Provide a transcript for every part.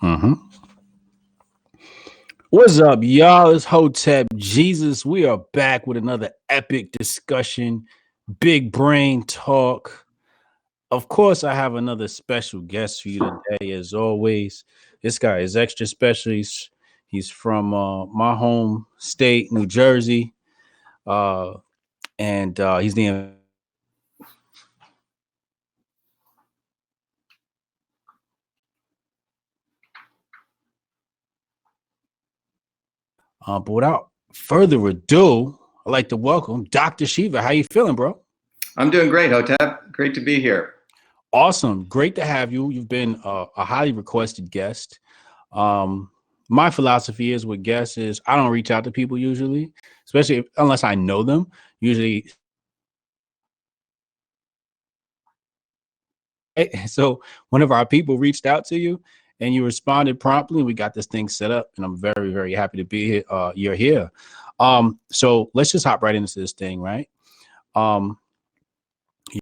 Mm-hmm. What's up, y'all? It's Hotep Jesus. We are back with another epic discussion, big brain talk. Of course, I have another special guest for you today, as always. This guy is extra special. He's from my home state, New Jersey, uh, and he's the but without further ado, I'd like to welcome Dr. Shiva. How you feeling, bro? I'm doing great, Hotep. Great to be here. Awesome. Great to have you. You've been a highly requested guest. My philosophy is with guests is I don't reach out to people usually, especially unless I know them. Usually, so whenever our people reached out to you and you responded promptly, we got this thing set up, and I'm very, very happy to be here. You're here. So let's just hop right into this thing, right?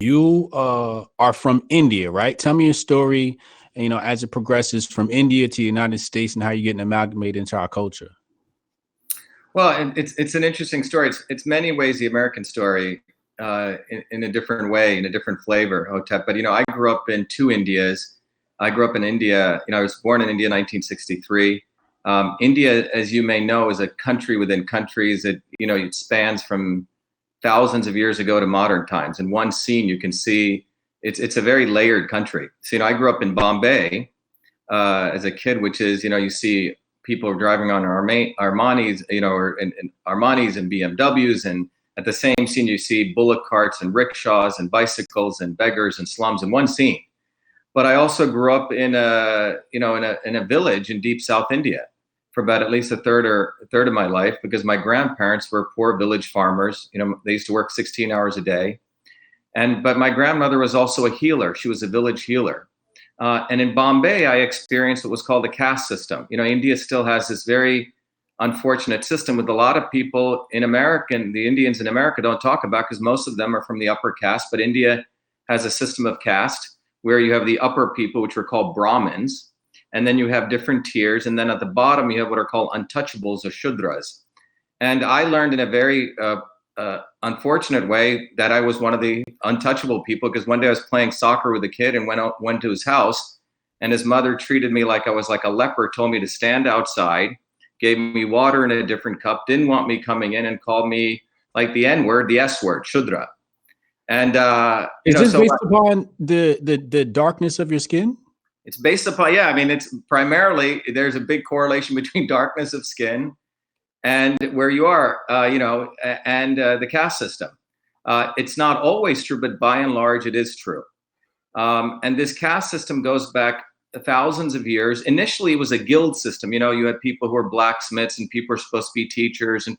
You are from India, right? Tell me your story, as it progresses from India to the United States and how you're getting amalgamated into our culture. Well, it's an interesting story. It's many ways the American story in a different way, in a different flavor, Hotep. But, I grew up in two Indias. I grew up in India. I was born in India in 1963. India, as you may know, is a country within countries. It spans from thousands of years ago to modern times. In one scene, you can see it's a very layered country. So, I grew up in Bombay as a kid, which is, you see people driving on Armanis, or in Armanis and BMWs. And at the same scene, you see bullock carts and rickshaws and bicycles and beggars and slums in one scene. But I also grew up in a village in deep South India for about at least a third of my life, because my grandparents were poor village farmers. They used to work 16 hours a day. But my grandmother was also a healer. She was a village healer. And in Bombay, I experienced what was called the caste system. India still has this very unfortunate system with a lot of people in America, and the Indians in America don't talk about, because most of them are from the upper caste. But India has a system of caste where you have the upper people, which are called Brahmins, and then you have different tiers. And then at the bottom, you have what are called untouchables or Shudras. And I learned in a very unfortunate way that I was one of the untouchable people, because one day I was playing soccer with a kid and went to his house, and his mother treated me like I was like a leper, told me to stand outside, gave me water in a different cup, didn't want me coming in, and called me like the N-word, the S-word, Shudra. And is this based upon the darkness of your skin? It's based upon, yeah. I mean, it's primarily, there's a big correlation between darkness of skin and where you are, and the caste system. It's not always true, but by and large, it is true. And this caste system goes back thousands of years. Initially, it was a guild system. You had people who were blacksmiths, and people were supposed to be teachers, and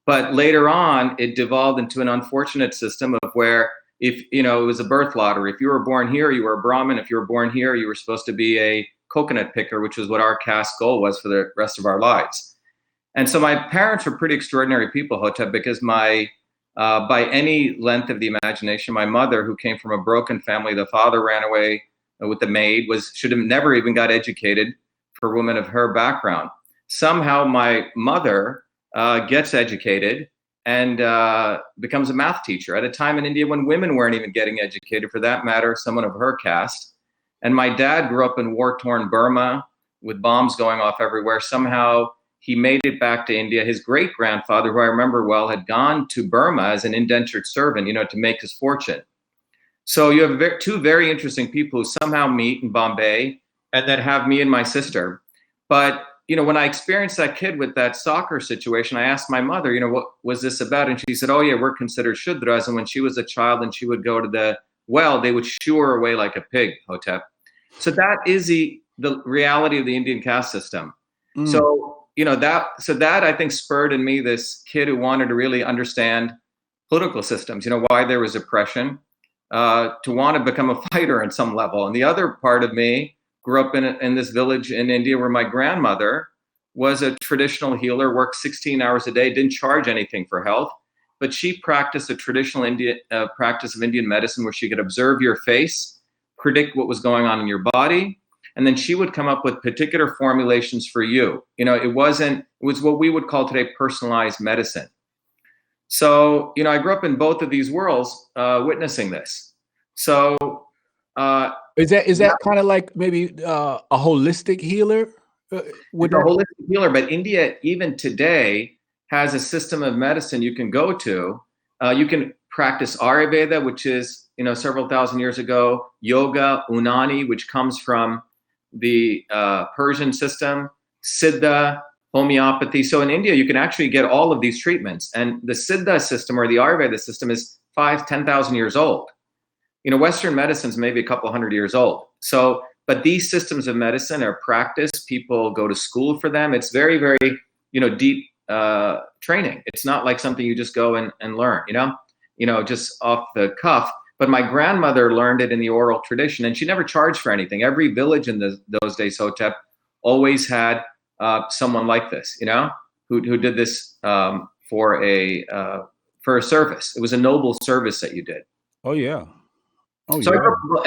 but later on, it devolved into an unfortunate system of where, if it was a birth lottery. If you were born here, you were a Brahmin. If you were born here, you were supposed to be a coconut picker, which was what our caste goal was for the rest of our lives. And so my parents were pretty extraordinary people, Hotep, because by any length of the imagination, my mother, who came from a broken family, the father ran away with the maid, should have never even got educated for women of her background. Somehow my mother gets educated and becomes a math teacher at a time in India when women weren't even getting educated, for that matter, someone of her caste. And my dad grew up in war-torn Burma with bombs going off everywhere. Somehow he made it back to India. His great-grandfather, who I remember well, had gone to Burma as an indentured servant, to make his fortune. So you have two very interesting people who somehow meet in Bombay and then have me and my sister. But, when I experienced that kid with that soccer situation, I asked my mother, what was this about? And she said, oh, yeah, we're considered Shudras. And when she was a child and she would go to the well, they would shoo her away like a pig, Hotep. So that is the reality of the Indian caste system. So, that I think spurred in me this kid who wanted to really understand political systems, why there was oppression, to want to become a fighter on some level. And the other part of me grew up in this village in India where my grandmother was a traditional healer, worked 16 hours a day, didn't charge anything for health, but she practiced a traditional Indian practice of Indian medicine where she could observe your face, predict what was going on in your body, And then she would come up with particular formulations for you. It was what we would call today personalized medicine. So, I grew up in both of these worlds, witnessing this. So, is that kind of like maybe a holistic healer? With a holistic healer, but India, even today, has a system of medicine you can go to. You can practice Ayurveda, which is, several thousand years ago, yoga, Unani, which comes from the Persian system, Siddha, homeopathy. So in India, you can actually get all of these treatments. And the Siddha system or the Ayurveda system is 10,000 years old. Western medicine's maybe a couple hundred years old. So, but these systems of medicine are practiced. People go to school for them. It's very, very, deep training. It's not like something you just go and learn, just off the cuff. But my grandmother learned it in the oral tradition, and she never charged for anything. Every village in those days, Hotep, always had someone like this, who did this for a service. It was a noble service that you did. Oh yeah. Oh so yeah.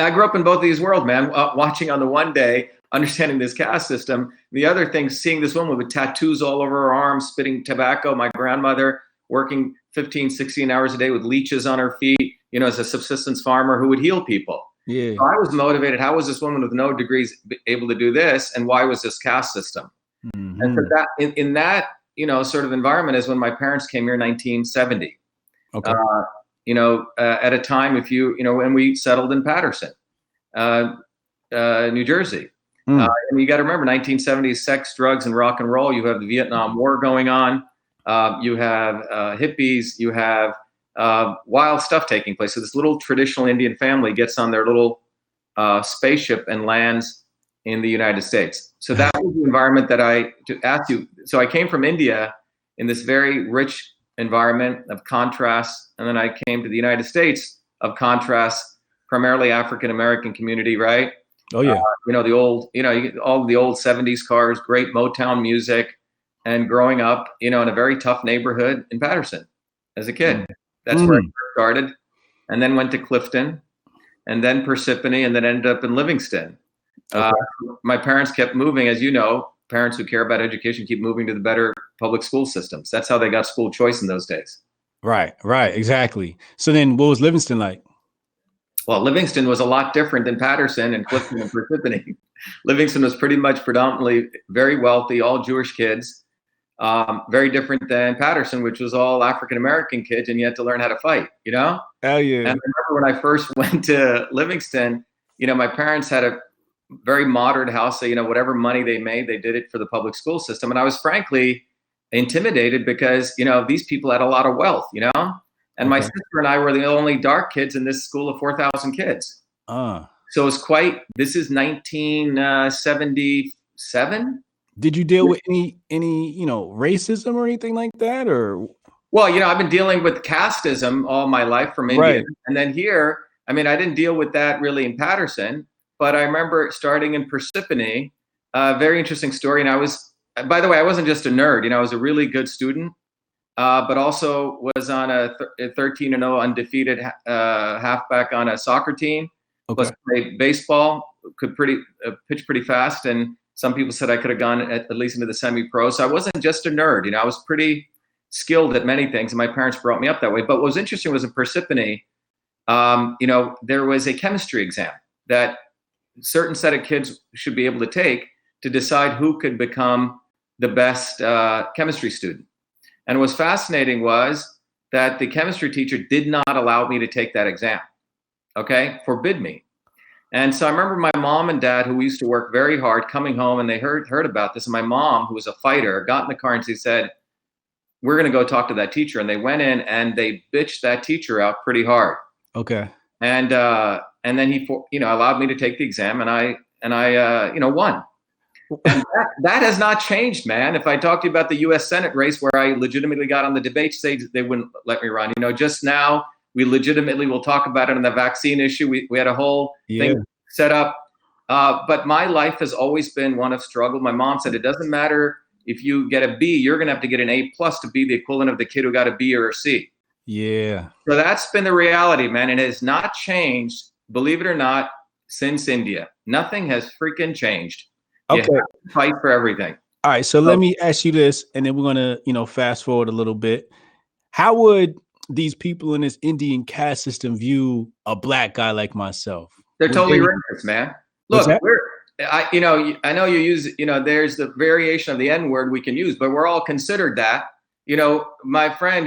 I grew up in both of these worlds, man. Watching on the one day, understanding this caste system. The other thing, seeing this woman with tattoos all over her arms, spitting tobacco. My grandmother working 15, 16 hours a day with leeches on her feet, as a subsistence farmer who would heal people. Yeah. So I was motivated. How was this woman with no degrees able to do this? And why was this caste system? Mm-hmm. And so that in that, sort of environment is when my parents came here in 1970. Okay. At a time, when we settled in Paterson, New Jersey. And you got to remember, 1970s, sex, drugs, and rock and roll. You have the Vietnam War going on. You have hippies. You have wild stuff taking place. So this little traditional Indian family gets on their little spaceship and lands in the United States. So that was the environment that to ask you. So I came from India in this very rich environment of contrast, and then I came to the United States of contrast, primarily African American community, right? Oh yeah. The old, all the old 70s cars, great Motown music, and growing up, in a very tough neighborhood in Paterson as a kid. That's where I started, and then went to Clifton, and then Parsippany, and then ended up in Livingston. Okay. My parents kept moving, as you know. Parents who care about education keep moving to the better public school systems. That's how they got school choice in those days. Right, exactly. So then what was Livingston like? Well, Livingston was a lot different than Paterson and Clifton and Parsippany. Livingston was pretty much predominantly very wealthy, all Jewish kids. Very different than Paterson, which was all African-American kids, and you had to learn how to fight, Hell yeah. And I remember when I first went to Livingston, my parents had a very moderate house. So, whatever money they made, they did it for the public school system. And I was frankly intimidated because, these people had a lot of wealth, and my sister and I were the only dark kids in this school of 4,000 kids. So it's this is 1977. Did you deal with any racism or anything like that, or? Well, I've been dealing with casteism all my life from India. Right. And then here, I didn't deal with that really in Paterson. But I remember starting in Parsippany, very interesting story. And by the way, I wasn't just a nerd. I was a really good student, but also was on a 13-0 undefeated halfback on a soccer team. Okay. Plus played baseball, could pitch pretty fast. And some people said I could have gone at least into the semi-pro. So I wasn't just a nerd. I was pretty skilled at many things. And my parents brought me up that way. But what was interesting was in Parsippany, there was a chemistry exam that certain set of kids should be able to take to decide who could become the best chemistry student. And what was fascinating was that the chemistry teacher did not allow me to take that exam. Okay, forbid me. And so I remember my mom and dad, who used to work very hard, coming home, and they heard about this. And my mom, who was a fighter, got in the car and she said, "We're going to go talk to that teacher." And they went in and they bitched that teacher out pretty hard. Okay. And then he, allowed me to take the exam, and I won. And that has not changed, man. If I talk to you about the U.S. Senate race where I legitimately got on the debate stage, they wouldn't let me run. Just now we legitimately will talk about it on the vaccine issue. We had a whole thing set up. But my life has always been one of struggle. My mom said, it doesn't matter if you get a B, you're going to have to get an A+ to be the equivalent of the kid who got a B or a C. Yeah. So that's been the reality, man. It has not changed, believe it or not, since India. Nothing has freaking changed. You Okay. have to fight for everything. All right. So let me ask you this, and then we're gonna, fast forward a little bit. How would these people in this Indian caste system view a black guy like myself? They're Would totally they? racist, man. What's Look, that? I know you use, there's the variation of the N word we can use, but we're all considered that. My friend,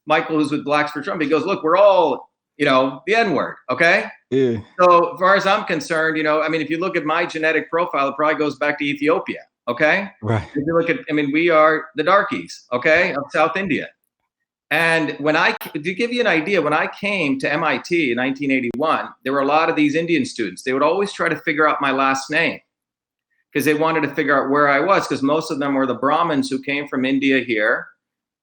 Michael, who's with Blacks for Trump, he goes, look, we're all, the N word. Okay. Yeah. So as far as I'm concerned, if you look at my genetic profile, it probably goes back to Ethiopia. Okay. Right. If you look at, we are the darkies, okay, of South India. And to give you an idea, when I came to MIT in 1981, there were a lot of these Indian students. They would always try to figure out my last name because they wanted to figure out where I was, because most of them were the Brahmins who came from India here,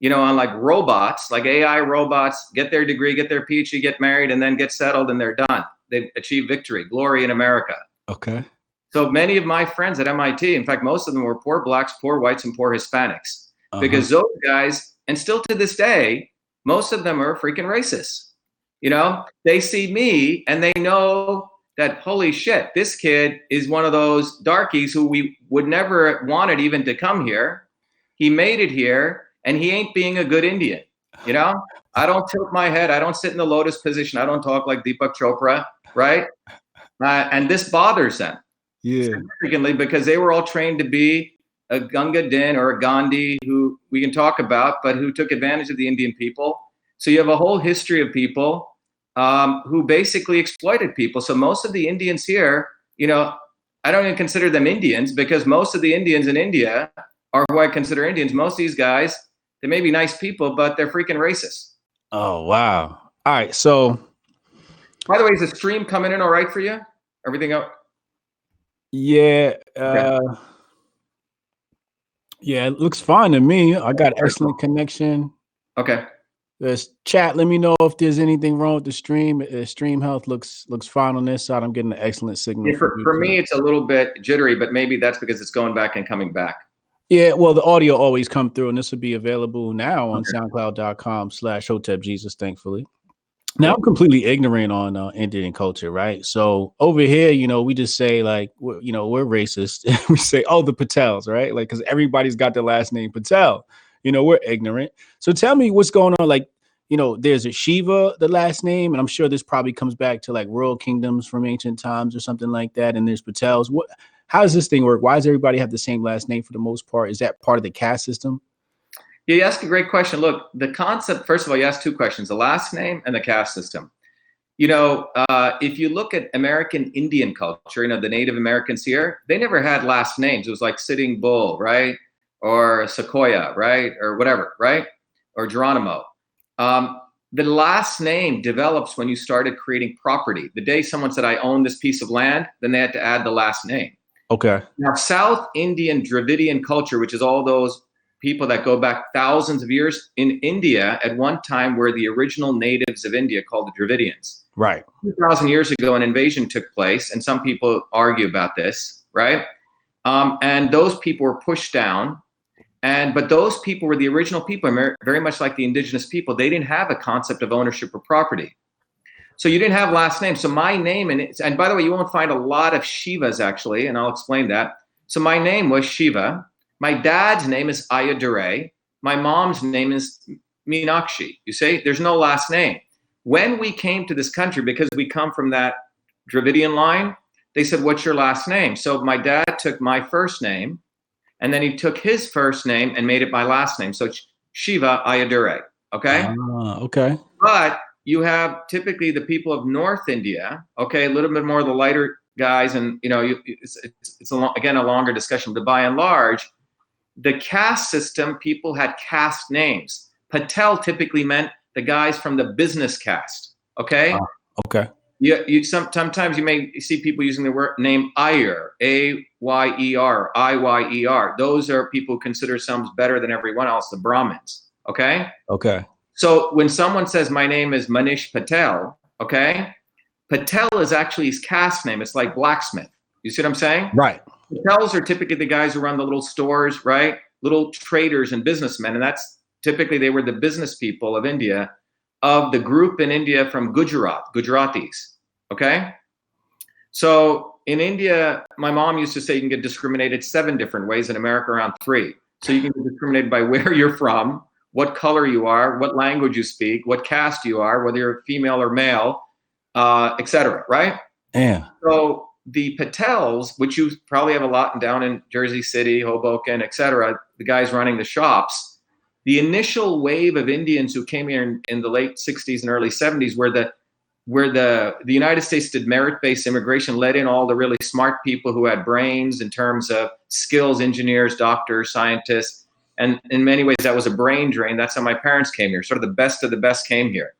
on like robots, like AI robots, get their degree, get their PhD, get married, and then get settled, and they're done. They've achieved victory, glory in America. Okay. So many of my friends at MIT, in fact, most of them were poor blacks, poor whites, and poor Hispanics, because those guys, and still to this day, most of them are freaking racists. They see me and they know that, holy shit, this kid is one of those darkies who we would never wanted even to come here. He made it here, and he ain't being a good Indian. I don't tilt my head. I don't sit in the lotus position. I don't talk like Deepak Chopra, right? And this bothers them. Yeah. Significantly, because they were all trained to be a Gunga Din or a Gandhi, who we can talk about, but who took advantage of the Indian people. So you have a whole history of people who basically exploited people. So most of the Indians here, I don't even consider them Indians, because most of the Indians in India are who I consider Indians. Most of these guys, they may be nice people, but they're freaking racist. Oh, wow. All right. So, by the way, is the stream coming in all right for you? Everything else? Yeah. Yeah, it looks fine to me. I got excellent connection. Okay. There's chat. Let me know if there's anything wrong with the stream. Stream health looks fine on this side. I'm getting an excellent signal. Yeah, for me, it's a little bit jittery, but maybe that's because it's going back and coming back. Yeah, well, the audio always come through, and this will be available now on soundcloud.com/HOTEPJesus, thankfully. Now, I'm completely ignorant on Indian culture, right? So over here, we just say like, we're racist. We say, oh, the Patels, right? Like, because everybody's got the last name Patel. We're ignorant. So tell me what's going on. Like, there's a Shiva, the last name, and I'm sure this probably comes back to like royal kingdoms from ancient times or something like that. And there's Patels. How does this thing work? Why does everybody have the same last name for the most part? Is that part of the caste system? Yeah, you ask a great question. Look, the concept, first of all, you ask two questions: the last name and the caste system. If you look at American Indian culture, the Native Americans here, they never had last names. It was like Sitting Bull, right? Or Sequoia, right? Or whatever, right? Or Geronimo. The last name develops when you started creating property. The day someone said, I own this piece of land, then they had to add the last name. Okay. Now, South Indian Dravidian culture, which is all those people that go back thousands of years in India, at one time were the original natives of India, called the Dravidians. Right. 2,000 years ago, an invasion took place, and some people argue about this, right? And those people were pushed down. But those people were the original people, very much like the indigenous people. They didn't have a concept of ownership or property. So you didn't have last name. So my name, and by the way, you won't find a lot of Shivas actually, and I'll explain that. So my name was Shiva. My dad's name is Ayyadurai. My mom's name is Meenakshi. You see, there's no last name. When we came to this country, because we come from that Dravidian line, they said, what's your last name? So my dad took my first name, and then he took his first name and made it my last name. So it's Shiva Ayyadurai. Okay. Okay. But you have typically the people of North India. Okay, a little bit more of the lighter guys, and it's again a longer discussion. But by and large, the caste system, people had caste names. Patel typically meant the guys from the business caste. Okay. Okay. Sometimes you may see people using the word name Iyer, Ayer, Iyer. Those are people who consider themselves better than everyone else, the Brahmins. Okay. Okay. So when someone says my name is Manish Patel, okay, Patel is actually his caste name. It's like blacksmith. You see what I'm saying? Right. Patels are typically the guys who run the little stores, right? Little traders and businessmen, and that's typically they were the business people of India, of the group in India from Gujarat, Gujaratis. Okay. So in India, my mom used to say you can get discriminated 7 different ways. In America, around 3. So you can get discriminated by where you're from, what color you are, what language you speak, what caste you are, whether you're female or male, etc. Right? Yeah. So the Patels, which you probably have a lot down in Jersey City, Hoboken, etc., the guys running the shops, the initial wave of Indians who came here in the late 60s and early 70s, where the United States did merit-based immigration, let in all the really smart people who had brains in terms of skills, engineers, doctors, scientists. And in many ways, that was a brain drain. That's how my parents came here. Sort of the best came here.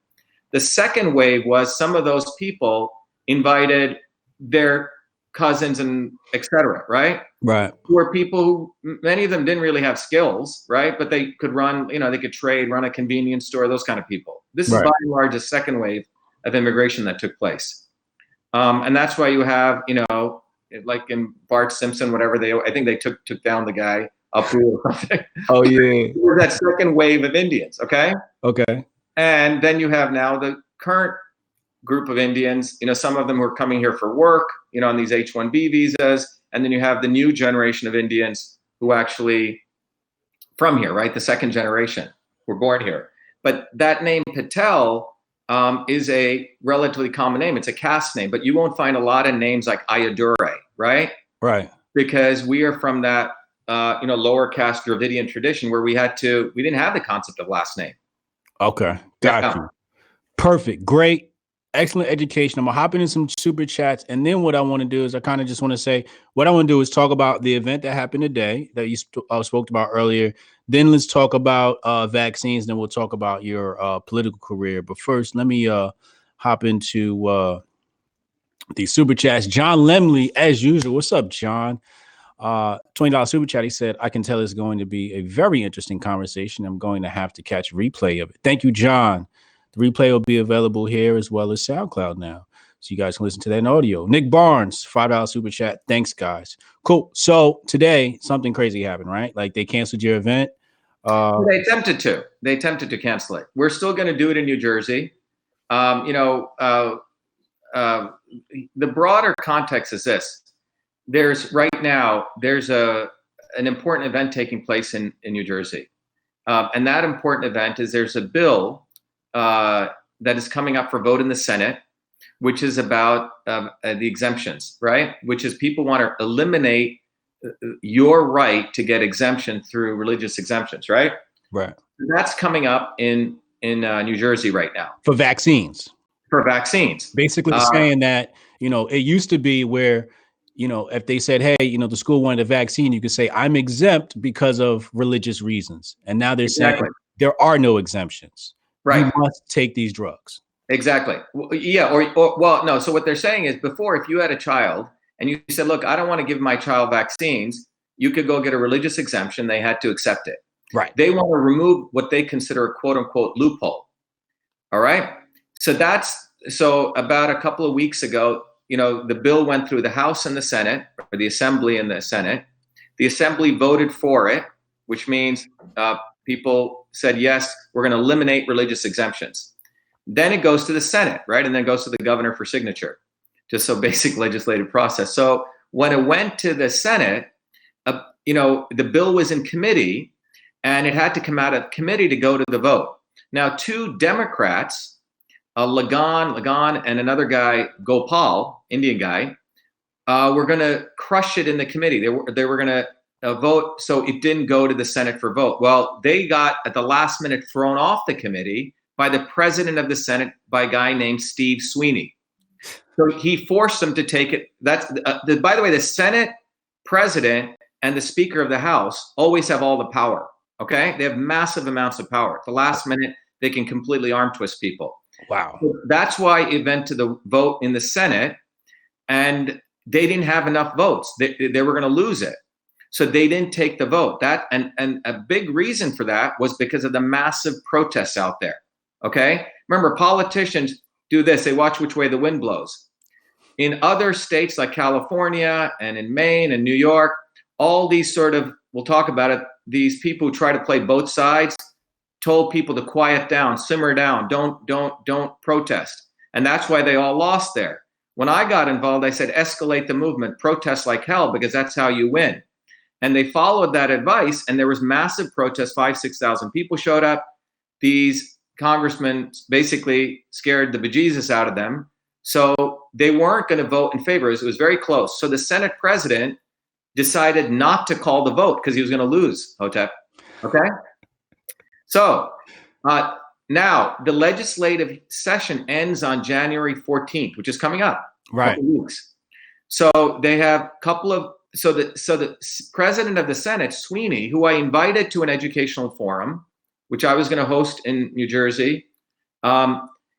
The second wave was some of those people invited their cousins and et cetera, right? Right. Who were people who, many of them didn't really have skills, right? But they could run, they could trade, run a convenience store, those kind of people. This is by and large a second wave of immigration that took place. And that's why you have, like in Bart Simpson, whatever, I think they took down the guy up or something. Oh, yeah. That second wave of Indians, okay? Okay. And then you have now the current group of Indians, some of them who are coming here for work, on these H-1B visas. And then you have the new generation of Indians who actually from here, right? The second generation were born here. But that name Patel is a relatively common name. It's a caste name, but you won't find a lot of names like Ayyadurai, right? Right. Because we are from that, lower caste Dravidian tradition where we didn't have the concept of last name. Okay. Got you. Perfect. Great. Excellent education. I'm going to hop into some super chats. And then what I want to do is I kind of just want to say, what I want to do is talk about the event that happened today that you spoke about earlier. Then let's talk about vaccines. Then we'll talk about your political career. But first, let me hop into the super chats. John Lemley, as usual. What's up, John? $20 super chat. He said, I can tell it's going to be a very interesting conversation. I'm going to have to catch a replay of it. Thank you, John. The replay will be available here as well as SoundCloud now. So you guys can listen to that in audio. Nick Barnes, $5 super chat. Thanks, guys. Cool. So today, something crazy happened, right? Like they canceled your event. They attempted to cancel it. We're still going to do it in New Jersey. The broader context is this. There's an important event taking place in New Jersey. And that important event is there's a bill that is coming up for vote in the Senate, which is about the exemptions, right? Which is people want to eliminate your right to get exemption through religious exemptions, right? Right. That's coming up in New Jersey right now. For vaccines. Basically saying that, it used to be where, if they said, hey, the school wanted a vaccine, you could say, I'm exempt because of religious reasons. And now they're saying there are no exemptions. Right. You must take these drugs. Exactly. Yeah. No. So what they're saying is before, if you had a child and you said, look, I don't want to give my child vaccines, you could go get a religious exemption. They had to accept it. Right. They want to remove what they consider a quote unquote loophole. All right. So about a couple of weeks ago, the bill went through the House and the Senate, or the Assembly and the Senate. The Assembly voted for it, which means people said, yes, we're going to eliminate religious exemptions. Then it goes to the Senate, right? And then it goes to the governor for signature, just so basic legislative process. So when it went to the Senate, the bill was in committee and it had to come out of committee to go to the vote. Now, 2 Democrats, Lagan and another guy, Gopal, Indian guy, were going to crush it in the committee. They were going to vote, so it didn't go to the Senate for vote. Well, they got at the last minute thrown off the committee by the president of the Senate, by a guy named Steve Sweeney. So he forced them to take it. That's by the way, the Senate president and the Speaker of the House always have all the power. Okay, they have massive amounts of power. At the last minute, they can completely arm twist people. Wow. So that's why it went to the vote in the Senate, and they didn't have enough votes. They were going to lose it. So they didn't take the vote. And a big reason for that was because of the massive protests out there. Okay? Remember, politicians do this. They watch which way the wind blows. In other states like California and in Maine and New York, all these we'll talk about it, these people who try to play both sides told people to quiet down, simmer down, don't protest. And that's why they all lost there. When I got involved, I said, escalate the movement, protest like hell, because that's how you win. And they followed that advice, and there was massive protest. 6,000 people showed up. These congressmen basically scared the bejesus out of them. So they weren't going to vote in favor. It was very close. So the Senate president decided not to call the vote because he was going to lose, Hotep. Okay? So now the legislative session ends on January 14th, which is coming up. Right. A couple weeks. So they have a couple of, so the president of the Senate, Sweeney, who I invited to an educational forum, which I was going to host in New Jersey,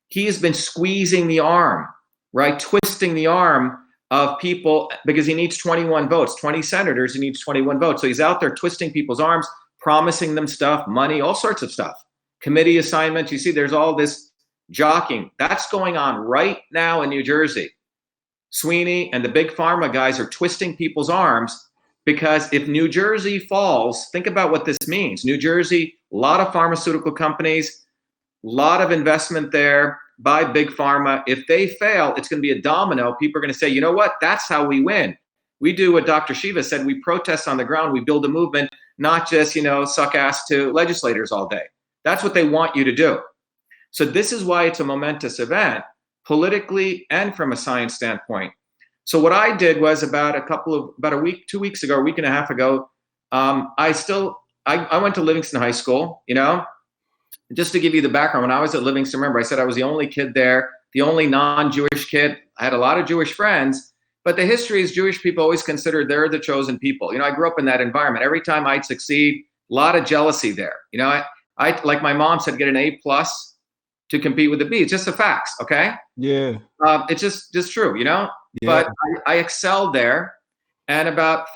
he has been squeezing the arm, right? Twisting the arm of people because he needs 21 votes, 20 senators, he needs 21 votes. So he's out there twisting people's arms, promising them stuff, money, all sorts of stuff. Committee assignments. You see, there's all this jockeying. That's going on right now in New Jersey. Sweeney and the big pharma guys are twisting people's arms because if New Jersey falls, think about what this means. New Jersey, a lot of pharmaceutical companies, a lot of investment there by big pharma. If they fail, it's going to be a domino. People are going to say, you know what? That's how we win. We do what Dr. Shiva said. We protest on the ground. We build a movement, not just, suck ass to legislators all day. That's what they want you to do. So this is why it's a momentous event, politically and from a science standpoint. So what I did was about a week, 2 weeks ago, a week and a half ago, I went to Livingston High School, just to give you the background. When I was at Livingston, remember I said I was the only kid there, the only non-Jewish kid. I had a lot of Jewish friends, but the history is Jewish people always considered they're the chosen people. I grew up in that environment. Every time I'd succeed, a lot of jealousy there. I like my mom said, get an A+ to compete with the B. It's just the facts, okay? Yeah. It's just true, Yeah. But I excelled there. And about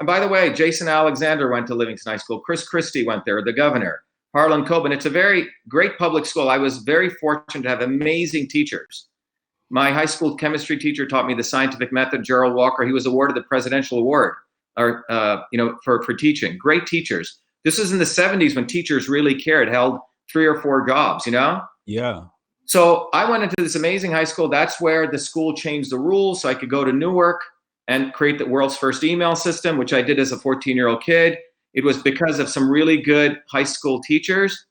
by the way, Jason Alexander went to Livingston High School. Chris Christie went there, the governor. Harlan Coben. It's a very great public school. I was very fortunate to have amazing teachers. My high school chemistry teacher taught me the scientific method, Gerald Walker. He was awarded the Presidential Award for teaching. Great teachers. This was in the 70s when teachers really cared, held 3 or 4 jobs, Yeah. So I went into this amazing high school. That's where the school changed the rules so I could go to Newark and create the world's first email system, which I did as a 14-year-old kid. It was because of some really good high school teachers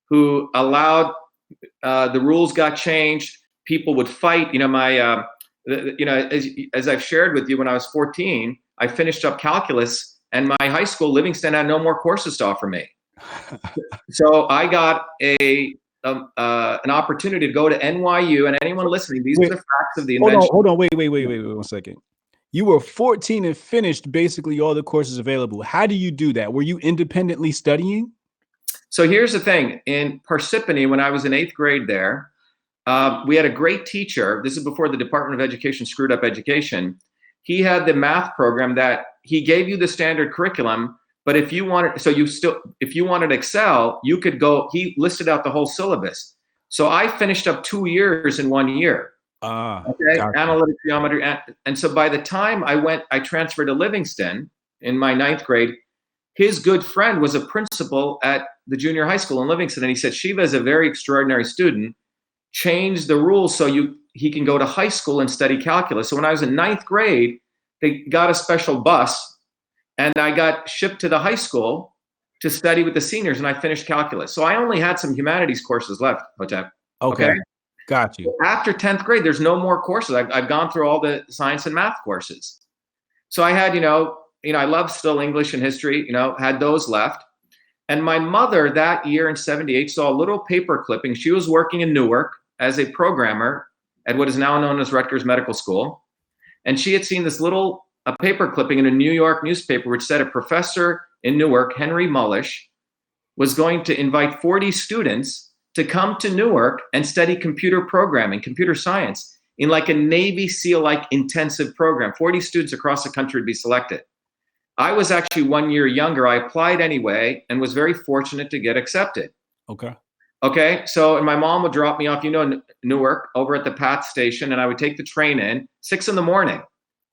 who allowed the rules got changed. People would fight. As I've shared with you, when I was 14, I finished up calculus, and my high school, Livingston, had no more courses to offer me. So I got an opportunity to go to NYU, and anyone listening, these are the facts of the invention. Hold on, wait 1 second. You were 14 and finished basically all the courses available. How do you do that? Were you independently studying? So here's the thing. In Parsippany, when I was in 8th grade there, we had a great teacher. This is before the Department of Education screwed up education. He had the math program that he gave you the standard curriculum, but if you wanted to excel, you could go, he listed out the whole syllabus. So I finished up 2 years in 1 year. Okay, gotcha. Analytic geometry. And so by the time I transferred to Livingston in my 9th grade, his good friend was a principal at the junior high school in Livingston. And he said, Shiva is a very extraordinary student. Change the rules so he can go to high school and study calculus. So when I was in 9th grade, they got a special bus and I got shipped to the high school to study with the seniors, and I finished calculus. So I only had some humanities courses left, Hotep. Okay. Got you. After 10th grade, there's no more courses. I've gone through all the science and math courses. So I had, I love still English and history, had those left. And my mother that year in 78 saw a little paper clipping. She was working in Newark as a programmer at what is now known as Rutgers Medical School. And she had seen this little paper clipping in a New York newspaper, which said a professor in Newark, Henry Mullish, was going to invite 40 students to come to Newark and study computer programming, computer science, in like a Navy SEAL-like intensive program. 40 students across the country would be selected. I was actually 1 year younger. I applied anyway and was very fortunate to get accepted. Okay. So, and my mom would drop me off, Newark, over at the PATH station, and I would take the train in 6 a.m.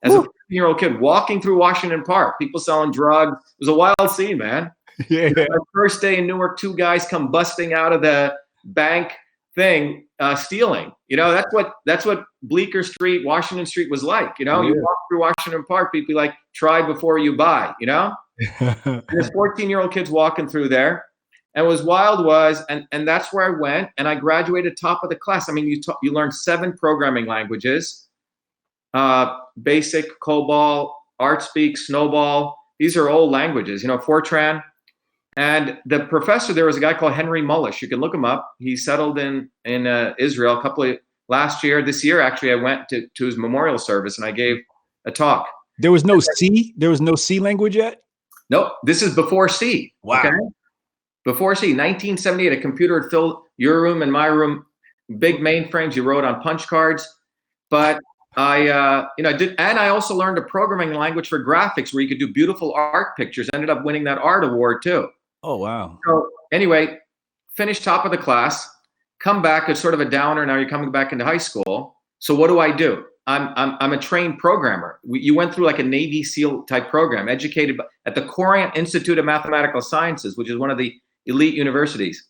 as a 15-year-old kid walking through Washington Park, people selling drugs. It was a wild scene, man. Yeah. My first day in Newark, 2 guys come busting out of the bank thing stealing. That's what Bleecker Street, Washington Street was like. You walk through Washington Park, people be like, try before you buy. And this 14-year-old kid's walking through there. And what was wild was, and that's where I went, and I graduated top of the class. I mean, you learn 7 programming languages, Basic, COBOL, ArtSpeak, Snowball. These are old languages, Fortran. And the professor there was a guy called Henry Mullish. You can look him up. He settled in Israel last year. This year, actually, I went to his memorial service and I gave a talk. There was no C? There was no C language yet? Nope. This is before C. Wow. Okay? Before C, 1978, a computer had filled your room and my room, big mainframes you wrote on punch cards. But I did, and I also learned a programming language for graphics where you could do beautiful art pictures. Ended up winning that art award too. Oh, wow. So anyway, finished top of the class, come back. It's sort of a downer. Now you're coming back into high school. So what do? I'm a trained programmer. You went through like a Navy SEAL type program, educated at the Courant Institute of Mathematical Sciences, which is one of the elite universities.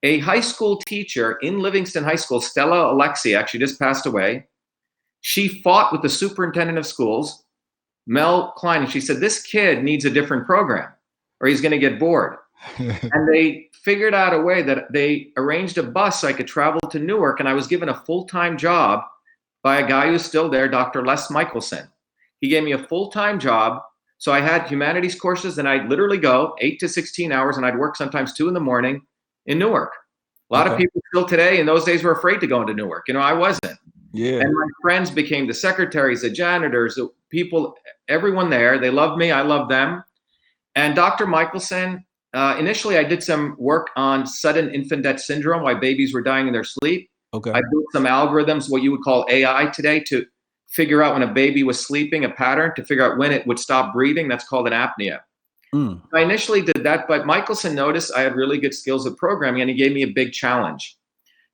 A high school teacher in Livingston High School, Stella Alexi, actually just passed away. She fought with the superintendent of schools, Mel Klein, and she said, this kid needs a different program or he's going to get bored. And they figured out a way that they arranged a bus so I could travel to Newark, and I was given a full-time job by a guy who's still there, Dr. Les Michelson. He gave me a full-time job. So I had humanities courses, and I'd literally go 8 to 16 hours, and I'd work sometimes 2 in in Newark. A lot of people still today in those days were afraid to go into Newark. I wasn't. Yeah. And my friends became the secretaries, the janitors, the people, everyone there. They loved me. I loved them. And Dr. Michelson, initially I did some work on sudden infant death syndrome, why babies were dying in their sleep. Okay. I built some algorithms, what you would call AI today, to figure out when a baby was sleeping, a pattern, to figure out when it would stop breathing. That's called an apnea. I initially did that, but Michelson noticed I had really good skills at programming, and he gave me a big challenge.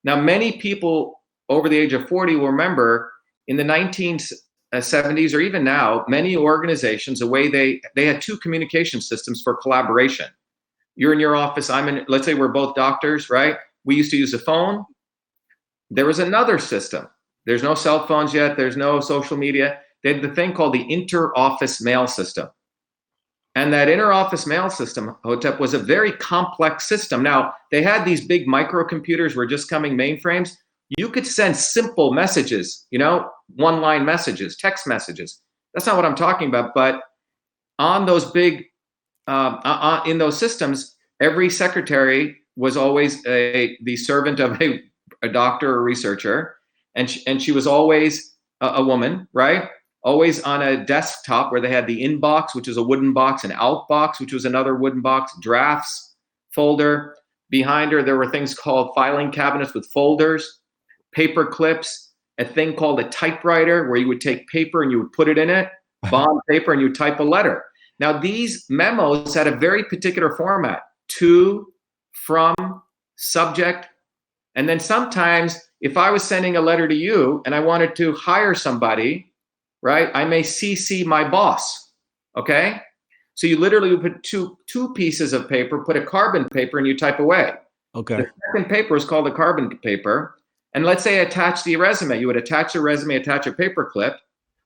Now, many people over the age of 40 will remember in the 1970s or even now, many organizations, the way they had 2 communication systems for collaboration. You're in your office, let's say we're both doctors, right? We used to use a phone. There was another system. There's no cell phones yet. There's no social media. They had the thing called the inter-office mail system. And that inter-office mail system, HOTEP, was a very complex system. Now, they had these big microcomputers were just coming mainframes. You could send simple messages, one-line messages, text messages. That's not what I'm talking about. But on those big, in those systems, every secretary was always the servant of a doctor or researcher. And she was always a woman, right? Always on a desktop where they had the inbox, which is a wooden box, an outbox, which was another wooden box, drafts, folder. Behind her, there were things called filing cabinets with folders, paper clips, a thing called a typewriter where you would take paper and you would put it in it, bond paper, and you type a letter. Now, these memos had a very particular format: to, from, subject. And then sometimes if I was sending a letter to you and I wanted to hire somebody, right, I may CC my boss, okay? So you literally would put two pieces of paper, put a carbon paper, and you type away. Okay. The second paper is called a carbon paper. And let's say attach the resume. You would attach a resume, attach a paper clip.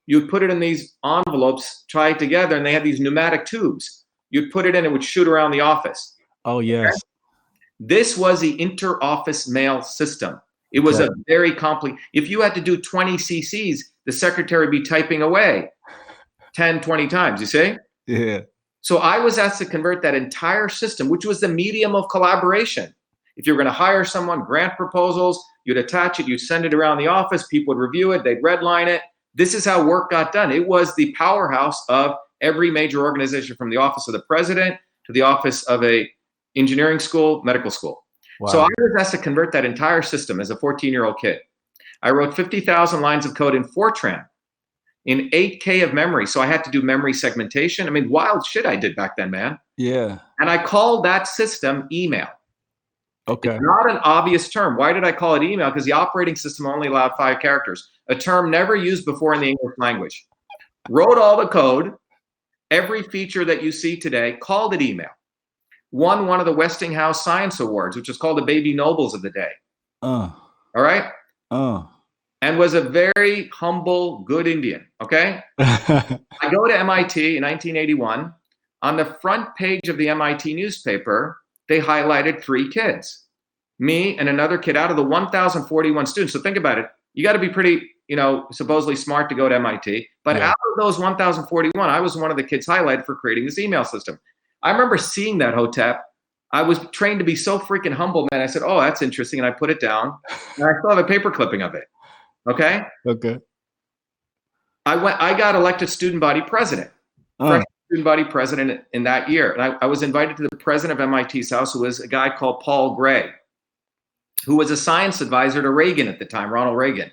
You'd put it in these envelopes, tie it together, and they have these pneumatic tubes. You'd put it in, it would shoot around the office. Oh, yes. Okay? This was the inter-office mail system. It was a very complex. If you had to do 20 CCs, the secretary would be typing away 10, 20 times, you see? Yeah. So I was asked to convert that entire system, which was the medium of collaboration. If you're going to hire someone, grant proposals, you'd attach it, you'd send it around the office, people would review it, they'd redline it. This is how work got done. It was the powerhouse of every major organization, from the office of the president to the office of a engineering school, medical school. Wow. So I was asked to convert that entire system as a 14-year-old kid. I wrote 50,000 lines of code in Fortran, in 8K of memory. So I had to do memory segmentation. I mean, wild shit I did back then, man. Yeah. And I called that system email. Okay. It's not an obvious term. Why did I call it email? Because the operating system only allowed 5 characters, a term never used before in the English language. Wrote all the code, every feature that you see today, called it email. Won one of the Westinghouse Science Awards, which is called the Baby Nobles of the day. All right. Oh. And was a very humble, good Indian. Okay. I go to MIT in 1981. On the front page of the MIT newspaper, they highlighted 3 kids, me and another kid out of the 1,041 students. So think about it. You got to be pretty, supposedly smart to go to MIT. But out of those 1,041, I was one of the kids highlighted for creating this email system. I remember seeing that, Hotep. I was trained to be so freaking humble, man. I said, oh, that's interesting. And I put it down. And I saw the paper clipping of it. Okay? Okay. I got elected student body president. Student body president in that year. And I was invited to the president of MIT's house, who was a guy called Paul Gray, who was a science advisor to Reagan at the time, Ronald Reagan.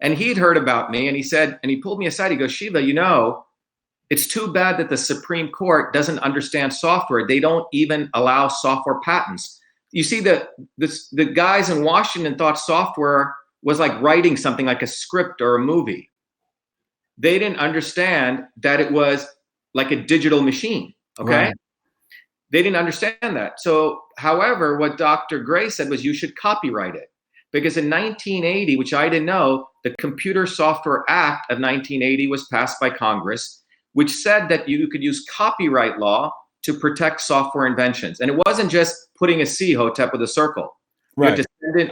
And he'd heard about me, and he said, and he pulled me aside. He goes, Shiva, it's too bad that the Supreme Court doesn't understand software. They don't even allow software patents. You see, the guys in Washington thought software was like writing something like a script or a movie. They didn't understand that it was like a digital machine, okay? Right. They didn't understand that. So, however, what Dr. Gray said was you should copyright it. Because in 1980, which I didn't know, the Computer Software Act of 1980 was passed by Congress, which said that you could use copyright law to protect software inventions. And it wasn't just putting a C, Hotep, with a circle. Right.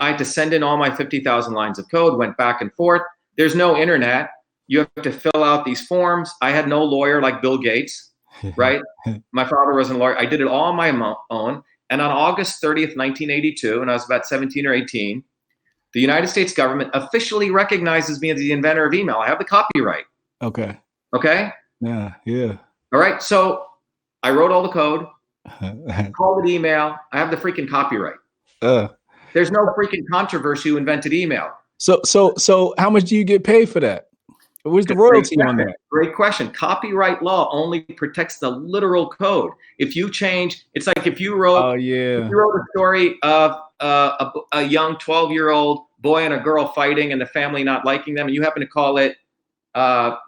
I had to send in all my 50,000 lines of code, went back and forth. There's no internet. You have to fill out these forms. I had no lawyer like Bill Gates, right? My father wasn't a lawyer. I did it all on my own. And on August 30th, 1982, and I was about 17 or 18, the United States government officially recognizes me as the inventor of email. I have the copyright. Okay. Okay? Yeah. All right. So I wrote all the code, called it email. I have the freaking copyright. There's no freaking controversy who invented email. So how much do you get paid for that? Where's the royalty on that? Great question. Copyright law only protects the literal code. If you change, it's like if you wrote, if you wrote a story of a young 12-year-old boy and a girl fighting and the family not liking them, and you happen to call it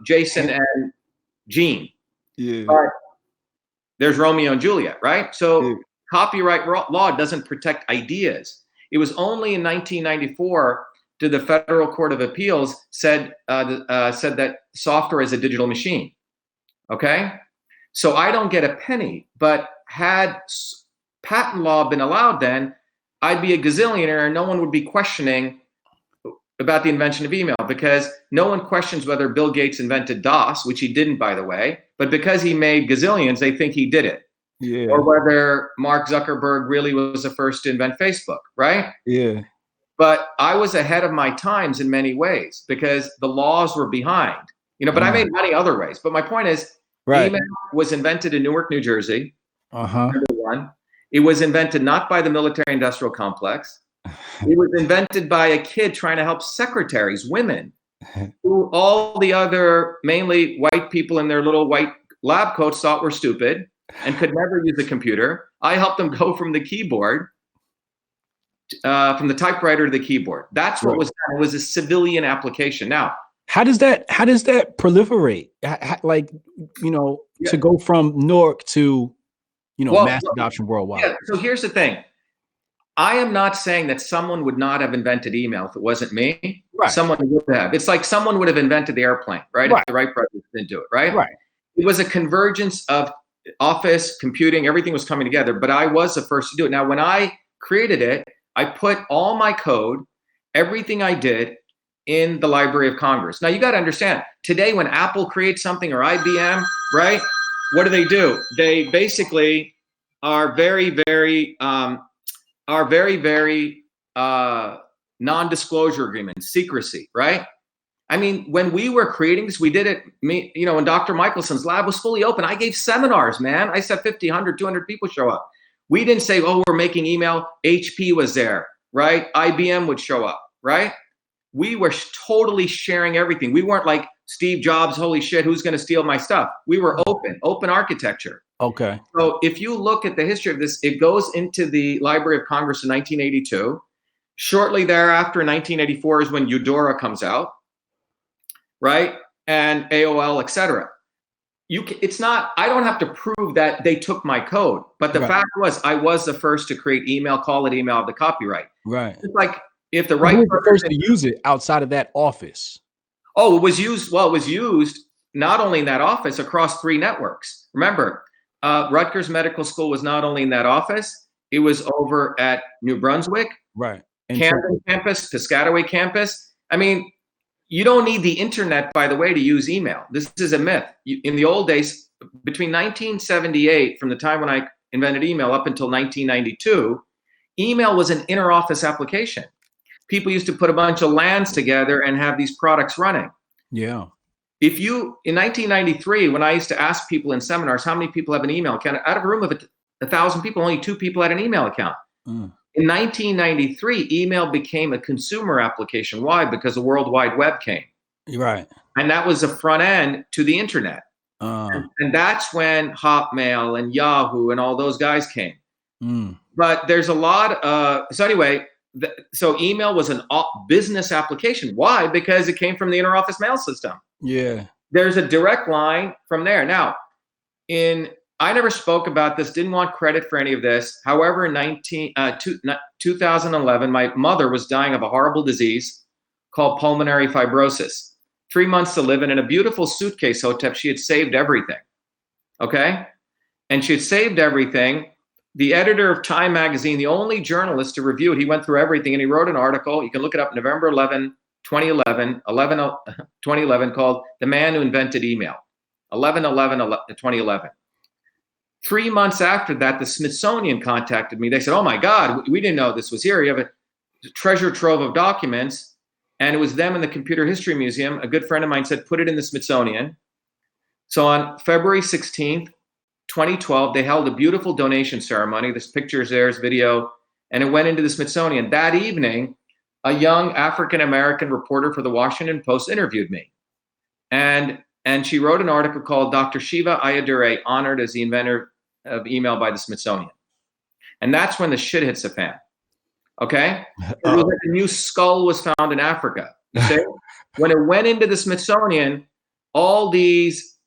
Jason and Jean. Yeah. But there's Romeo and Juliet, right? So copyright law doesn't protect ideas. It was only in 1994 did the Federal Court of Appeals said that software is a digital machine. Okay, so I don't get a penny. But had patent law been allowed, then I'd be a gazillionaire, and no one would be questioning about the invention of email, because no one questions whether Bill Gates invented DOS, which he didn't, by the way. But because he made gazillions, they think he did it. Yeah. Or whether Mark Zuckerberg really was the first to invent Facebook, right? Yeah. But I was ahead of my times in many ways because the laws were behind, but I made money other ways. But my point is, email was invented in Newark, New Jersey. Number one. It was invented not by the military industrial complex. It was invented by a kid trying to help secretaries, women, who all the other mainly white people in their little white lab coats thought were stupid and could never use a computer. I helped them go from the keyboard, from the typewriter to the keyboard. That's what was done. It was a civilian application. Now, how does that proliferate? To go from Newark to, mass adoption worldwide. Yeah. So here's the thing. I am not saying that someone would not have invented email if it wasn't me. Right. Someone would have. It's like someone would have invented the airplane, right? If the right president didn't do it, right? Right. It was a convergence of office, computing, everything was coming together, but I was the first to do it. Now, when I created it, I put all my code, everything I did, in the Library of Congress. Now, you got to understand, today when Apple creates something or IBM, right, what do? They basically are very, very non-disclosure agreements, secrecy, right? I mean, when we were creating this, we did it, when Dr. Michelson's lab was fully open, I gave seminars, man. I said 50, 100, 200 people show up. We didn't say, oh, we're making email. HP was there, right? IBM would show up, right? We were totally sharing everything. We weren't like Steve Jobs, holy shit, who's going to steal my stuff? We were open architecture. Okay. So if you look at the history of this, it goes into the Library of Congress in 1982. Shortly thereafter, in 1984 is when Eudora comes out, right? And AOL, etc. I don't have to prove that they took my code, but the fact was I was the first to create email, call it email, the copyright. Right. It's like if the Who right was the first person, to use it outside of that office? oh, it was used. Well, it was used not only in that office, across 3 networks. Remember, Rutgers Medical School was not only in that office, it was over at New Brunswick, Right. And Camden campus, Piscataway campus. I mean, you don't need the internet, by the way, to use email. This is a myth. In the old days, between 1978, from the time when I invented email, up until 1992, email was an inter-office application. People used to put a bunch of LANs together and have these products running. yeah. If you, in 1993, when I used to ask people in seminars, how many people have an email account? Out of a room of 1,000 people, only 2 people had an email account. Mm. In 1993, email became a consumer application. Why? Because the World Wide Web came. Right. And that was the front end to the internet. And that's when Hotmail and Yahoo and all those guys came. But there's a lot so anyway, so email was a business application. Why? Because it came from the inter-office mail system. Yeah. There's a direct line from there. Now, I never spoke about this, didn't want credit for any of this. However, in 2011, my mother was dying of a horrible disease called pulmonary fibrosis. 3 months to live, and in a beautiful suitcase, Hotep, she had saved everything. Okay? And she had saved everything. The editor of Time magazine, the only journalist to review it, he went through everything and he wrote an article. You can look it up, November 11, 2011, called The Man Who Invented Email. 11/11/2011. 3 months after that, the Smithsonian contacted me. They said, oh my God, we didn't know this was here. You have a treasure trove of documents. And it was them in the Computer History Museum. A good friend of mine said, put it in the Smithsonian. So on February 16th, 2012, they held a beautiful donation ceremony. This picture is there, this video, and it went into the Smithsonian. That evening, a young African-American reporter for the Washington Post interviewed me. And she wrote an article called Dr. Shiva Ayyadurai, honored as the inventor of email by the Smithsonian. And that's when the shit hits the fan. Okay? It was like a new skull was found in Africa. You see? When it went into the Smithsonian, all these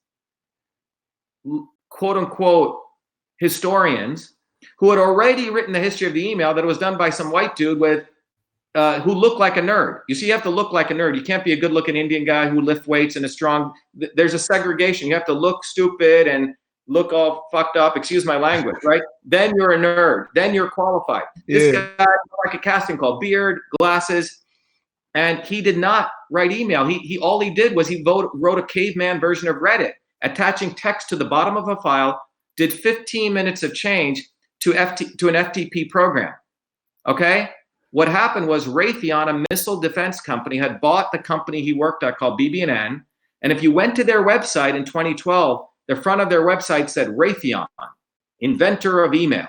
quote unquote historians who had already written the history of the email, that it was done by some white dude with who looked like a nerd. You see, you have to look like a nerd. You can't be a good looking Indian guy who lift weights and is strong. There's a segregation. You have to look stupid and look all fucked up, excuse my language, right? Then you're a nerd. Then you're qualified. This guy looked like a casting call, beard, glasses, and he did not write email. He all he did was he wrote a caveman version of Reddit, attaching text to the bottom of a file, did 15 minutes of change to an FTP program. Okay? What happened was Raytheon, a missile defense company, had bought the company he worked at called BB&N. And if you went to their website in 2012, the front of their website said Raytheon, inventor of email.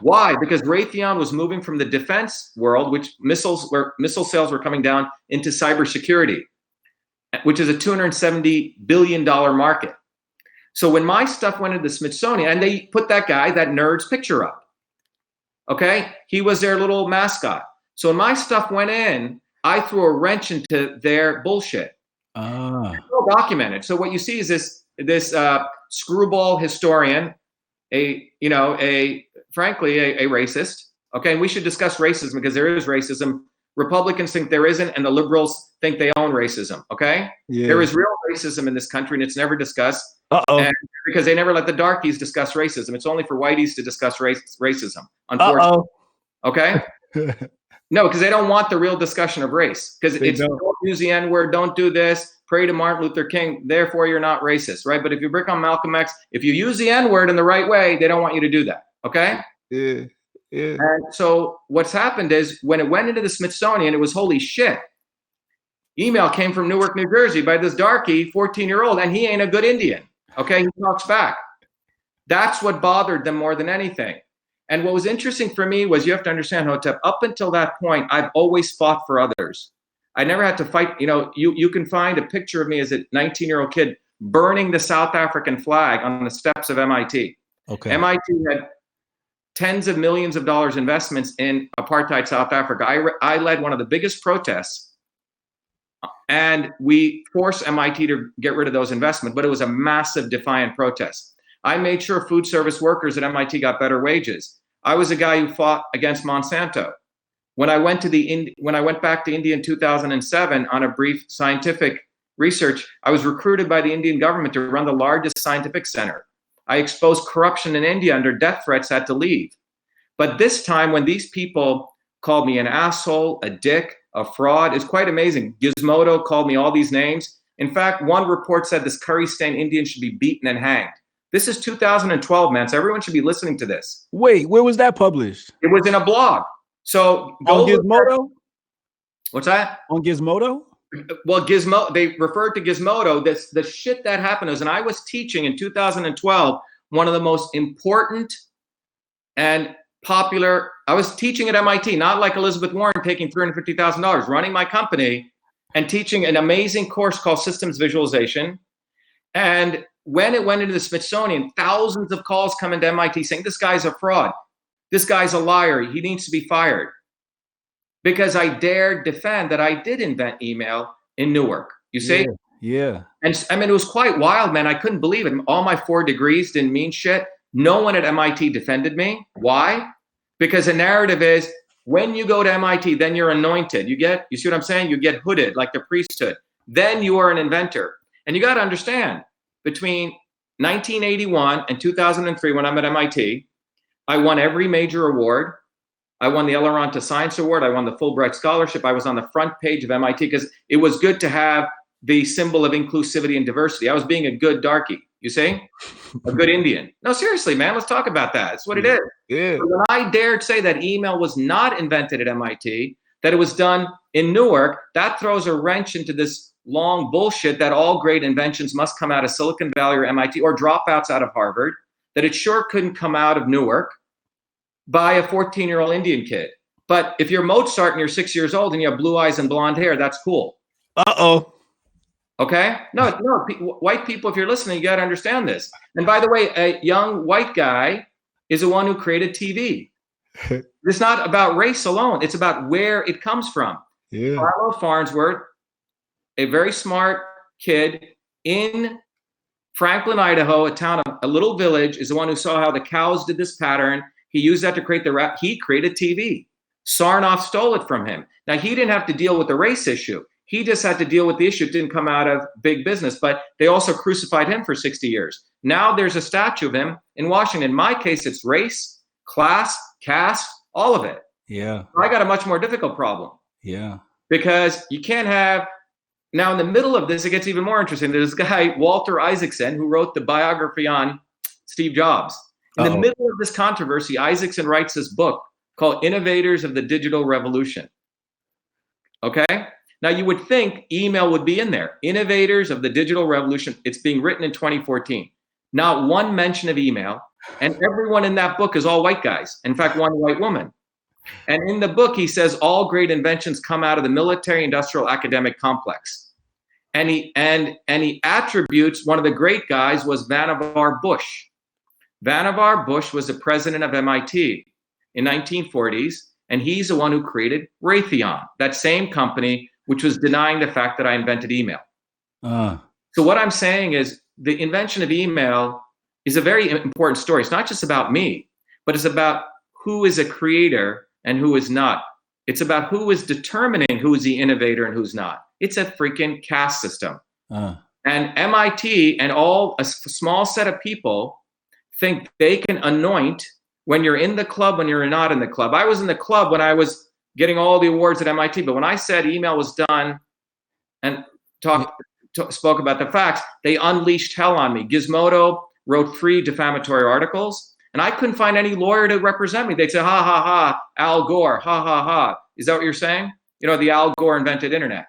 Why? Because Raytheon was moving from the defense world, where missile sales were coming down, into cybersecurity, which is a $270 billion market. So when my stuff went into the Smithsonian, and they put that guy, that nerd's picture up. Okay? He was their little mascot. So when my stuff went in, I threw a wrench into their bullshit. It's all documented. So what you see is this screwball historian, frankly, a racist. Okay, and we should discuss racism because there is racism. Republicans think there isn't, and the liberals think they own racism. Okay, there is real racism in this country, and it's never discussed. And because they never let the darkies discuss racism. It's only for whiteys to discuss racism. Unfortunately. Okay. No, because they don't want the real discussion of race. Because it's don't use the N-word, don't do this, pray to Martin Luther King, therefore you're not racist, right? But if you break on Malcolm X, if you use the N-word in the right way, they don't want you to do that, okay? Yeah. And so what's happened is when it went into the Smithsonian, it was holy shit. Email came from Newark, New Jersey by this darky, 14-year-old, and he ain't a good Indian, okay? He talks back. That's what bothered them more than anything. And what was interesting for me was, you have to understand, Hotep, up until that point, I've always fought for others. I never had to fight. You can find a picture of me as a 19-year-old kid burning the South African flag on the steps of MIT. Okay. MIT had tens of millions of dollars investments in apartheid South Africa. I led one of the biggest protests, and we forced MIT to get rid of those investments, but it was a massive defiant protest. I made sure food service workers at MIT got better wages. I was a guy who fought against Monsanto. when I went back to India in 2007 on a brief scientific research, I was recruited by the Indian government to run the largest scientific center. I exposed corruption in India under death threats, had to leave. But this time, when these people called me an asshole, a dick, a fraud, it's quite amazing. Gizmodo called me all these names. In fact, one report said this curry-stained Indian should be beaten and hanged. This is 2012, man, so everyone should be listening to this. Wait, where was that published? It was in a blog. So on Gizmodo? What's that? On Gizmodo? Well, they referred to Gizmodo. The shit that happened was, and I was teaching in 2012, one of the most important and popular, I was teaching at MIT, not like Elizabeth Warren taking $350,000, running my company and teaching an amazing course called Systems Visualization. And when it went into the Smithsonian, thousands of calls come into MIT saying, this guy's a fraud. This guy's a liar. He needs to be fired. Because I dared defend that I did invent email in Newark. You see? Yeah. And I mean, it was quite wild, man. I couldn't believe it. All my 4 degrees didn't mean shit. No one at MIT defended me. Why? Because the narrative is, when you go to MIT, then you're anointed. You see what I'm saying? You get hooded like the priesthood. Then you are an inventor. And you got to understand, between 1981 and 2003, when I'm at MIT, I won every major award. I won the Elleranta Science Award. I won the Fulbright Scholarship. I was on the front page of MIT because it was good to have the symbol of inclusivity and diversity. I was being a good darky, you see? A good Indian. No, seriously, man, let's talk about that. It's what it is. Yeah. So when I dared say that email was not invented at MIT, that it was done in Newark, that throws a wrench into this long bullshit that all great inventions must come out of Silicon Valley or MIT or dropouts out of Harvard, that it sure couldn't come out of Newark by a 14-year-old Indian kid. But if you're Mozart and you're 6 years old and you have blue eyes and blonde hair, that's cool. Uh-oh. Okay? No, white people, if you're listening, you got to understand this. And by the way, a young white guy is the one who created TV. It's not about race alone. It's about where it comes from. Yeah. Carlo Farnsworth, a very smart kid in Franklin, Idaho, a little village, is the one who saw how the cows did this pattern. He used that to create he created TV. Sarnoff stole it from him. Now, he didn't have to deal with the race issue. He just had to deal with the issue. It didn't come out of big business, but they also crucified him for 60 years. Now there's a statue of him in Washington. In my case, it's race, class, caste, all of it. Yeah. I got a much more difficult problem. Yeah. Because you can't have, now in the middle of this, it gets even more interesting. There's this guy, Walter Isaacson, who wrote the biography on Steve Jobs. In the middle of this controversy, Isaacson writes this book called Innovators of the Digital Revolution. Okay? Now, you would think email would be in there. Innovators of the Digital Revolution. It's being written in 2014. Not one mention of email. And everyone in that book is all white guys. In fact, one white woman. And in the book, he says all great inventions come out of the military, industrial, academic complex. And he attributes, one of the great guys was Vannevar Bush. Vannevar Bush was the president of MIT in 1940s, and he's the one who created Raytheon, that same company which was denying the fact that I invented email. So what I'm saying is the invention of email is a very important story. It's not just about me, but it's about who is a creator and who is not. It's about who is determining who is the innovator and who's not. It's a freaking caste system. And MIT and a small set of people think they can anoint when you're in the club, when you're not in the club. I was in the club when I was getting all the awards at MIT, but when I said email was done and spoke about the facts, they unleashed hell on me. Gizmodo wrote 3 defamatory articles, and I couldn't find any lawyer to represent me. They'd say, ha, ha, ha, Al Gore, ha, ha, ha. Is that what you're saying? You know, the Al Gore invented internet.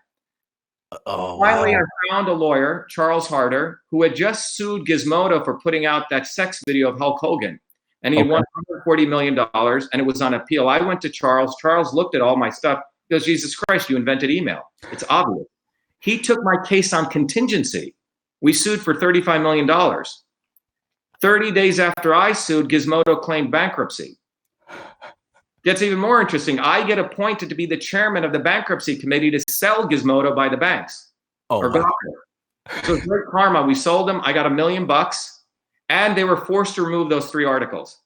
Finally, I found a lawyer, Charles Harder, who had just sued Gizmodo for putting out that sex video of Hulk Hogan. And he won $140 million, and it was on appeal. I went to Charles. Charles looked at all my stuff. He goes, Jesus Christ, you invented email. It's obvious. He took my case on contingency. We sued for $35 million. 30 days after I sued, Gizmodo claimed bankruptcy. Gets even more interesting. I get appointed to be the chairman of the bankruptcy committee to sell Gizmodo by the banks. So it's great karma. We sold them. I got $1 million, and they were forced to remove those 3 articles.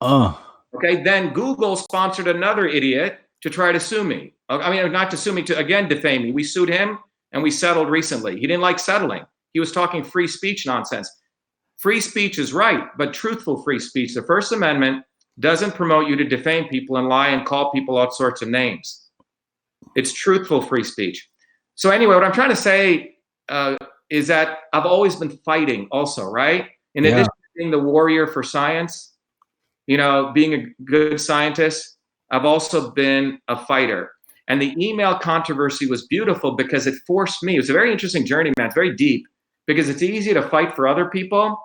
Okay. Then Google sponsored another idiot to try to sue me. I mean, not to sue me, to again defame me. We sued him and we settled recently. He didn't like settling. He was talking free speech nonsense. Free speech is right, but truthful free speech. The First Amendment doesn't promote you to defame people and lie and call people all sorts of names. It's truthful free speech. So anyway, what I'm trying to say is that I've always been fighting also, right? In addition to being the warrior for science, you know, being a good scientist, I've also been a fighter. And the email controversy was beautiful because it forced me, it was a very interesting journey, man, it's very deep, because it's easy to fight for other people.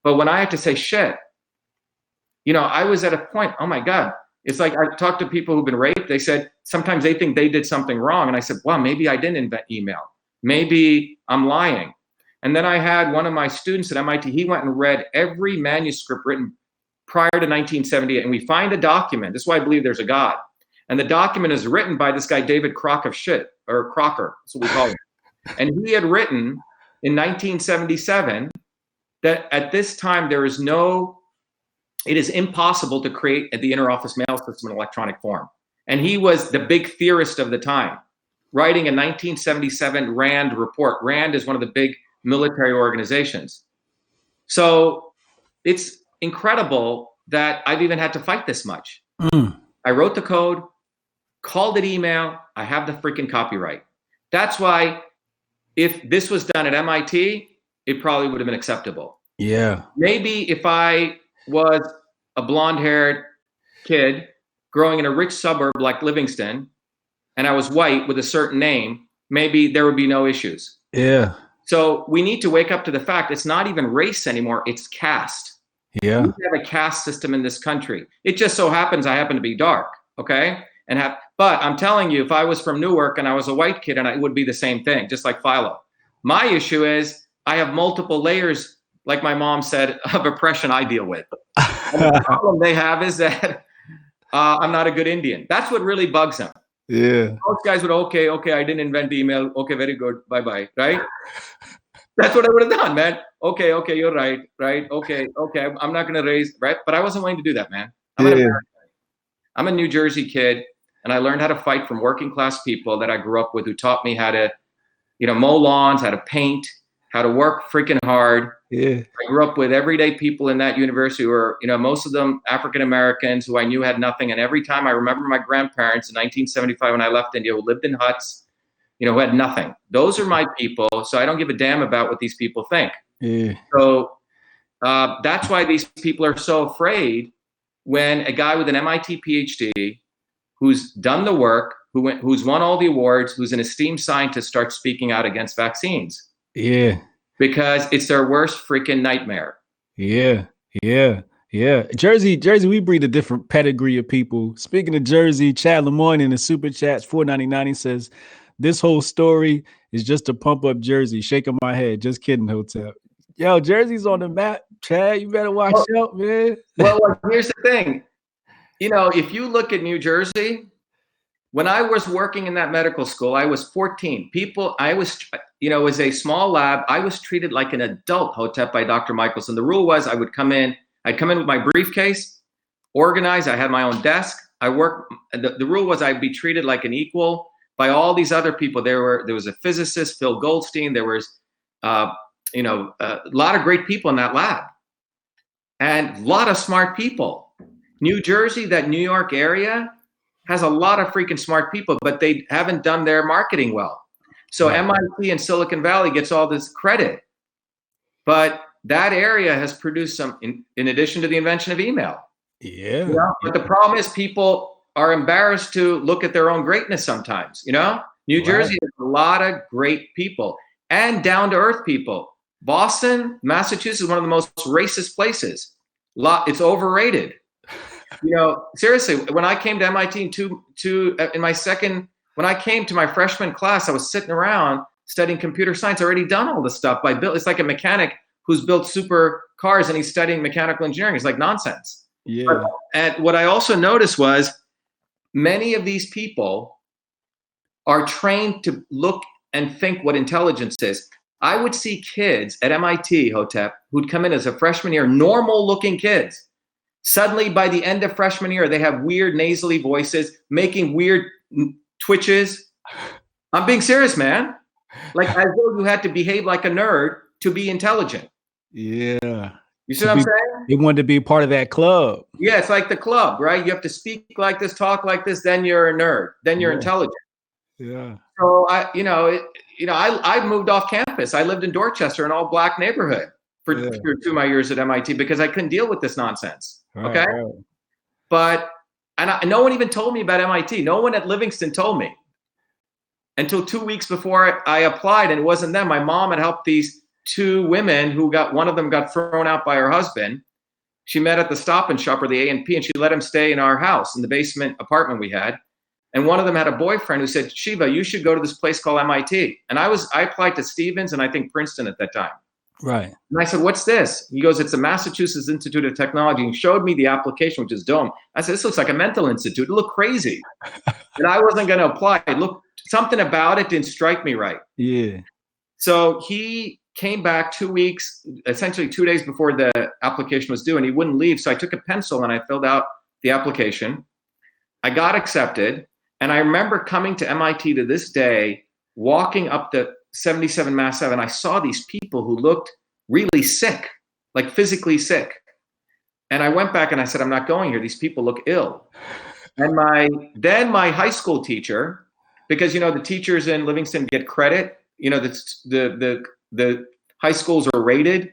But when I had to say shit, you know, I was at a point, oh my God, it's like I talked to people who've been raped. They said, sometimes they think they did something wrong. And I said, well, maybe I didn't invent email. Maybe I'm lying. And then I had one of my students at MIT, he went and read every manuscript written prior to 1978. And we find a document. This is why I believe there's a God. And the document is written by this guy, David Crock of shit, or Crocker, that's what we call him. And he had written in 1977 that at this time, it is impossible to create the interoffice mail system in electronic form. And he was the big theorist of the time, writing a 1977 RAND report. RAND is one of the big military organizations. So it's incredible that I've even had to fight this much. I wrote the code, called it email, I have the freaking copyright. That's why if this was done at MIT, it probably would have been acceptable. Yeah. Maybe if I was a blonde-haired kid growing in a rich suburb like Livingston, and I was white with a certain name, maybe there would be no issues. Yeah. So we need to wake up to the fact it's not even race anymore, it's caste. Yeah. We have a caste system in this country. It just so happens I happen to be dark, okay? But I'm telling you, if I was from Newark and I was a white kid, and it would be the same thing, just like Philo. My issue is I have multiple layers, like my mom said, of oppression I deal with. And the problem they have is that I'm not a good Indian. That's what really bugs them. Yeah. Most guys would, okay, I didn't invent the email. Okay, very good. Bye-bye, right? That's what I would have done, man. Okay, you're right. Okay, I'm not going to raise, right? But I wasn't willing to do that, man. I'm a New Jersey kid, and I learned how to fight from working class people that I grew up with who taught me how to, you know, mow lawns, how to paint, how to work freaking hard. Yeah. I grew up with everyday people in that university who were, you know, most of them African Americans who I knew had nothing. And every time I remember my grandparents in 1975 when I left India, who lived in huts, you know, who had nothing. Those are my people. So I don't give a damn about what these people think. Yeah. So that's why these people are so afraid when a guy with an MIT PhD who's done the work, who's won all the awards, who's an esteemed scientist starts speaking out against vaccines. Yeah. Because it's their worst freaking nightmare. Yeah. Jersey, we breed a different pedigree of people. Speaking of Jersey, Chad Lemoyne in the super chats, $4.99, he says, this whole story is just to pump up Jersey. Shaking my head. Just kidding, Hotep. Yo, Jersey's on the map, Chad. You better watch out, man. Well, here's the thing. You know, if you look at New Jersey, when I was working in that medical school, I was 14. It was a small lab. I was treated like an adult, Hotep, by Dr. Michelson. The rule was I'd come in with my briefcase, organized. I had my own desk. The rule was I'd be treated like an equal by all these other people. There was a physicist, Phil Goldstein. There was, a lot of great people in that lab and a lot of smart people. New Jersey, that New York area, has a lot of freaking smart people, but they haven't done their marketing well. So MIT and Silicon Valley gets all this credit, but that area has produced some, in addition to the invention of email. Yeah. You know? But the problem is people are embarrassed to look at their own greatness sometimes, you know? New Jersey has a lot of great people and down-to-earth people. Boston, Massachusetts is one of the most racist places. It's overrated. You know, seriously, when I came to MIT when I came to my freshman class, I was sitting around studying computer science. I already done all this stuff. It's like a mechanic who's built super cars and he's studying mechanical engineering. It's like nonsense. Yeah. And what I also noticed was many of these people are trained to look and think what intelligence is. I would see kids at MIT, Hotep, who'd come in as a freshman year, normal looking kids. Suddenly, by the end of freshman year, they have weird nasally voices, making weird twitches. I'm being serious, man. Like as though you had to behave like a nerd to be intelligent. Yeah. You see what I'm saying? They wanted to be part of that club. Yeah, it's like the club, right? You have to speak like this, talk like this, then you're a nerd, then you're intelligent. Yeah. So I moved off campus. I lived in Dorchester, an all black neighborhood for 2 of my years at MIT because I couldn't deal with this nonsense. Okay. Right. But no one even told me about MIT. No one at Livingston told me until 2 weeks before I applied, and it wasn't them. My mom had helped these 2 women one of them got thrown out by her husband. She met at the Stop and Shop or the A&P, and she let him stay in our house in the basement apartment we had. And one of them had a boyfriend who said, Shiva, you should go to this place called MIT. And I applied to Stevens and I think Princeton at that time. Right. And I said, what's this? He goes, it's the Massachusetts Institute of Technology. And he showed me the application, which is dome. I said, this looks like a mental institute. It looked crazy. And I wasn't going to apply. Something about it didn't strike me right. Yeah. So he came back 2 weeks, essentially 2 days before the application was due, and he wouldn't leave. So I took a pencil and I filled out the application. I got accepted. And I remember coming to MIT to this day, walking up the 77 Mass 7. I saw these people who looked really sick, like physically sick. And I went back and I said, I'm not going here. These people look ill. And my high school teacher, because, the teachers in Livingston get credit, the high schools are rated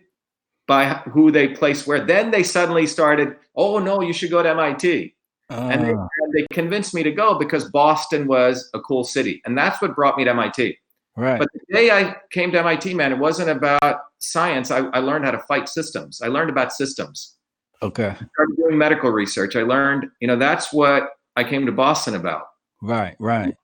by who they place where. Then they suddenly started, oh, no, you should go to MIT. And they convinced me to go because Boston was a cool city. And that's what brought me to MIT. Right. But the day I came to MIT, man, it wasn't about science. I learned how to fight systems. I learned about systems. Okay. I started doing medical research. I learned, that's what I came to Boston about. Right, right.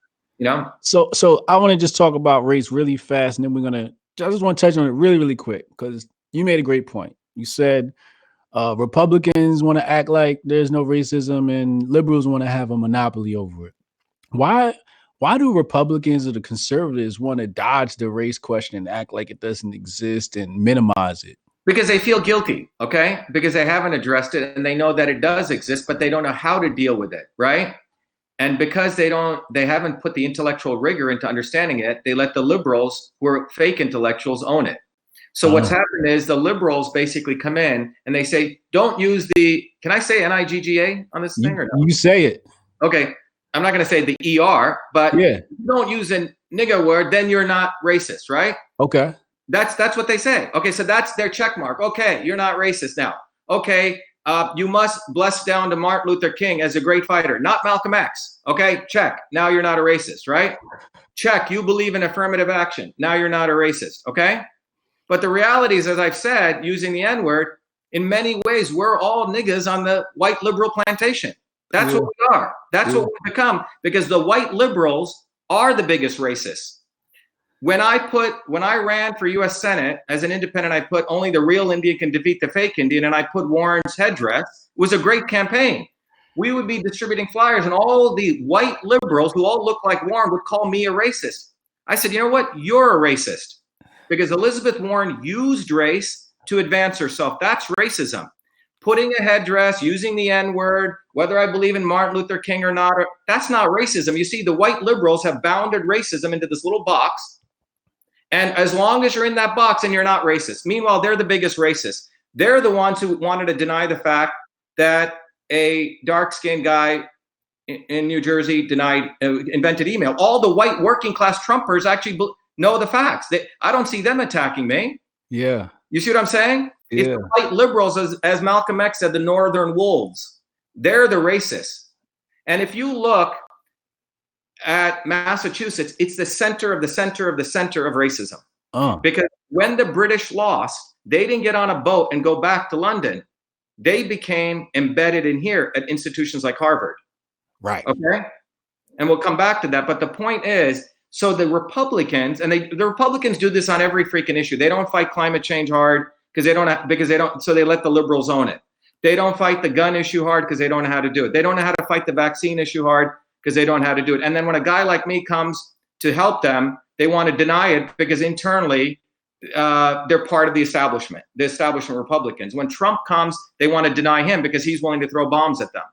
So I want to just talk about race really fast, and then I just want to touch on it really, really quick because you made a great point. You said Republicans want to act like there's no racism and liberals want to have a monopoly over it. Why do Republicans or the conservatives want to dodge the race question and act like it doesn't exist and minimize it? Because they feel guilty, okay? Because they haven't addressed it and they know that it does exist, but they don't know how to deal with it, right? And because they haven't put the intellectual rigor into understanding it, they let the liberals, who are fake intellectuals, own it. So what's happened is the liberals basically come in and they say, don't use can I say NIGGA on this thing or no? You say it. Okay. I'm not going to say the ER, but if you don't use a nigger word, then you're not racist, right? Okay. That's what they say. Okay. So that's their check mark. Okay. You're not racist now. Okay. You must bless down to Martin Luther King as a great fighter, not Malcolm X. Okay. Check. Now you're not a racist, right? Check. You believe in affirmative action. Now you're not a racist. Okay. But the reality is, as I've said, using the N-word, in many ways, we're all niggas on the white liberal plantation. That's what we are. That's what we've become, because the white liberals are the biggest racists. When I ran for U.S. Senate as an independent, I put only the real Indian can defeat the fake Indian, and I put Warren's headdress. It was a great campaign. We would be distributing flyers, and all the white liberals who all look like Warren would call me a racist. I said, you know what? You're a racist. Because Elizabeth Warren used race to advance herself. That's racism. Putting a headdress, using the N-word, whether I believe in Martin Luther King or not, that's not racism. You see, the white liberals have bounded racism into this little box. And as long as you're in that box and you're not racist. Meanwhile, they're the biggest racists. They're the ones who wanted to deny the fact that a dark-skinned guy in New Jersey invented email. All the white working class Trumpers actually know the facts. I don't see them attacking me. Yeah. You see what I'm saying? Yeah. It's the white liberals, as Malcolm X said, the northern wolves. They're the racists. And if you look at Massachusetts, it's the center of the center of the center of racism. Because when the British lost, they didn't get on a boat and go back to London. They became embedded in here at institutions like Harvard. Right. Okay? And we'll come back to that. But the point is, so the Republicans, and the Republicans do this on every freaking issue. They don't fight climate change hard so they let the liberals own it. They don't fight the gun issue hard because they don't know how to do it. They don't know how to fight the vaccine issue hard because they don't know how to do it. And then when a guy like me comes to help them, they want to deny it because internally they're part of the establishment Republicans. When Trump comes, they want to deny him because he's willing to throw bombs at them,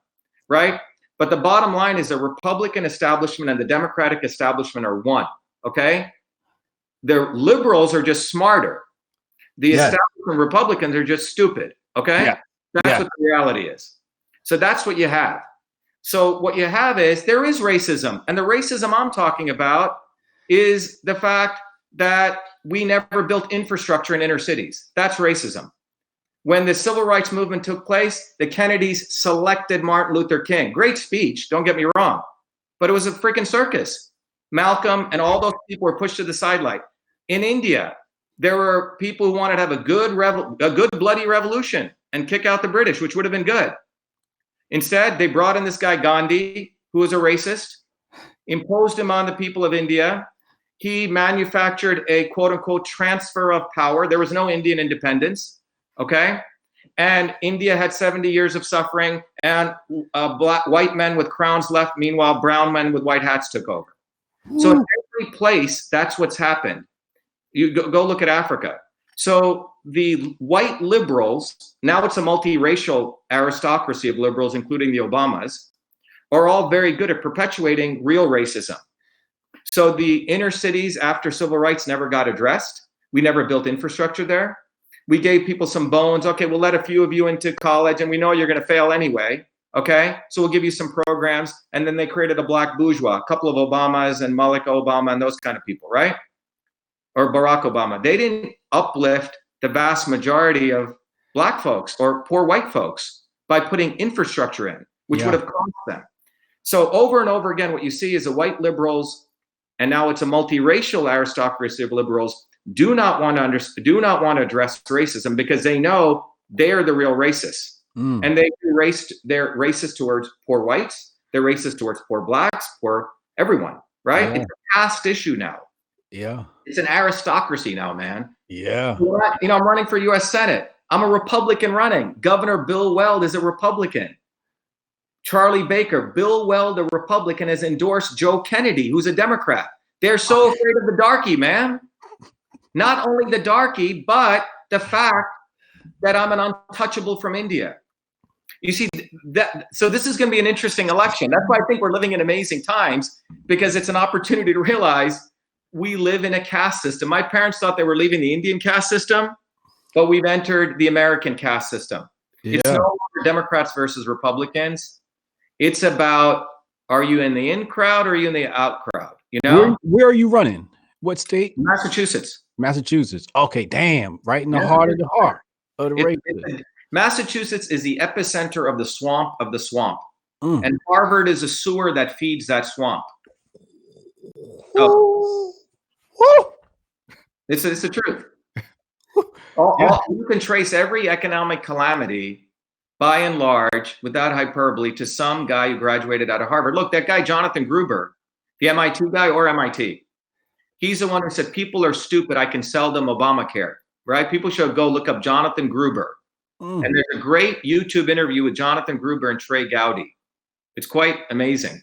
right? But the bottom line is the Republican establishment and the Democratic establishment are one, okay? The liberals are just smarter. The establishment Republicans are just stupid, okay? Yeah. That's what the reality is. So that's what you have. So what you have is there is racism. And the racism I'm talking about is the fact that we never built infrastructure in inner cities. That's racism. When the civil rights movement took place, the Kennedys selected Martin Luther King. Great speech, don't get me wrong. But it was a freaking circus. Malcolm and all those people were pushed to the sidelight. In India, there were people who wanted to have a good bloody revolution and kick out the British, which would have been good. Instead, they brought in this guy Gandhi, who was a racist, imposed him on the people of India. He manufactured a quote unquote transfer of power. There was no Indian independence, okay? And India had 70 years of suffering, and white men with crowns left. Meanwhile, brown men with white hats took over. So in every place, that's what's happened. You go look at Africa. So the white liberals, now it's a multiracial aristocracy of liberals, including the Obamas, are all very good at perpetuating real racism. So the inner cities after civil rights never got addressed. We never built infrastructure there. We gave people some bones. Okay, we'll let a few of you into college and we know you're going to fail anyway. Okay, so we'll give you some programs. And then they created a black bourgeois, a couple of Obamas and Malik Obama and those kind of people, right? Or Barack Obama. They didn't uplift the vast majority of black folks or poor white folks by putting infrastructure in, which would have cost them. So over and over again, what you see is the white liberals, and now it's a multiracial aristocracy of liberals, do not want to address racism because they know they are the real racists. And they're racist towards poor whites, they're racist towards poor blacks, poor everyone, right? It's a past issue now. Yeah. It's an aristocracy now, man. Yeah. You know, I'm running for US Senate. I'm a Republican running. Governor Bill Weld is a Republican. Charlie Baker, Bill Weld, a Republican, has endorsed Joe Kennedy, who's a Democrat. They're so afraid of the darkie, man. Not only the darkie, but the fact that I'm an untouchable from India. You see, so this is going to be an interesting election. That's why I think we're living in amazing times, because it's an opportunity to realize we live in a caste system. My parents thought they were leaving the Indian caste system, but we've entered the American caste system. Yeah. It's no longer Democrats versus Republicans. It's about, are you in the in crowd or are you in the out crowd? You know, where are you running? What state? Massachusetts. Massachusetts. Okay, damn, right in the heart of the heart of the race. Massachusetts is the epicenter of the swamp of the swamp, and Harvard is a sewer that feeds that swamp. So, it's the truth. You can trace every economic calamity, by and large, without hyperbole, to some guy who graduated out of Harvard. Look, that guy, Jonathan Gruber, the MIT guy or MIT, he's the one who said, people are stupid, I can sell them Obamacare, right? People should go look up Jonathan Gruber. And there's a great YouTube interview with Jonathan Gruber and Trey Gowdy. It's quite amazing.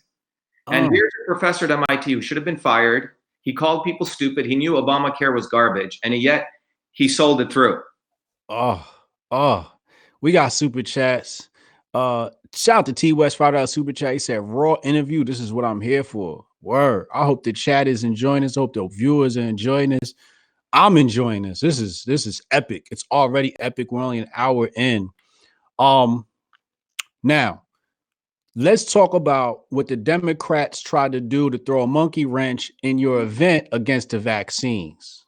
And here's a professor at MIT who should have been fired. He called people stupid. He knew Obamacare was garbage, and yet he sold it through. We got super chats. Shout out to T West Friday super chat. He said, "Raw interview. This is what I'm here for." Word. I hope the chat is enjoying this. I hope the viewers are enjoying this. I'm enjoying this. This is epic. It's already epic. We're only an hour in. Now, let's talk about what the Democrats tried to do to throw a monkey wrench in your event against the vaccines.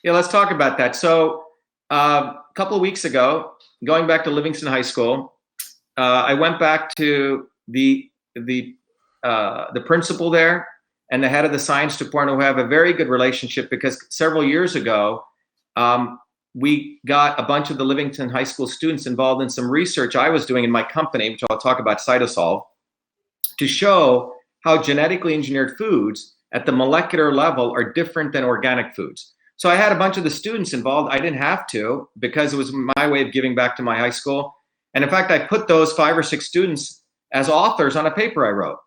Yeah, let's talk about that. So a couple of weeks ago, going back to Livingston High School, I went back to the principal there and the head of the science department, who have a very good relationship, because several years ago, we got a bunch of the Livingston High School students involved in some research I was doing in my company, which I'll talk about, Cytosolve, to show how genetically engineered foods at the molecular level are different than organic foods. So I had a bunch of the students involved. I didn't have to, because it was my way of giving back to my high school. And in fact, I put those 5 or 6 students as authors on a paper I wrote,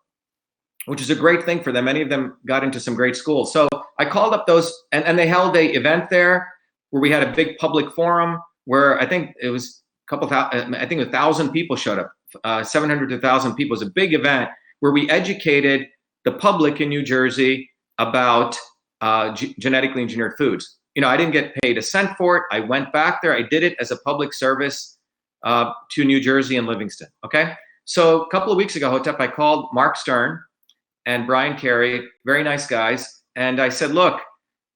which is a great thing for them. Many of them got into some great schools. So I called up those, and they held an event there. where we had a big public forum where I think it was a couple thousand, I think 1,000 people showed up, 700 to 1,000 people. It was a big event where we educated the public in New Jersey about genetically engineered foods. I didn't get paid a cent for it. I went back there. I did it as a public service to New Jersey and Livingston. Okay. So a couple of weeks ago, Hotep, I called Mark Stern and Brian Carey, very nice guys. And I said, look,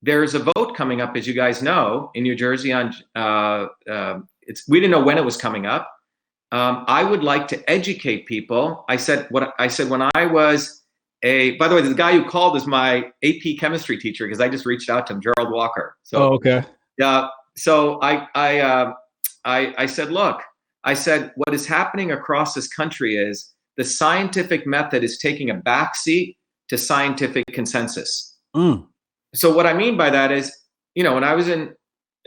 there's a vote coming up, as you guys know, in New Jersey on, we didn't know when it was coming up. I would like to educate people. I said when I was by the way, the guy who called is my AP chemistry teacher, because I just reached out to him, Gerald Walker. So, okay. Yeah. So I said, look, what is happening across this country is the scientific method is taking a backseat to scientific consensus. So what I mean by that is, when I was in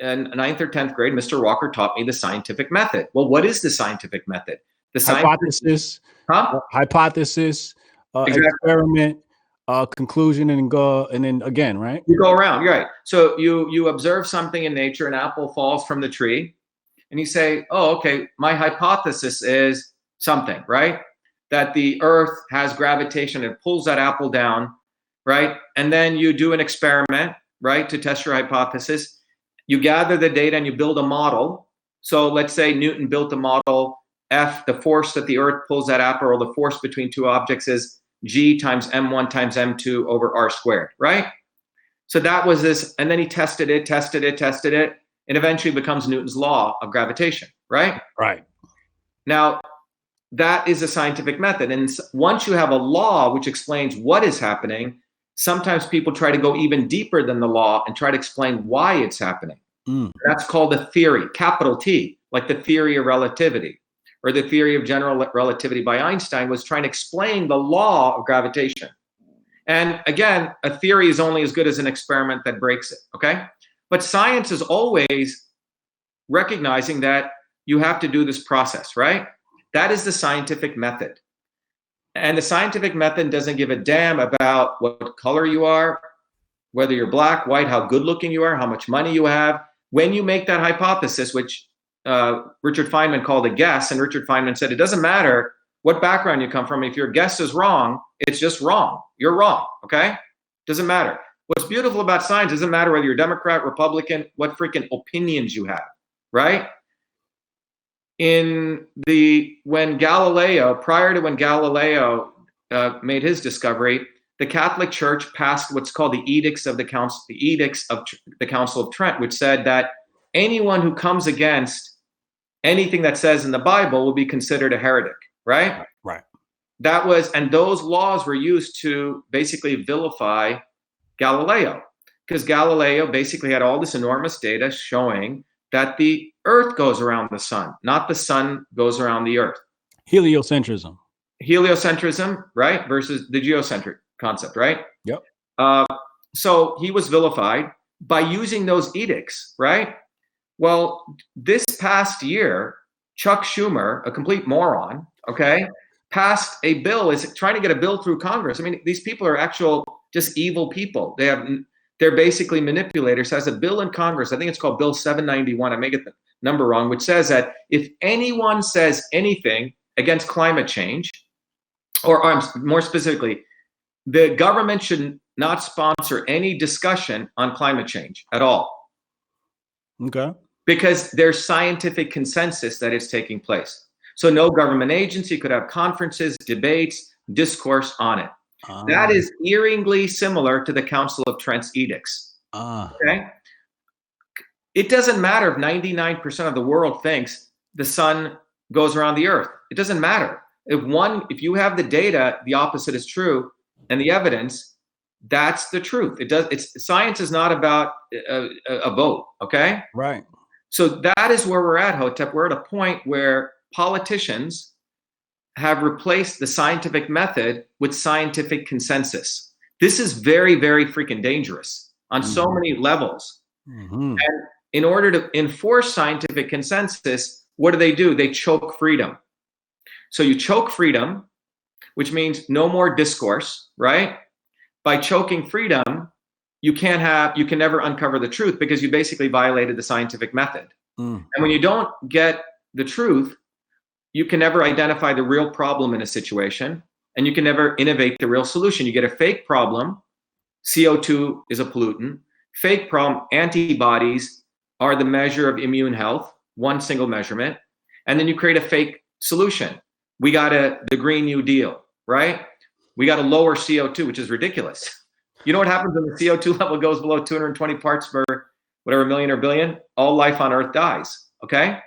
9th or 10th grade, Mr. Walker taught me the scientific method. Well, what is the scientific method? The hypothesis, hypothesis, exactly. Experiment, conclusion, and then again, right? You go around, you're right. So you observe something in nature, an apple falls from the tree, and you say, oh, okay, my hypothesis is something, right? That the earth has gravitation, it pulls that apple down, right? And then you do an experiment, right, to test your hypothesis. You gather the data and you build a model. So let's say Newton built a model, F, the force that the earth pulls that apple, or the force between two objects is G times M1 times M2 over R squared, right? So that was this, and then he tested it, and eventually becomes Newton's law of gravitation, right? Right. Now, that is a scientific method. And once you have a law which explains what is happening, sometimes people try to go even deeper than the law and try to explain why it's happening. That's called a theory, capital T, like the theory of relativity, or the theory of general relativity by Einstein was trying to explain the law of gravitation. And again, a theory is only as good as an experiment that breaks it, okay? But science is always recognizing that you have to do this process, right? That is the scientific method. And the scientific method doesn't give a damn about what color you are, whether you're black, white, how good looking you are, how much money you have. When you make that hypothesis, which Richard Feynman called a guess, and Richard Feynman said, it doesn't matter what background you come from. If your guess is wrong, it's just wrong. You're wrong, okay? Doesn't matter. What's beautiful about science doesn't matter whether you're Democrat, Republican, what freaking opinions you have, right? Prior to when Galileo made his discovery, the Catholic Church passed what's called the Edicts of the Council of Trent, which said that anyone who comes against anything that says in the Bible will be considered a heretic, right? Right. And those laws were used to basically vilify Galileo, because Galileo basically had all this enormous data showing that the earth goes around the sun, not the sun goes around the earth. Heliocentrism, right? Versus the geocentric concept, right? Yep. So he was vilified by using those edicts, right? Well, this past year, Chuck Schumer, a complete moron, okay, passed a bill, is trying to get a bill through Congress. I mean, these people are actual just evil people. They're basically manipulators. Has a bill in Congress, I think it's called Bill 791, I may get the number wrong, which says that if anyone says anything against climate change, or more specifically, the government should not sponsor any discussion on climate change at all. Okay. Because there's scientific consensus that it's taking place. So no government agency could have conferences, debates, discourse on it. That is eeringly similar to the Council of Trent's edicts. Okay? It doesn't matter if 99% of the world thinks the sun goes around the earth. It doesn't matter. If you have the data, the opposite is true, and the evidence, that's the truth. Science is not about a vote, okay? Right. So that is where we're at, Hotep. We're at a point where politicians have replaced the scientific method with scientific consensus. This is very, very freaking dangerous on so many levels. And in order to enforce scientific consensus, what do? They choke freedom. So you choke freedom, which means no more discourse, right? By choking freedom, you can never uncover the truth because you basically violated the scientific method. And when you don't get the truth, you can never identify the real problem in a situation, and you can never innovate the real solution. You get a fake problem. CO2 is a pollutant. Fake problem, antibodies are the measure of immune health, one single measurement. And then you create a fake solution. We got the Green New Deal, right? We got to lower CO2, which is ridiculous. You know what happens when the CO2 level goes below 220 parts per whatever million or billion? All life on Earth dies, okay?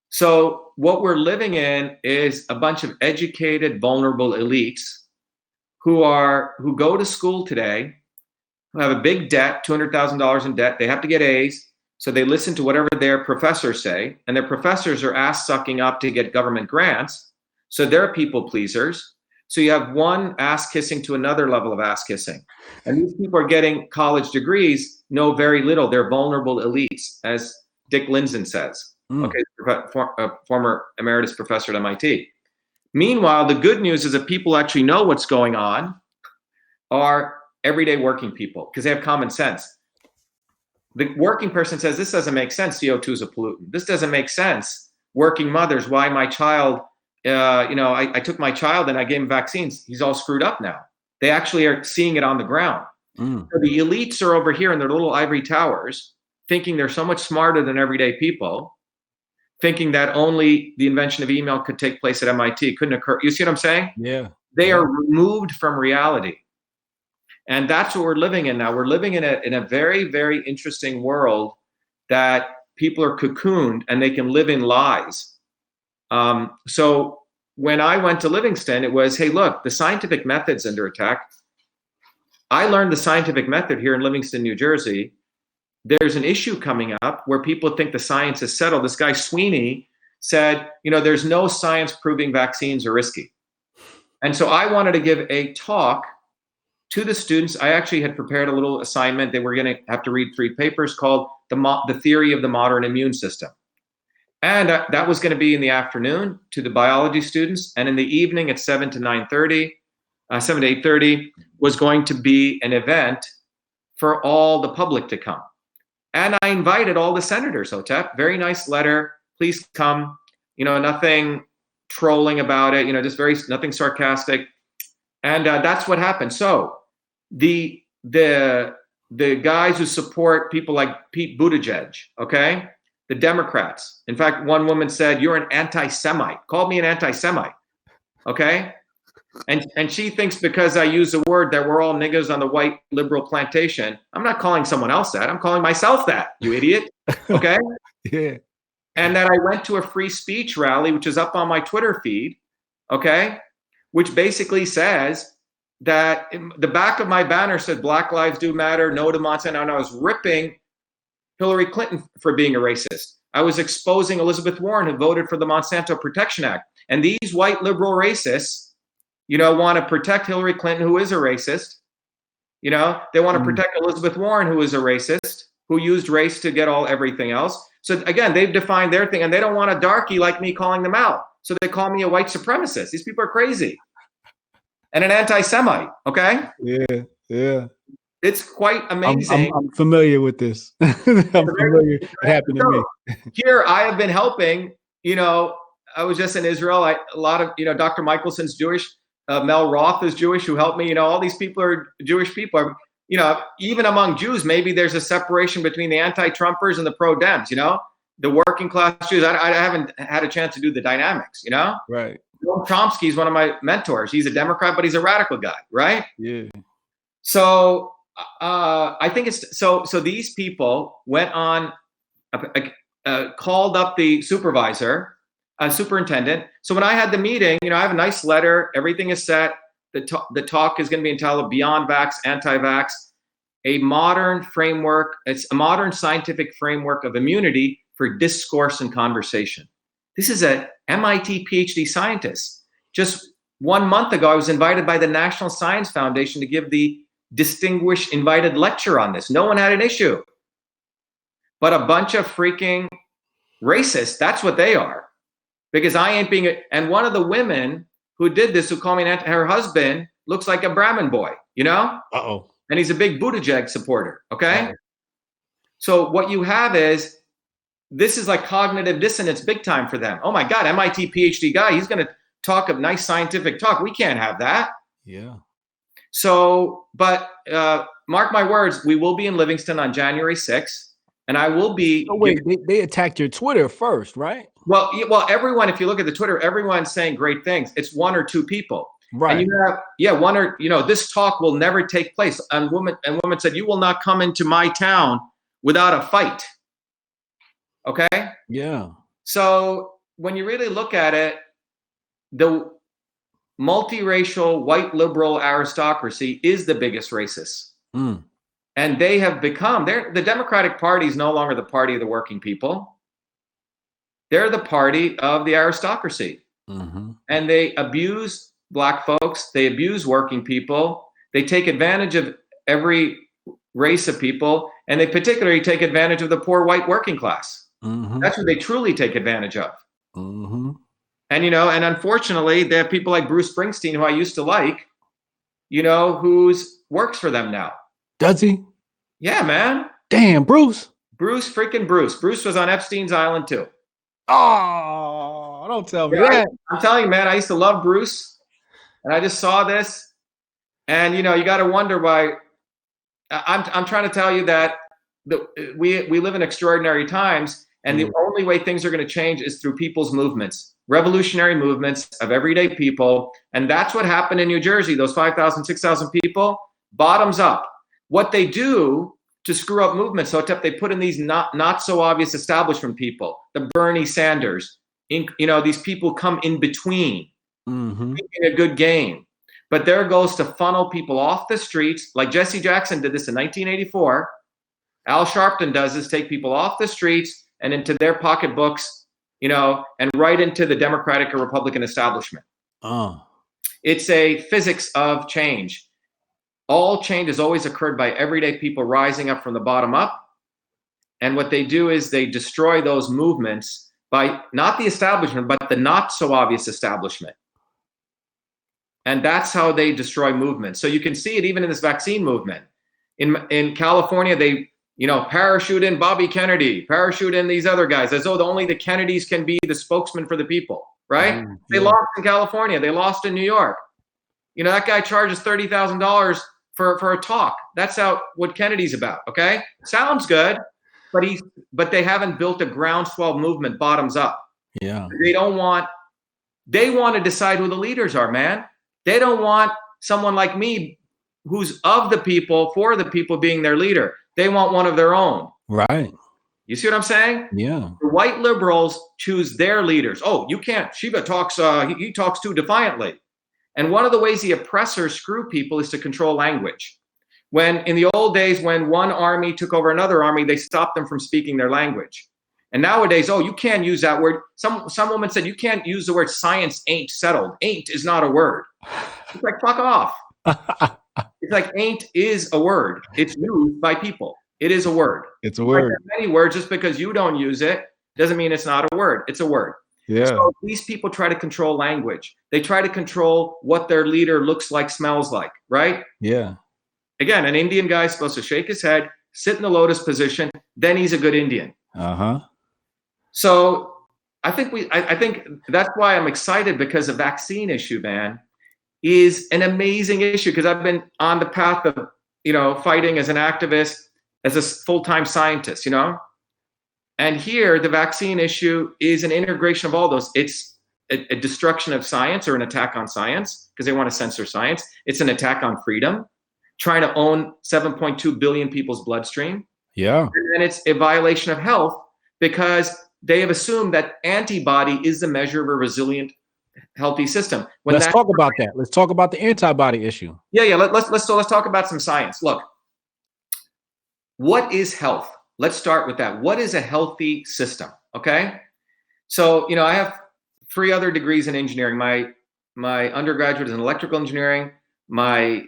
So what we're living in is a bunch of educated, vulnerable elites who go to school today, who have a big debt, $200,000 in debt. They have to get A's, so they listen to whatever their professors say, and their professors are ass sucking up to get government grants, so they're people pleasers. So you have one ass kissing to another level of ass kissing. And these people are getting college degrees, know very little. They're vulnerable elites, as Dick Lindzen says. Okay, former emeritus professor at MIT. Meanwhile, the good news is that people actually know what's going on are everyday working people because they have common sense. The working person says, this doesn't make sense. CO2 is a pollutant. This doesn't make sense. Working mothers, why my child, I took my child and I gave him vaccines. He's all screwed up now. They actually are seeing it on the ground. So the elites are over here in their little ivory towers thinking they're so much smarter than everyday people, thinking that only the invention of email could take place at MIT. It couldn't occur. You see what I'm saying? Yeah. They are removed from reality. And that's what we're living in now. We're living in a very, very interesting world that people are cocooned and they can live in lies. So when I went to Livingston, it was, hey, look, the scientific method's under attack. I learned the scientific method here in Livingston, New Jersey. There's an issue coming up where people think the science is settled. This guy Sweeney said, there's no science proving vaccines are risky. And so I wanted to give a talk to the students. I actually had prepared a little assignment. They were going to have to read 3 papers called The Theory of the Modern Immune System. And that was going to be in the afternoon to the biology students. And in the evening at 7 to 8:30 was going to be an event for all the public to come. And I invited all the senators, Hotep. Very nice letter. Please come. Nothing trolling about it. Just nothing sarcastic. And that's what happened. So the guys who support people like Pete Buttigieg, okay, the Democrats. In fact, one woman said, "You're an anti-Semite." Called me an anti-Semite, okay. And she thinks because I use the word that we're all niggas on the white liberal plantation, I'm not calling someone else that. I'm calling myself that, you idiot. Okay? Yeah. And that I went to a free speech rally, which is up on my Twitter feed, okay? Which basically says that the back of my banner said Black Lives Do Matter, no to Monsanto, and I was ripping Hillary Clinton for being a racist. I was exposing Elizabeth Warren, who voted for the Monsanto Protection Act. And these white liberal racists, want to protect Hillary Clinton, who is a racist. They want to protect Elizabeth Warren, who is a racist, who used race to get everything else. So again, they've defined their thing, and they don't want a darkie like me calling them out. So they call me a white supremacist. These people are crazy. And an anti-Semite, okay? Yeah. It's quite amazing. I'm familiar with this. I'm familiar. It happened to me. Here, I have been helping, I was just in Israel. A lot of, Dr. Michelson's Jewish. Mel Roth is Jewish, who helped me. All these people are Jewish people. Even among Jews, maybe there's a separation between the anti-Trumpers and the pro-Dems. The working class Jews. I haven't had a chance to do the dynamics. Right. Noam Chomsky is one of my mentors. He's a Democrat, but he's a radical guy, right? Yeah. So I think it's so. These people went on, called up the superintendent. So when I had the meeting, I have a nice letter. Everything is set. The talk is going to be entitled "Beyond Vax, Anti-Vax: A Modern Framework." It's a modern scientific framework of immunity for discourse and conversation. This is a MIT PhD scientist. Just 1 month ago, I was invited by the National Science Foundation to give the distinguished invited lecture on this. No one had an issue. But a bunch of freaking racists, that's what they are. Because I ain't being, and one of the women who did this, who called me her husband, looks like a Brahmin boy, Uh-oh. and he's a big Buttigieg supporter. Okay. Right. So what you have is, this is like cognitive dissonance big time for them. Oh my God, MIT PhD guy, he's going to talk of nice scientific talk. We can't have that. Yeah. So, but mark my words, we will be in Livingston on January 6th, and I will be. Oh, wait, they attacked your Twitter first, right? Well, everyone, if you look at the Twitter, everyone's saying great things. It's one or two people. Right. And you have, one or, this talk will never take place. And woman said, you will not come into my town without a fight. Okay. Yeah. So when you really look at it, the multiracial white liberal aristocracy is the biggest racist. Mm. And they have become, the Democratic Party is no longer the party of the working people. They're the party of the aristocracy. Mm-hmm. And they abuse Black folks. They abuse working people. They take advantage of every race of people. And they particularly take advantage of the poor white working class. Mm-hmm. That's what they truly take advantage of. Mm-hmm. And, and unfortunately, they have people like Bruce Springsteen, who I used to like, who's works for them now. Does he? Yeah, man. Damn, Bruce. Bruce was on Epstein's Island too. Oh, don't tell me that. I'm telling you, man, I used to love Bruce, and I just saw this, and you got to wonder why. I'm trying to tell you that we live in extraordinary times, and the only way things are going to change is through people's movements, revolutionary movements of everyday people, and that's what happened in New Jersey. Those 5,000, 6,000 people, bottoms up. What they do to screw up movements, Hotep, they put in these not so obvious establishment people, the Bernie Sanders, these people come in between, making a good game. But their goal is to funnel people off the streets, like Jesse Jackson did this in 1984. Al Sharpton does this, take people off the streets and into their pocketbooks, and right into the Democratic or Republican establishment. It's a physics of change. All change has always occurred by everyday people rising up from the bottom up. And what they do is they destroy those movements by not the establishment, but the not so obvious establishment. And that's how they destroy movements. So you can see it even in this vaccine movement. In California, they, parachute in Bobby Kennedy, parachute in these other guys, as though only the Kennedys can be the spokesman for the people, right? They lost in California. They lost in New York. That guy charges $30,000 for a talk. That's what Kennedy's about. Okay, sounds good, but they haven't built a groundswell movement bottoms up. Yeah, they want to decide who the leaders are, man. They don't want someone like me who's of the people, for the people, being their leader. They want one of their own. Right. You see what I'm saying? Yeah. The white liberals choose their leaders. Oh, you can't. Shiva talks. He talks too defiantly. And one of the ways the oppressors screw people is to control language. When in the old days, when one army took over another army, they stopped them from speaking their language. And nowadays, you can't use that word. Some woman said, you can't use the word science ain't settled. Ain't is not a word. It's like, fuck off. It's like ain't is a word. It's used by people. It is a word. It's a word. Many words, just because you don't use it doesn't mean it's not a word. It's a word. Yeah. So these people try to control language. They try to control what their leader looks like, smells like, right? Yeah. Again, an Indian guy is supposed to shake his head, sit in the lotus position, then he's a good Indian. So I think that's why I'm excited, because the vaccine issue, man, is an amazing issue, because I've been on the path of, fighting as an activist, as a full-time scientist, And here, the vaccine issue is an integration of all those. It's a destruction of science, or an attack on science, because they want to censor science. It's an attack on freedom, trying to own 7.2 billion people's bloodstream. Yeah. And it's a violation of health, because they have assumed that antibody is the measure of a resilient, healthy system. Let's talk about that. Let's talk about the antibody issue. Yeah. Let's talk about some science. Look, what is health? Let's start with that. What is a healthy system? Okay. So, I have 3 other degrees in engineering. My undergraduate is in electrical engineering, my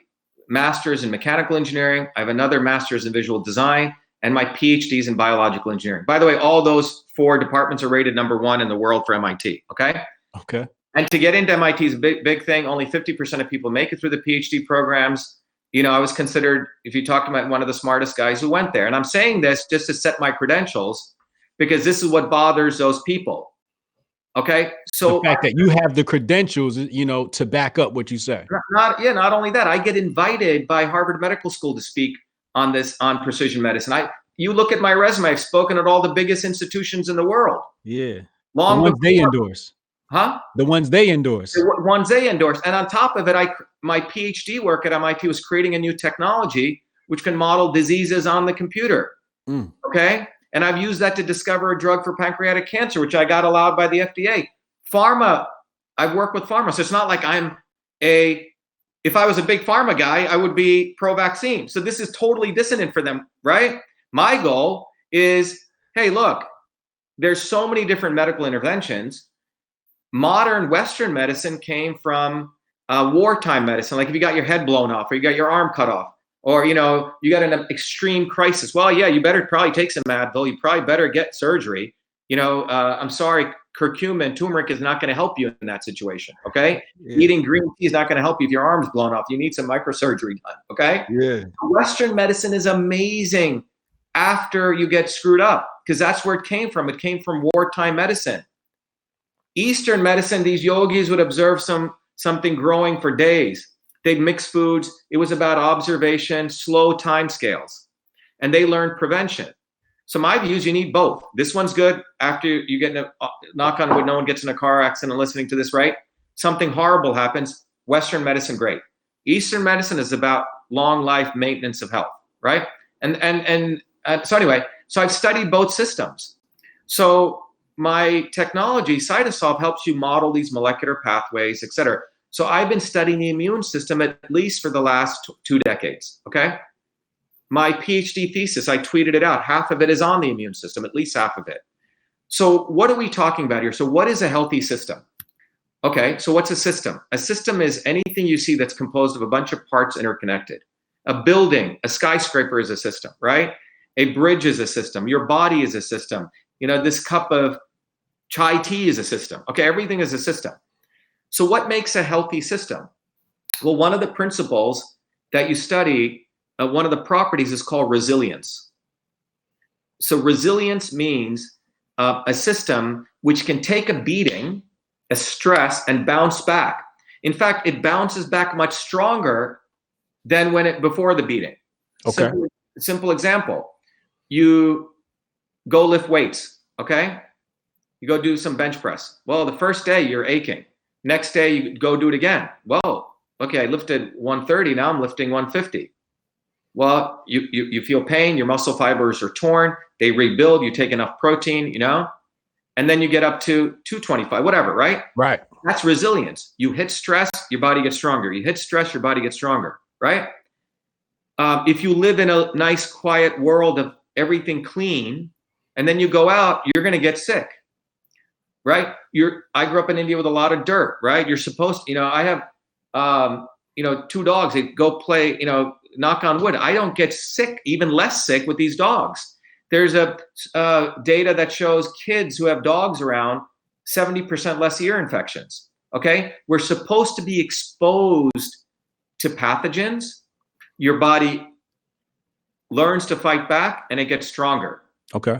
master's in mechanical engineering. I have another master's in visual design, and my PhD is in biological engineering. By the way, all those 4 departments are rated #1 in the world for MIT. Okay. Okay. And to get into MIT is a big thing. Only 50% of people make it through the PhD programs. I was considered, if you talk to one of the smartest guys who went there. And I'm saying this just to set my credentials, because this is what bothers those people. Okay, so the fact that you have the credentials, to back up what you say. Not only that, I get invited by Harvard Medical School to speak on precision medicine. You look at my resume, I've spoken at all the biggest institutions in the world. Yeah. The ones they endorse. Huh? The ones they endorse. The ones they endorse. And on top of it, my PhD work at MIT was creating a new technology which can model diseases on the computer. Okay? And I've used that to discover a drug for pancreatic cancer, which I got allowed by the FDA. Pharma, I've worked with pharma. So it's not like if I was a big pharma guy, I would be pro-vaccine. So this is totally dissonant for them, right? My goal is, hey, look, there's so many different medical interventions. Modern Western medicine came from wartime medicine. Like if you got your head blown off or you got your arm cut off, or, you got an extreme crisis. Well, yeah, you better probably take some Advil. You probably better get surgery. I'm sorry, curcumin, turmeric is not going to help you in that situation. Okay. Yeah. Eating green tea is not going to help you if your arm's blown off. You need some microsurgery done. Okay. Yeah. Western medicine is amazing after you get screwed up, because that's where it came from. It came from wartime medicine. Eastern medicine, these yogis would observe something growing for days. They'd mix foods. It was about observation, slow time scales. And they learned prevention. So my view is you need both. This one's good after you get in knock on wood, no one gets in a car accident listening to this, right? Something horrible happens. Western medicine, great. Eastern medicine is about long life maintenance of health, right? So anyway, so I've studied both systems. So my technology, Cytosolve, helps you model these molecular pathways, et cetera. So I've been studying the immune system at least for the last 2 decades, okay? My PhD thesis, I tweeted it out. Half of it is on the immune system, at least half of it. So what are we talking about here? So what is a healthy system? Okay, so what's a system? A system is anything you see that's composed of a bunch of parts interconnected. A building, a skyscraper is a system, right? A bridge is a system. Your body is a system. This cup of chai tea is a system. Okay, everything is a system. So what makes a healthy system? Well, one of the principles that you study, one of the properties is called resilience. So resilience means a system which can take a beating, a stress, and bounce back. In fact, it bounces back much stronger than before the beating. Okay. Simple example. You go lift weights, okay? You go do some bench press. Well, the first day you're aching. Next day, you go do it again. Well, okay, I lifted 130, now I'm lifting 150. Well, you feel pain, your muscle fibers are torn, they rebuild, you take enough protein, and then you get up to 225, whatever, right? Right. That's resilience. You hit stress, your body gets stronger. You hit stress, your body gets stronger, right? If you live in a nice, quiet world of everything clean, and then you go out, you're going to get sick. Right? I grew up in India with a lot of dirt, right? You're supposed to, I have, 2 dogs. They go play, knock on wood. I don't get sick, even less sick with these dogs. There's a data that shows kids who have dogs around 70% less ear infections. Okay? We're supposed to be exposed to pathogens. Your body learns to fight back and it gets stronger. Okay?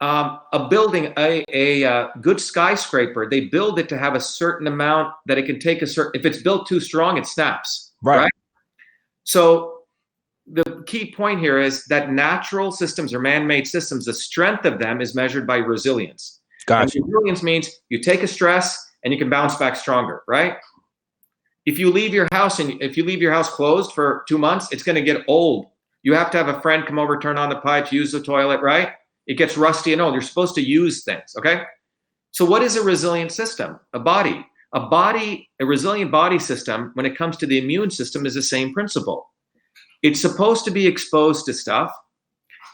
A building, a good skyscraper, they build it to have a certain amount that it can take if it's built too strong, it snaps. Right? So the key point here is that natural systems or man-made systems, the strength of them is measured by resilience. Gotcha. And resilience means you take a stress and you can bounce back stronger, right? If you leave your house closed for 2 months, it's going to get old. You have to have a friend come over, turn on the pipes, use the toilet, right? It gets rusty and old. You're supposed to use things, okay? So what is a resilient system? A resilient body system, when it comes to the immune system, is the same principle. It's supposed to be exposed to stuff,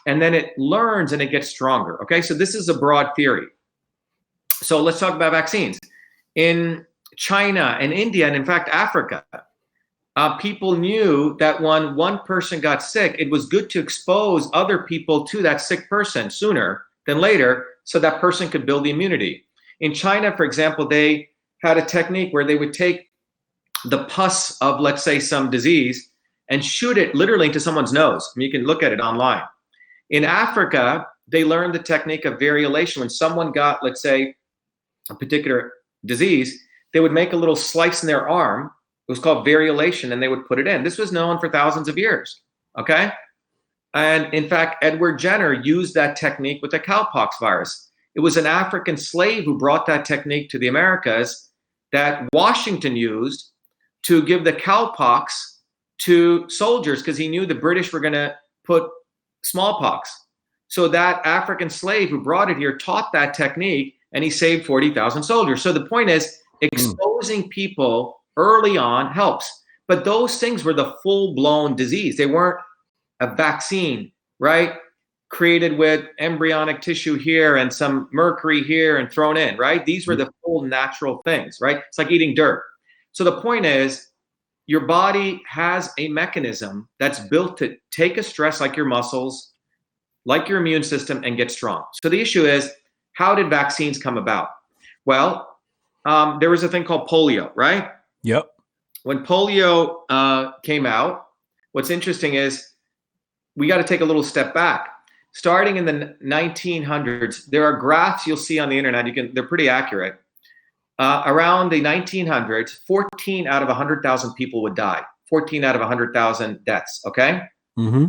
and then it learns and it gets stronger, okay? So this is a broad theory. So let's talk about vaccines. In China and India, and in fact, Africa, people knew that when one person got sick, it was good to expose other people to that sick person sooner than later so that person could build the immunity. In China, for example, they had a technique where they would take the pus of, let's say, some disease, and shoot it literally into someone's nose. I mean, you can look at it online. In Africa, they learned the technique of variolation. When someone got, let's say, a particular disease, they would make a little slice in their arm. It was called variolation, and they would put it in. This was known for thousands of years, okay? And in fact, Edward Jenner used that technique with the cowpox virus. It was an African slave who brought that technique to the Americas that Washington used to give the cowpox to soldiers because he knew the British were going to put smallpox. So that African slave who brought it here taught that technique, and he saved 40,000 soldiers. So the point is, exposing people early on helps. But those things were the full-blown disease. They weren't a vaccine, right? Created with embryonic tissue here and some mercury here and thrown in, right? These were the full natural things, right? It's like eating dirt. So the point is, your body has a mechanism that's built to take a stress like your muscles, like your immune system, and get strong. So the issue is, how did vaccines come about? Well, there was a thing called polio, right? Yep. When polio came out, what's interesting is we got to take a little step back. Starting in the 1900s, there are graphs you'll see on the internet. They're pretty accurate. Around the 1900s, 14 out of 100,000 people would die. 14 out of 100,000 deaths, okay? Mm-hmm.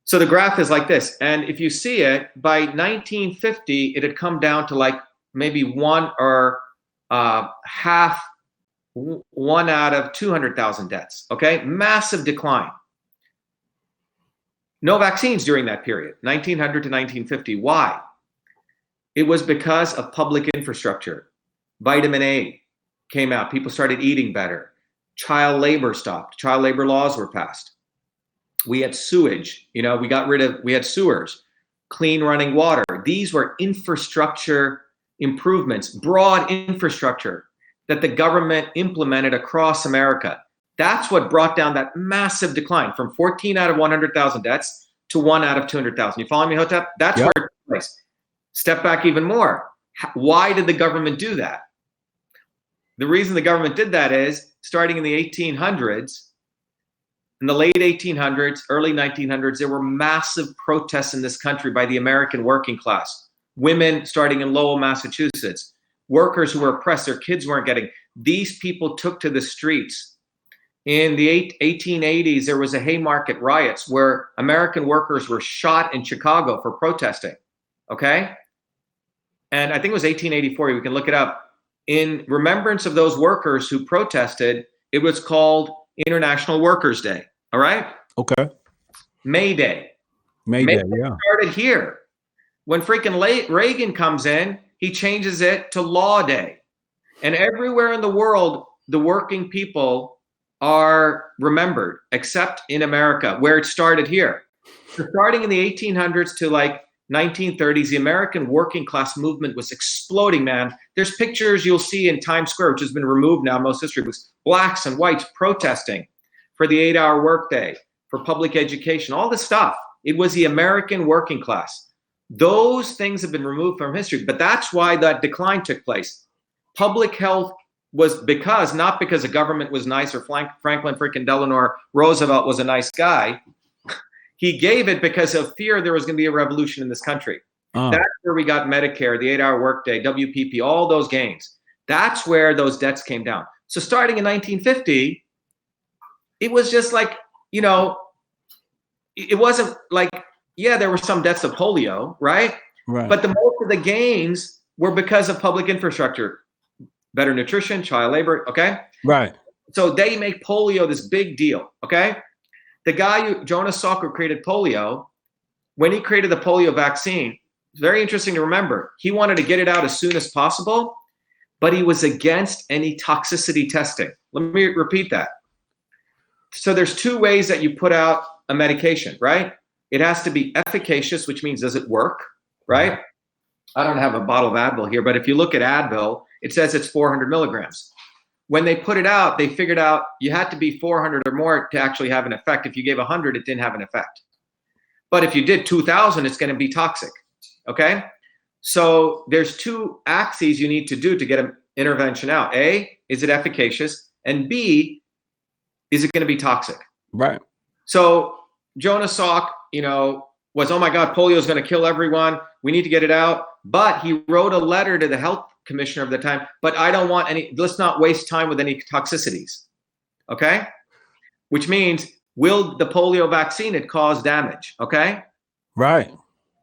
So the graph is like this. And if you see it, by 1950, it had come down to like maybe one or half, one out of 200,000 deaths, okay? Massive decline. No vaccines during that period, 1900 to 1950. Why? It was because of public infrastructure. Vitamin A came out. People started eating better. Child labor stopped. Child labor laws were passed. We had sewage. We had sewers, clean running water. These were infrastructure improvements, broad infrastructure that the government implemented across America. That's what brought down that massive decline from 14 out of 100,000 deaths to 1 out of 200,000. You follow me, Hotep? That's where it took place. Step back even more. Why did the government do that? The reason the government did that is, starting in the 1800s, in the late 1800s, early 1900s, there were massive protests in this country by the American working class. Women starting in Lowell, Massachusetts, workers who were oppressed, their kids weren't getting. These people took to the streets. In the 1880s, there was a Haymarket riots where American workers were shot in Chicago for protesting, okay? And I think it was 1884, we can look it up. In remembrance of those workers who protested, it was called International Workers' Day, all right? Okay. May Day. May Day, yeah. Started here. When freaking Reagan comes in, he changes it to Law Day. And everywhere in the world, the working people are remembered, except in America, where it started here. So starting in the 1800s to like 1930s, the American working class movement was exploding, man. There's pictures you'll see in Times Square, which has been removed now, most history books, blacks and whites protesting for the 8-hour workday, for public education, all this stuff. It was the American working class. Those things have been removed from history, but that's why that decline took place. Public health was not because the government was nice or Franklin freaking Delano Roosevelt was a nice guy. He gave it because of fear there was going to be a revolution in this country. That's where we got Medicare, the 8-hour workday, WPP, all those gains. That's where those debts came down. So starting in 1950, it was just like, it wasn't like, yeah, there were some deaths of polio, right? Right. But the most of the gains were because of public infrastructure, better nutrition, child labor, okay? Right. So they make polio this big deal, okay? The guy, Jonas Salk, created polio, when he created the polio vaccine, it's very interesting to remember, he wanted to get it out as soon as possible, but he was against any toxicity testing. Let me repeat that. So there's two ways that you put out a medication, right? It has to be efficacious, which means does it work, right? I don't have a bottle of Advil here, but if you look at Advil, it says it's 400 milligrams. When they put it out, they figured out you had to be 400 or more to actually have an effect. If you gave 100, it didn't have an effect. But if you did 2,000, it's going to be toxic, okay? So there's two axes you need to do to get an intervention out. A, is it efficacious? And B, is it going to be toxic? Right. So Jonas Salk, was, oh my God, polio is going to kill everyone. We need to get it out. But he wrote a letter to the health commissioner of the time, but I don't want let's not waste time with any toxicities. Okay. Which means, will the polio vaccine cause damage? Okay. Right.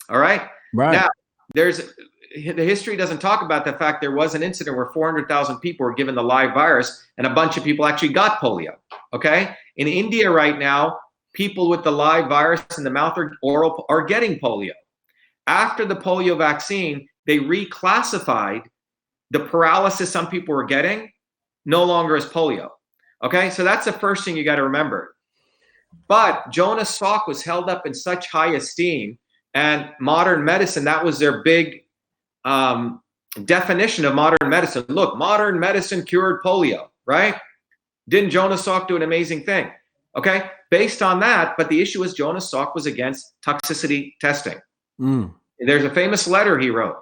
All right. Right. Now, the history doesn't talk about the fact there was an incident where 400,000 people were given the live virus and a bunch of people actually got polio. Okay. In India right now, people with the live virus in the mouth or oral are getting polio. After the polio vaccine, they reclassified the paralysis some people were getting no longer as polio. Okay. So that's the first thing you got to remember. But Jonas Salk was held up in such high esteem, and modern medicine, that was their big definition of modern medicine. Look, modern medicine cured polio, right? Didn't Jonas Salk do an amazing thing? Okay, based on that, but the issue is Jonas Salk was against toxicity testing. There's a famous letter he wrote,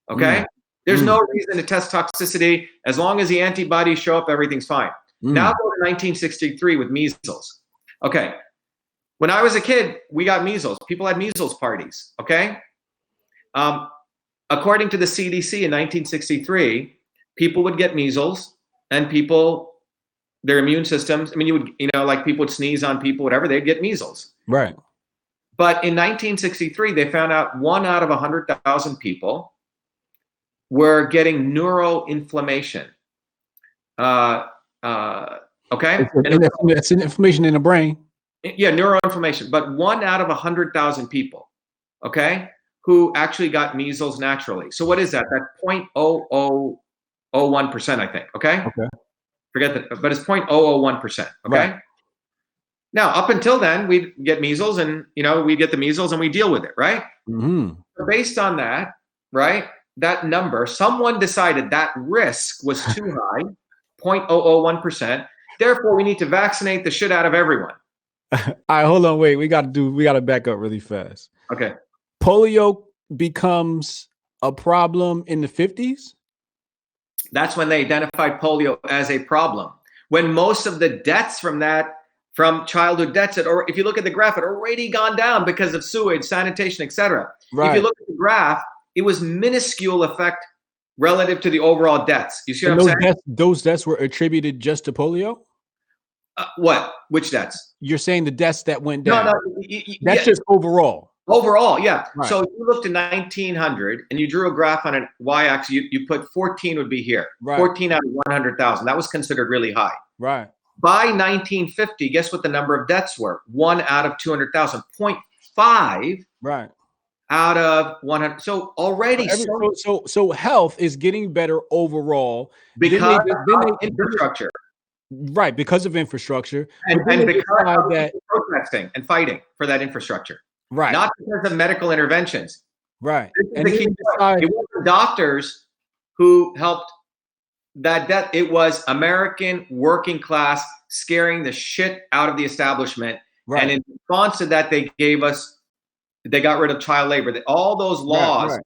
okay? There's no reason to test toxicity. As long as the antibodies show up, everything's fine. Now go to 1963 with measles. Okay, when I was a kid, we got measles. People had measles parties, okay? According to the CDC in 1963, people would get measles, and their immune systems, like people would sneeze on people, whatever, they'd get measles. Right. But in 1963, they found out 1 out of 100,000 people were getting neuroinflammation. Okay? It's an inflammation in the brain. Yeah, neuroinflammation. But 1 out of 100,000 people, okay, who actually got measles naturally. So what is that? That's 0.0001%, I think, okay? Okay. Forget that, but it's 0.001%. Okay. Right. Now, up until then, we'd get measles, and we get the measles and we deal with it, right? So based on that, right, that number, someone decided that risk was too high, 0.001%. Therefore, we need to vaccinate the shit out of everyone. All right, hold on, wait. We got to back up really fast. Okay. Polio becomes a problem in the 50s? That's when they identified polio as a problem. When most of the deaths from childhood deaths, or if you look at the graph, had already gone down because of sewage, sanitation, etc. Right. If you look at the graph, it was minuscule effect relative to the overall deaths. You see what I'm saying? Those deaths were attributed just to polio? What? Which deaths? You're saying the deaths that went down. No. That's just overall. Overall, yeah. Right. So you looked at 1900 and you drew a graph on a y-axis. You put 14 would be here. Right. 14 out of 100,000. That was considered really high. Right. By 1950, guess what the number of deaths were? 1 out of 200,000. 0.5. Right. Out of 100. So already. So health is getting better overall because of infrastructure. Right, because of infrastructure, and because of that protesting and fighting for that infrastructure. Right. Not because of medical interventions. Right. And it wasn't doctors who helped that death. It was American working class scaring the shit out of the establishment. Right. And in response to that, they got rid of child labor. All those laws of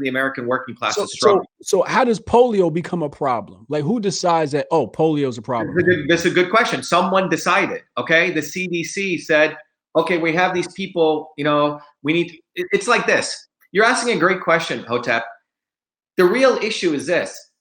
the American working class is strong. So how does polio become a problem? Like, who decides that, polio is a problem? This is a good question. Someone decided, okay? The CDC said, okay, we have these people, we need, it's like this. You're asking a great question, Hotep. The real issue is this.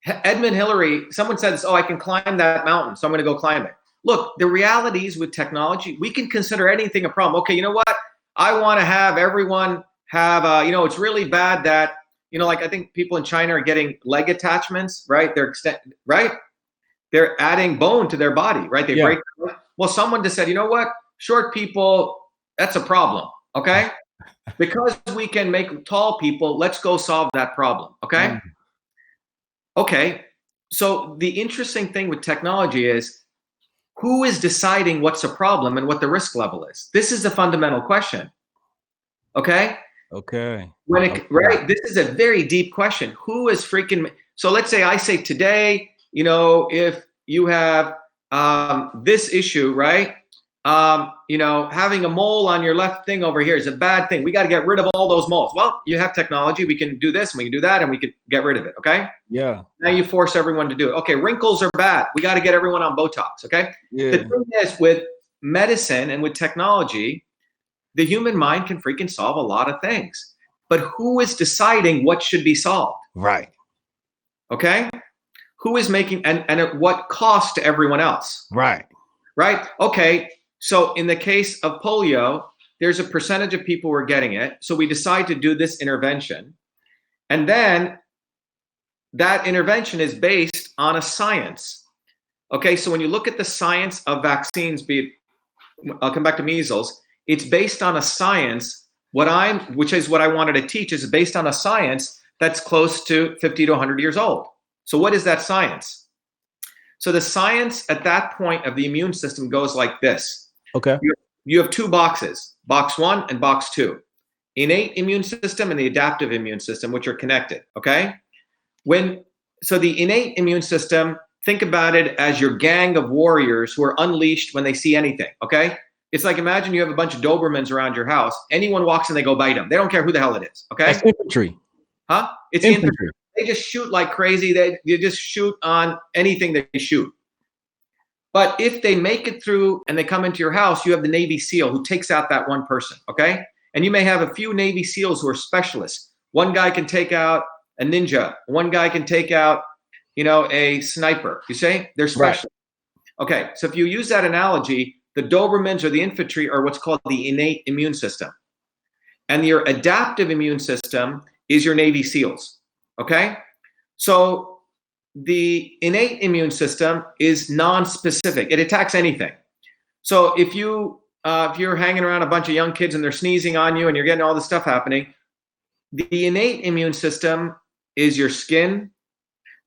Edmund Hillary, someone said this, I can climb that mountain, so I'm going to go climb it. Look, the reality is with technology, we can consider anything a problem. Okay, you know what? I want to have everyone have, it's really bad that, like I think people in China are getting leg attachments, right? They're adding bone to their body, right? They break. Well, someone just said, you know what? Short people, that's a problem, okay? Because we can make tall people, let's go solve that problem, okay? Okay, so the interesting thing with technology is who is deciding what's a problem and what the risk level is? This is the fundamental question, okay? Okay. Right, this is a very deep question. Who is so let's say I say today, if you have this issue, right? Having a mole on your left thing over here is a bad thing. We got to get rid of all those moles. Well, you have technology. We can do this and we can do that and we can get rid of it. Okay. Yeah. Now you force everyone to do it. Okay. Wrinkles are bad. We got to get everyone on Botox. Okay. Yeah. The thing is with medicine and with technology, the human mind can freaking solve a lot of things. But who is deciding what should be solved? Right. Okay? Who is making, and at what cost to everyone else? Right. Right? Okay. So in the case of polio, there's a percentage of people who are getting it. So we decide to do this intervention. And then that intervention is based on a science. Okay. So when you look at the science of vaccines, I'll come back to measles, it's based on a science. Which is what I wanted to teach, is based on a science that's close to 50 to 100 years old. So what is that science? So the science at that point of the immune system goes like this. Okay. You have two boxes, box 1 and box 2. Innate immune system and the adaptive immune system, which are connected, okay? So the innate immune system, think about it as your gang of warriors who are unleashed when they see anything, okay? It's like, imagine you have a bunch of Dobermans around your house. Anyone walks in, they go bite them. They don't care who the hell it is, okay? That's infantry. Huh? It's infantry. They just shoot like crazy. They just shoot on anything they shoot. But if they make it through and they come into your house, you have the Navy SEAL who takes out that one person, okay? And you may have a few Navy SEALs who are specialists. One guy can take out a ninja. One guy can take out, a sniper. You say? They're specialists. Right. Okay, so if you use that analogy, the Dobermans or the infantry are what's called the innate immune system. And your adaptive immune system is your Navy SEALs, okay? So the innate immune system is non-specific. It attacks anything. So if you're hanging around a bunch of young kids and they're sneezing on you and you're getting all this stuff happening, the innate immune system is your skin,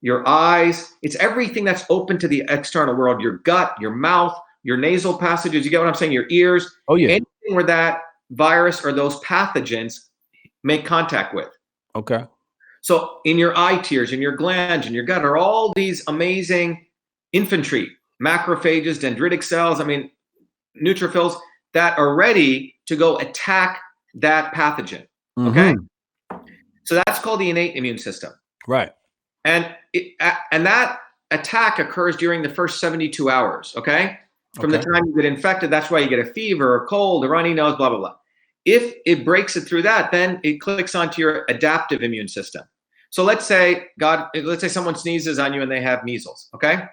your eyes. It's everything that's open to the external world, your gut, your mouth, your nasal passages. You get what I'm saying? Your ears. Oh, yeah. Anything where that virus or those pathogens make contact with. Okay. So in your eye tears, in your glands, in your gut are all these amazing infantry, macrophages, dendritic cells, neutrophils that are ready to go attack that pathogen. Okay. Mm-hmm. So that's called the innate immune system. Right. And that attack occurs during the first 72 hours. Okay. From the time you get infected, that's why you get a fever, a cold, a runny nose, blah, blah, blah. If it breaks it through that, then it clicks onto your adaptive immune system. So let's say someone sneezes on you and they have measles, okay?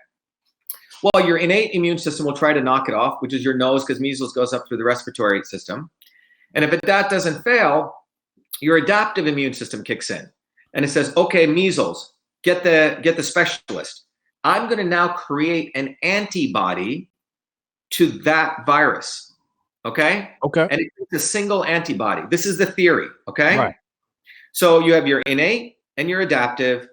Well, your innate immune system will try to knock it off, which is your nose, because measles goes up through the respiratory system. And if that doesn't fail, your adaptive immune system kicks in. And it says, okay, measles, get the specialist. I'm going to now create an antibody to that virus, okay? Okay. And it's a single antibody. This is the theory, okay? Right. So you have your innate and your adaptive,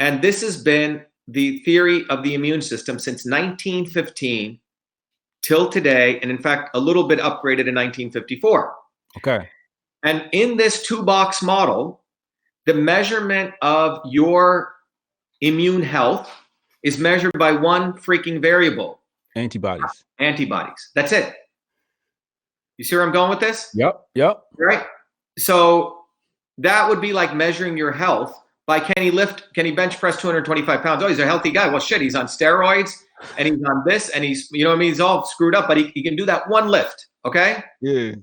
and this has been the theory of the immune system since 1915 till today, and in fact, a little bit upgraded in 1954. Okay. And in this two-box model, the measurement of your immune health is measured by one freaking variable. Antibodies. That's it. You see where I'm going with this? Yep. Right. So that would be like measuring your health by can he bench press 225 pounds? Oh, he's a healthy guy. Well, shit, he's on steroids and he's on this and he's, he's all screwed up, but he can do that one lift. Okay. Yeah.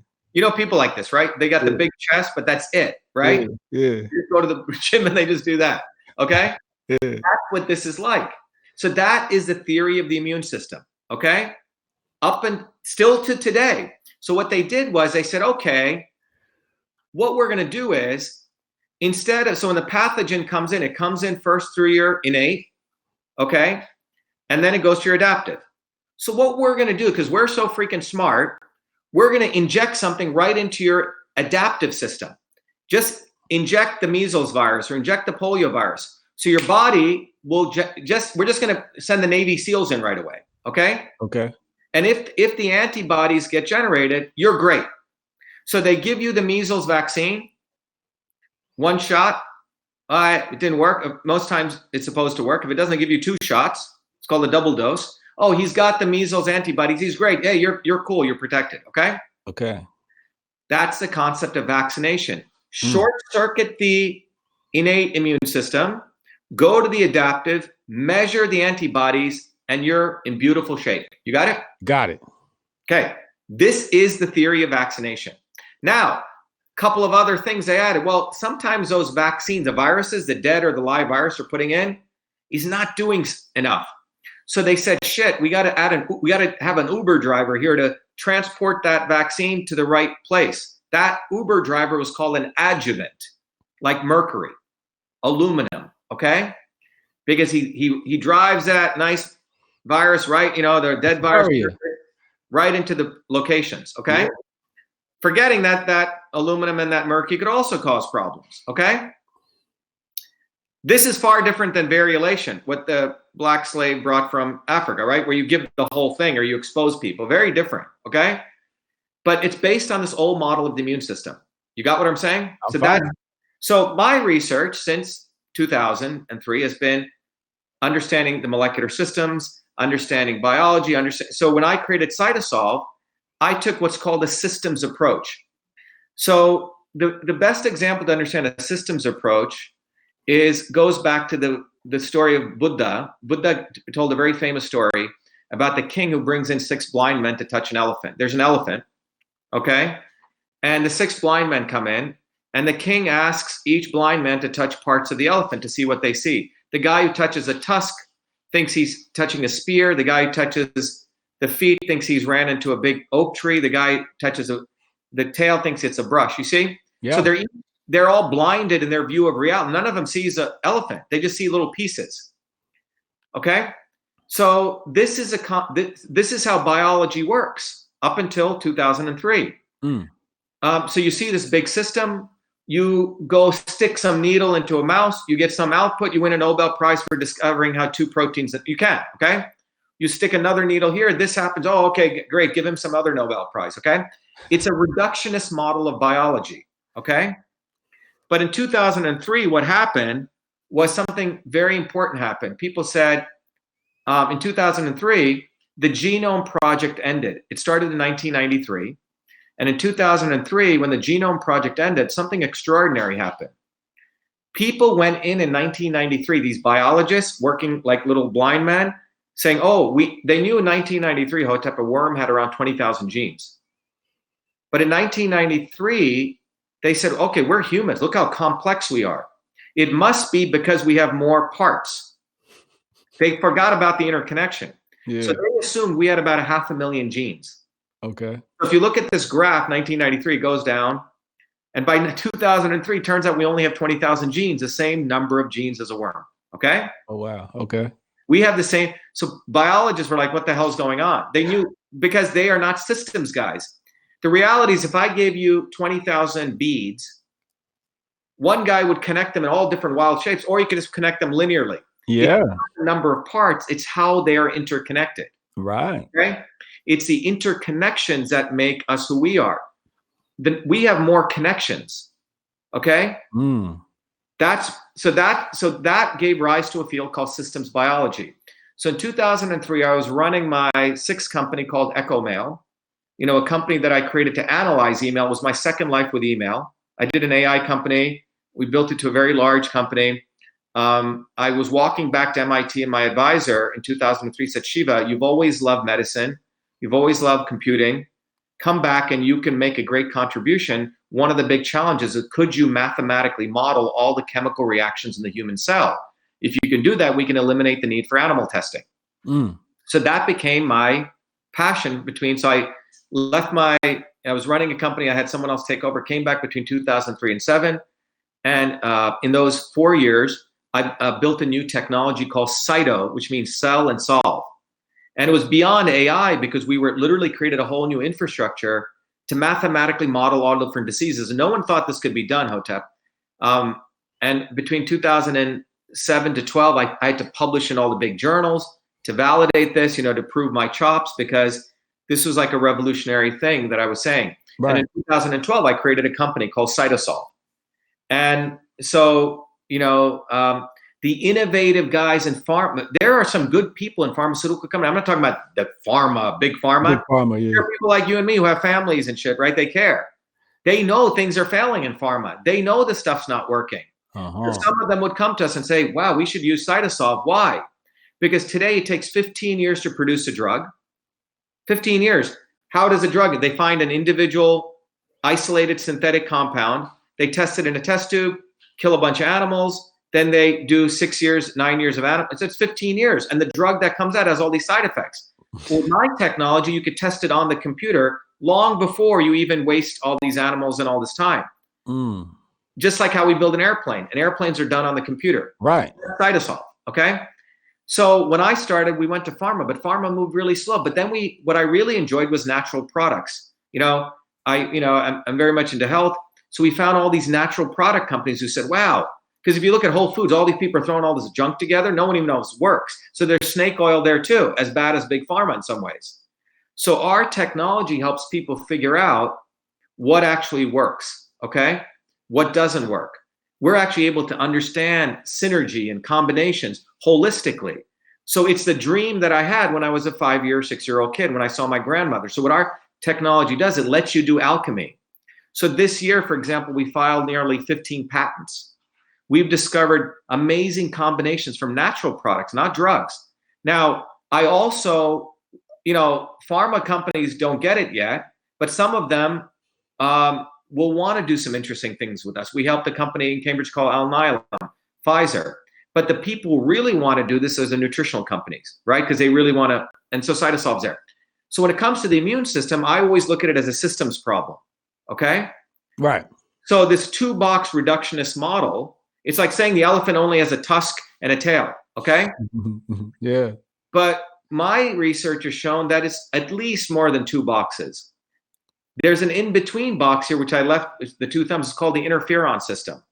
People like this, right? They got the big chest, but that's it. Right. Yeah. You just go to the gym and they just do that. Okay. Yeah. That's what this is like. So that is the theory of the immune system. Okay. Up and still to today. So what they did was they said, okay, what we're going to do is so when the pathogen comes in, it comes in first through your innate, okay? And then it goes to your adaptive. So what we're going to do, because we're so freaking smart, we're going to inject something right into your adaptive system. Just inject the measles virus or inject the polio virus. So your body will we're just going to send the Navy SEALs in right away, okay? Okay. And if the antibodies get generated, you're great. So they give you the measles vaccine, one shot. It didn't work. Most times it's supposed to work. If it doesn't give you two shots, it's called a double dose. Oh, he's got the measles antibodies. He's great. Hey, you're cool. You're protected. Okay. Okay. That's the concept of vaccination. Short circuit the innate immune system, go to the adaptive, measure the antibodies, and you're in beautiful shape. You got it? Got it. Okay, this is the theory of vaccination. Now, a couple of other things they added. Well, sometimes those vaccines, the viruses, the dead or the live virus are putting in, is not doing enough. So they said, shit, we got to have an Uber driver here to transport that vaccine to the right place. That Uber driver was called an adjuvant, like mercury, aluminum, okay? Because he drives that nice virus, right? You know, the dead virus right into the locations, okay? Yeah. Forgetting that aluminum and that mercury could also cause problems, okay? This is far different than variolation, what the black slave brought from Africa, right? Where you give the whole thing or you expose people. Very different, okay? But it's based on this old model of the immune system. You got what I'm saying? So my research since 2003 has been understanding the molecular systems, understanding biology. So when I created Cytosolve, I took what's called a systems approach. So the best example to understand a systems approach goes back to the story of Buddha. Buddha told a very famous story about the king who brings in 6 blind men to touch an elephant. There's an elephant, okay? And the 6 blind men come in, and the king asks each blind man to touch parts of the elephant to see what they see. The guy who touches a tusk thinks he's touching a spear. The guy who touches the feet thinks he's ran into a big oak tree. The guy who touches the tail thinks it's a brush. You see? Yeah. So they're all blinded in their view of reality. None of them sees an elephant. They just see little pieces. Okay? So this is how biology works up until 2003. So you see this big system. You go stick some needle into a mouse. You get some output. You win a Nobel Prize for discovering how 2 proteins that you can. Okay? You stick another needle here. This happens. Oh, okay, great. Give him some other Nobel Prize. Okay? It's a reductionist model of biology. Okay? But in 2003, what happened was something very important happened. People said in 2003, the Genome Project ended. It started in 1993. And in 2003, when the Genome Project ended, something extraordinary happened. People went in 1993, these biologists working like little blind men, saying, they knew in 1993, Hotep, a worm had around 20,000 genes. But in 1993, they said, okay, we're humans. Look how complex we are. It must be because we have more parts. They forgot about the interconnection. Yeah. So they assumed we had about 500,000 genes. Okay. So if you look at this graph, 1993 goes down. And by 2003, it turns out we only have 20,000 genes, the same number of genes as a worm. Okay? Oh, wow. Okay. We have the same. So biologists were like, what the hell's going on? They knew, because they are not systems guys. The reality is, if I gave you 20,000 beads, one guy would connect them in all different wild shapes, or you could just connect them linearly. Yeah. It's not the number of parts, it's how they are interconnected. Right. Okay? It's the interconnections that make us who we are. We have more connections. Okay? So that gave rise to a field called systems biology. So in 2003, I was running my 6th company called EchoMail. You know, a company that I created to analyze email. It was my second life with email. I did an AI company. We built it to a very large company. I was walking back to MIT, and my advisor in 2003 said, Shiva, you've always loved medicine. You've always loved computing. Come back and you can make a great contribution. One of the big challenges is, could you mathematically model all the chemical reactions in the human cell? If you can do that, we can eliminate the need for animal testing. So that became my passion so I left I was running a company. I had someone else take over, came back between 2003 and 2007. And in those 4 years, I built a new technology called Cyto, which means cell and solve. And it was beyond AI, because we were literally created a whole new infrastructure to mathematically model all different diseases. And no one thought this could be done, Hotep. And between 2007 to 12, I had to publish in all the big journals to validate this, to prove my chops, because this was like a revolutionary thing that I was saying. Right. And in 2012, I created a company called Cytosolve. And so, the innovative guys in pharma, there are some good people in pharmaceutical companies. I'm not talking about the pharma, big pharma. Big pharma, yeah. There are people like you and me who have families and shit, right? They care. They know things are failing in pharma. They know the stuff's not working. Some of them would come to us and say, wow, we should use Cytosolve. Why? Because today it takes 15 years to produce a drug. 15 years. How does a drug, they find an individual isolated synthetic compound, they test it in a test tube, kill a bunch of animals, then they do 6 years, 9 years of animals, it's 15 years. And the drug that comes out has all these side effects. With my technology, you could test it on the computer long before you even waste all these animals and all this time. Just like how we build an airplane, and airplanes are done on the computer. Right. Cytosol, okay? So when I started, we went to pharma, but pharma moved really slow. But then what I really enjoyed was natural products. I'm very much into health. So we found all these natural product companies who said, wow, because if you look at Whole Foods, all these people are throwing all this junk together. No one even knows it works. So there's snake oil there too, as bad as big pharma in some ways. So our technology helps people figure out what actually works, okay? What doesn't work. We're actually able to understand synergy and combinations holistically. So it's the dream that I had when I was a 5-year, 6-year-old kid, when I saw my grandmother. So what our technology does, it lets you do alchemy. So this year, for example, we filed nearly 15 patents. We've discovered amazing combinations from natural products, not drugs. Now, I also, pharma companies don't get it yet, but some of them will want to do some interesting things with us. We helped a company in Cambridge called Alnylam, Pfizer. But the people who really want to do this are the nutritional companies, right? Because they really want to, and so Cytosolve's there. So when it comes to the immune system, I always look at it as a systems problem, okay? Right. So this 2-box reductionist model, it's like saying the elephant only has a tusk and a tail, okay? Yeah. But my research has shown that it's at least more than 2 boxes. There's an in-between box here, which I left, the 2 thumbs, is called the interferon system.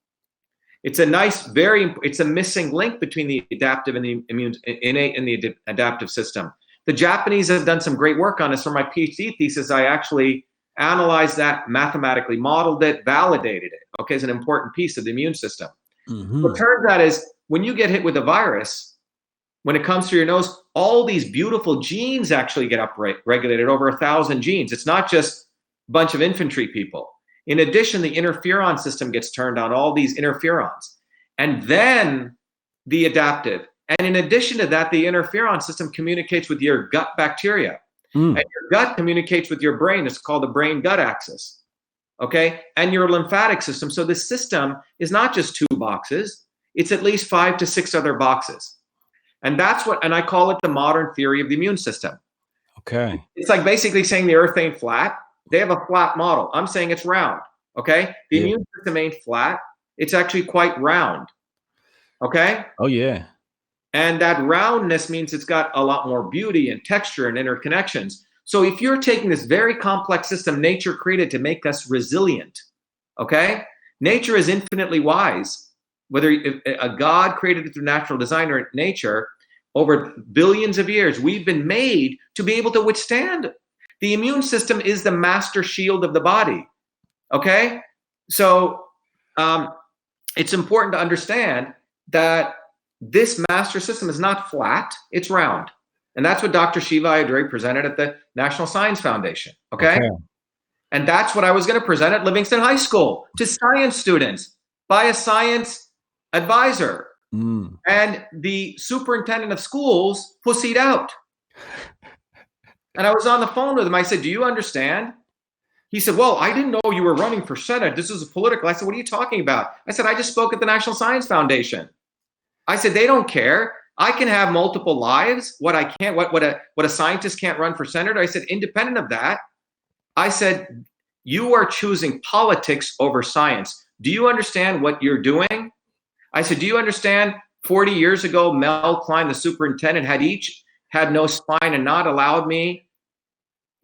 It's a nice, it's a missing link between the adaptive and the innate and the adaptive system. The Japanese have done some great work on this. For my PhD thesis, I actually analyzed that, mathematically modeled it, validated it, okay, as an important piece of the immune system. What turns out is when you get hit with a virus, when it comes through your nose, all these beautiful genes actually get upregulated, over 1,000 genes. It's not just a bunch of infantry people. In addition, the interferon system gets turned on, all these interferons, and then the adaptive. And in addition to that, the interferon system communicates with your gut bacteria. And your gut communicates with your brain. It's called the brain-gut axis, okay? And your lymphatic system. So this system is not just 2 boxes. It's at least 5 to 6 other boxes. And that's what, and I call it the modern theory of the immune system. Okay. It's like basically saying the earth ain't flat. They have a flat model. I'm saying it's round, okay? The immune system ain't flat. It's actually quite round, okay? Oh, yeah. And that roundness means it's got a lot more beauty and texture and interconnections. So if you're taking this very complex system nature created to make us resilient, okay? Nature is infinitely wise. Whether a God created it through natural design or nature, over billions of years, we've been made to be able to withstand. The immune system is the master shield of the body, okay? So it's important to understand that this master system is not flat, it's round. And that's what Dr. Shiva Ayyadurai presented at the National Science Foundation, okay? And that's what I was going to present at Livingston High School to science students by a science advisor. And the superintendent of schools pussied out. And I was on the phone with him. I said, do you understand? He said, well, I didn't know you were running for Senate. This is a political. I said, what are you talking about? I said, I just spoke at the National Science Foundation. I said, they don't care. I can have multiple lives. What I can't, what a scientist can't run for senator. I said, independent of that, I said, you are choosing politics over science. Do you understand what you're doing? I said, do you understand 40 years ago, Mel Klein, the superintendent, had no spine and not allowed me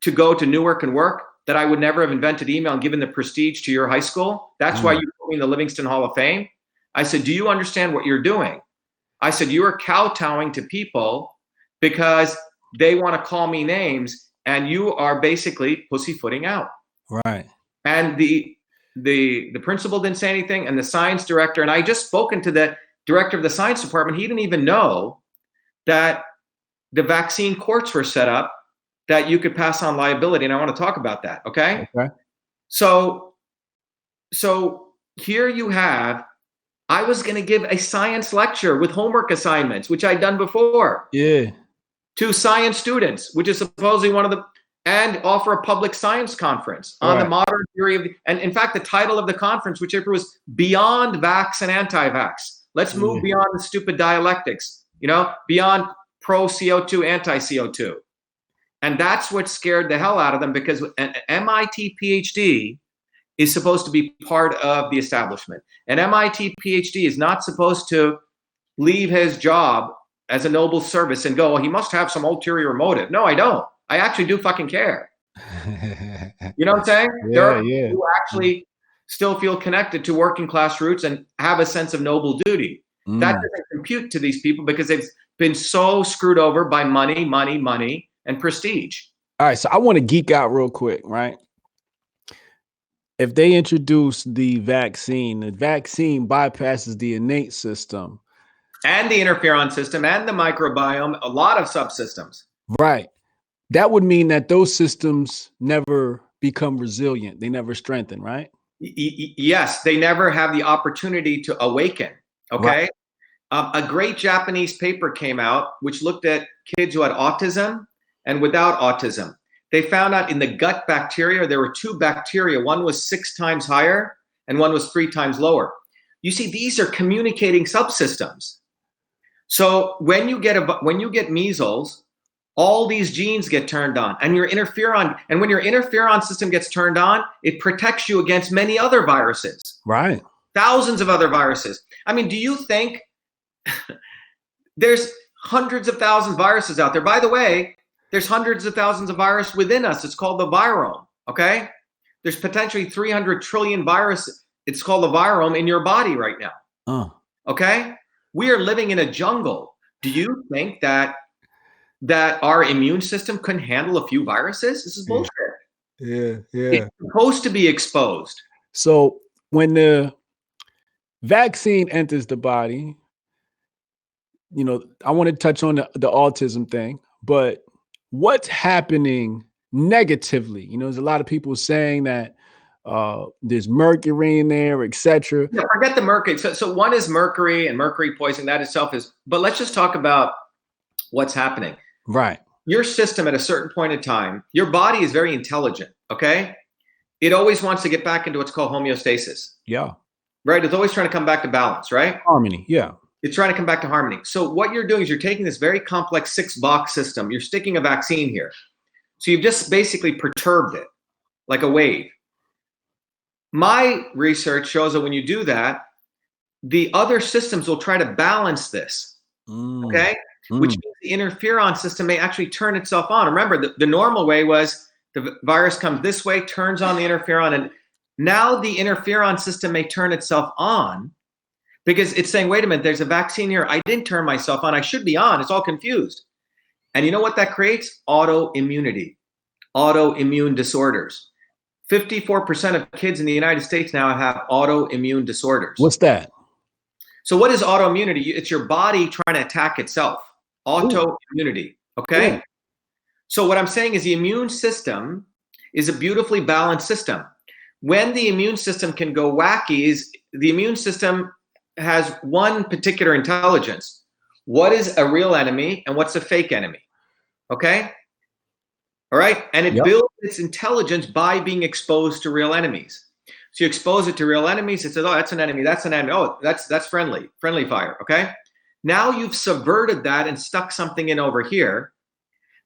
to go to Newark and work, that I would never have invented email and given the prestige to your high school. That's why you put me in the Livingston Hall of Fame. I said, do you understand what you're doing? I said, you are kowtowing to people because they want to call me names, and you are basically pussyfooting out. Right. And the principal didn't say anything, and the science director, and I just spoken to the director of the science department. He didn't even know that the vaccine courts were set up that you could pass on liability. And I want to talk about that. Okay. So here you have, I was going to give a science lecture with homework assignments, which I'd done before. Yeah. To science students, which is supposedly one of the and offer a public science conference on the modern theory of, and in fact, the title of the conference, whichever was Beyond Vax and Anti-Vax. Let's move beyond the stupid dialectics, beyond pro CO2, anti CO2. And that's what scared the hell out of them, because an MIT PhD is supposed to be part of the establishment. An MIT PhD is not supposed to leave his job as a noble service and go, well, he must have some ulterior motive. No, I don't. I actually do fucking care. You know what I'm saying? There are people who actually still feel connected to working class roots and have a sense of noble duty. That doesn't compute to these people because they've been so screwed over by money, money, money, and prestige. All right, so I want to geek out real quick, right? If they introduce the vaccine bypasses the innate system. And the interferon system and the microbiome, a lot of subsystems. Right. That would mean that those systems never become resilient. They never strengthen, right? Yes, they never have the opportunity to awaken. Okay. Right. A great Japanese paper came out which looked at kids who had autism and without autism. They found out in the gut bacteria, there were two bacteria. One was 6 times higher and one was 3 times lower. You see, these are communicating subsystems. So when you get measles, all these genes get turned on, and your interferon, and when your interferon system gets turned on, it protects you against many other viruses. Right. Thousands of other viruses. I mean, do you think there's hundreds of thousands of viruses out there? By the way, there's hundreds of thousands of viruses within us. It's called the virome, okay? There's potentially 300 trillion viruses. It's called the virome in your body right now, okay? We are living in a jungle. Do you think that our immune system couldn't handle a few viruses? This is bullshit. Yeah. It's supposed to be exposed. So when the vaccine enters the body, I want to touch on the autism thing, but what's happening negatively? There's a lot of people saying that there's mercury in there, etc. Yeah, forget the mercury. So one is mercury and mercury poisoning. That itself is, but let's just talk about what's happening. Right. Your system at a certain point in time, your body is very intelligent, okay? It always wants to get back into what's called homeostasis. Yeah. Right? It's always trying to come back to balance, right? Harmony, yeah. It's trying to come back to harmony. So what you're doing is you're taking this very complex 6-box system. You're sticking a vaccine here. So you've just basically perturbed it like a wave. My research shows that when you do that, the other systems will try to balance this, okay? Which means the interferon system may actually turn itself on. Remember, the normal way was the virus comes this way, turns on the interferon, and now the interferon system may turn itself on because it's saying, wait a minute, there's a vaccine here. I didn't turn myself on. I should be on. It's all confused. And you know what that creates? Autoimmunity, autoimmune disorders. 54% of kids in the United States now have autoimmune disorders. What's that? So what is autoimmunity? It's your body trying to attack itself. Autoimmunity, okay? Ooh. So what I'm saying is the immune system is a beautifully balanced system. When the immune system can go wacky, the immune system has one particular intelligence. What is a real enemy and what's a fake enemy, okay? All right, and it builds its intelligence by being exposed to real enemies. So you expose it to real enemies, it says, oh, that's an enemy, that's an enemy. Oh, that's friendly fire, okay? Now you've subverted that and stuck something in over here.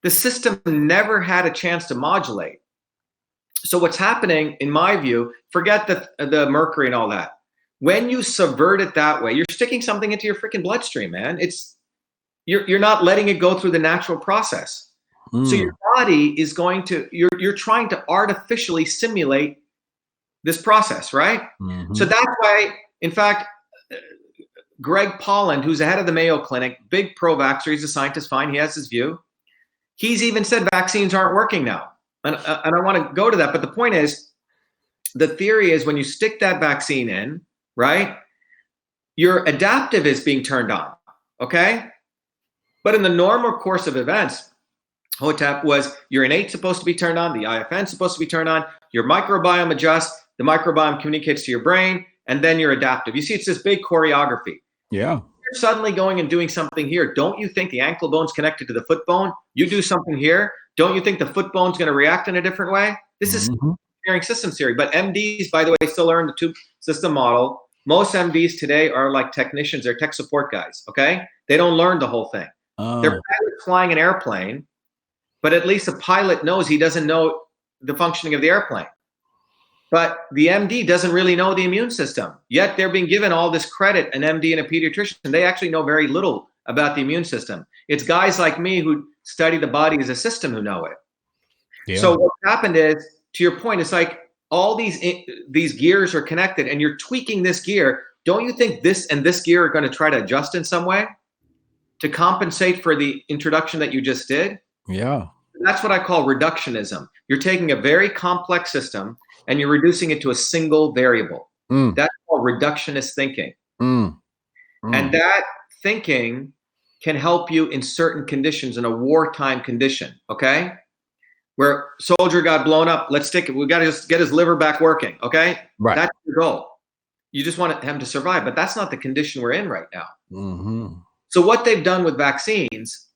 The system never had a chance to modulate. So what's happening, in my view, forget the mercury and all that. When you subvert it that way, you're sticking something into your freaking bloodstream, man. You're not letting it go through the natural process. So your body is going to, you're trying to artificially simulate this process, right? So that's why, in fact, Greg Polland, who's the head of the Mayo Clinic, big pro-vaxxer, he's a scientist, fine, he has his view. He's even said vaccines aren't working now. And I want to go to that, but the point is, the theory is when you stick that vaccine in, right, your adaptive is being turned on, okay? But in the normal course of events, HOTEP was your innate supposed to be turned on, the IFN supposed to be turned on, your microbiome adjusts, the microbiome communicates to your brain, and then your adaptive. You see, it's this big choreography. Yeah. you're suddenly going and doing something here, don't you think the ankle bone's connected to the foot bone? You do something here, don't you think the foot bone's going to react in a different way? This is engineering systems theory. But MDs, by the way, still learn the two system model. Most MDs today are like technicians, they're tech support guys, okay? They don't learn the whole thing. They're pilots flying an airplane, but at least a pilot knows he doesn't know the functioning of the airplane. But the MD doesn't really know the immune system, yet they're being given all this credit, an MD and a pediatrician. They actually know very little about the immune system. It's guys like me who study the body as a system who know it. Yeah. So what happened is, to your point, it's like all these gears are connected and you're tweaking this gear. Don't you think this and this gear are going to try to adjust in some way to compensate for the introduction that you just did? Yeah. That's what I call reductionism. You're taking a very complex system and you're reducing it to a single variable. That's called reductionist thinking. And that thinking can help you in certain conditions, in a wartime condition, okay? Where soldier got blown up, let's stick it. We got to just get his liver back working, okay? Right. That's the goal. You just want him to survive, but that's not the condition we're in right now. So what they've done with vaccines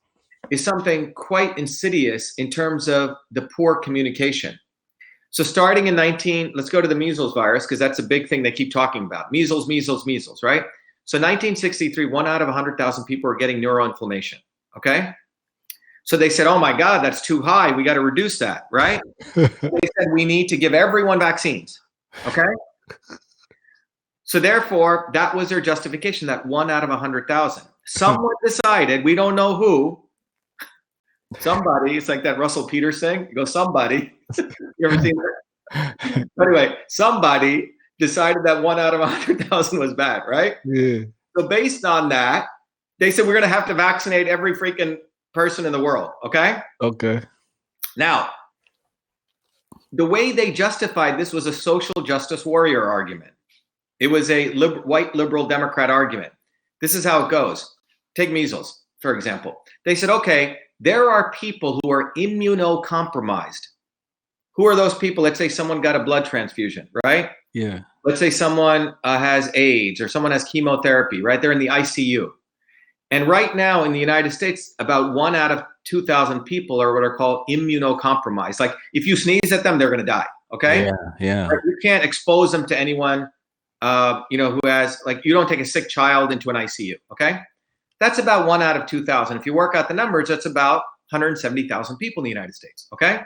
is something quite insidious in terms of the poor communication. So starting in let's go to the measles virus, because that's a big thing they keep talking about. Measles, measles, measles, right? So 1963, 1 out of 100,000 people are getting neuroinflammation, okay? So they said, oh my God, that's too high. We got to reduce that, right? They said, we need to give everyone vaccines, okay? So therefore, that was their justification, that 1 out of 100,000. Someone decided, we don't know who, somebody, it's like that Russell Peters thing. You go, somebody. You ever seen that? Anyway, somebody decided that 1 out of 100,000 was bad, right? Yeah. So based on that, they said we're going to have to vaccinate every freaking person in the world, okay? Okay. Now, the way they justified this was a social justice warrior argument. It was a white liberal Democrat argument. This is how it goes. Take measles, for example. They said, okay, there are people who are immunocompromised. Who are those people? Let's say someone got a blood transfusion, right? Yeah. Let's say someone has AIDS or someone has chemotherapy, right? They're in the ICU. And right now in the United States, about 1 out of 2,000 people are what are called immunocompromised. Like if you sneeze at them, they're going to die, okay? Yeah. You can't expose them to anyone, who has, like, you don't take a sick child into an ICU, okay? That's about 1 out of 2,000. If you work out the numbers, that's about 170,000 people in the United States, okay?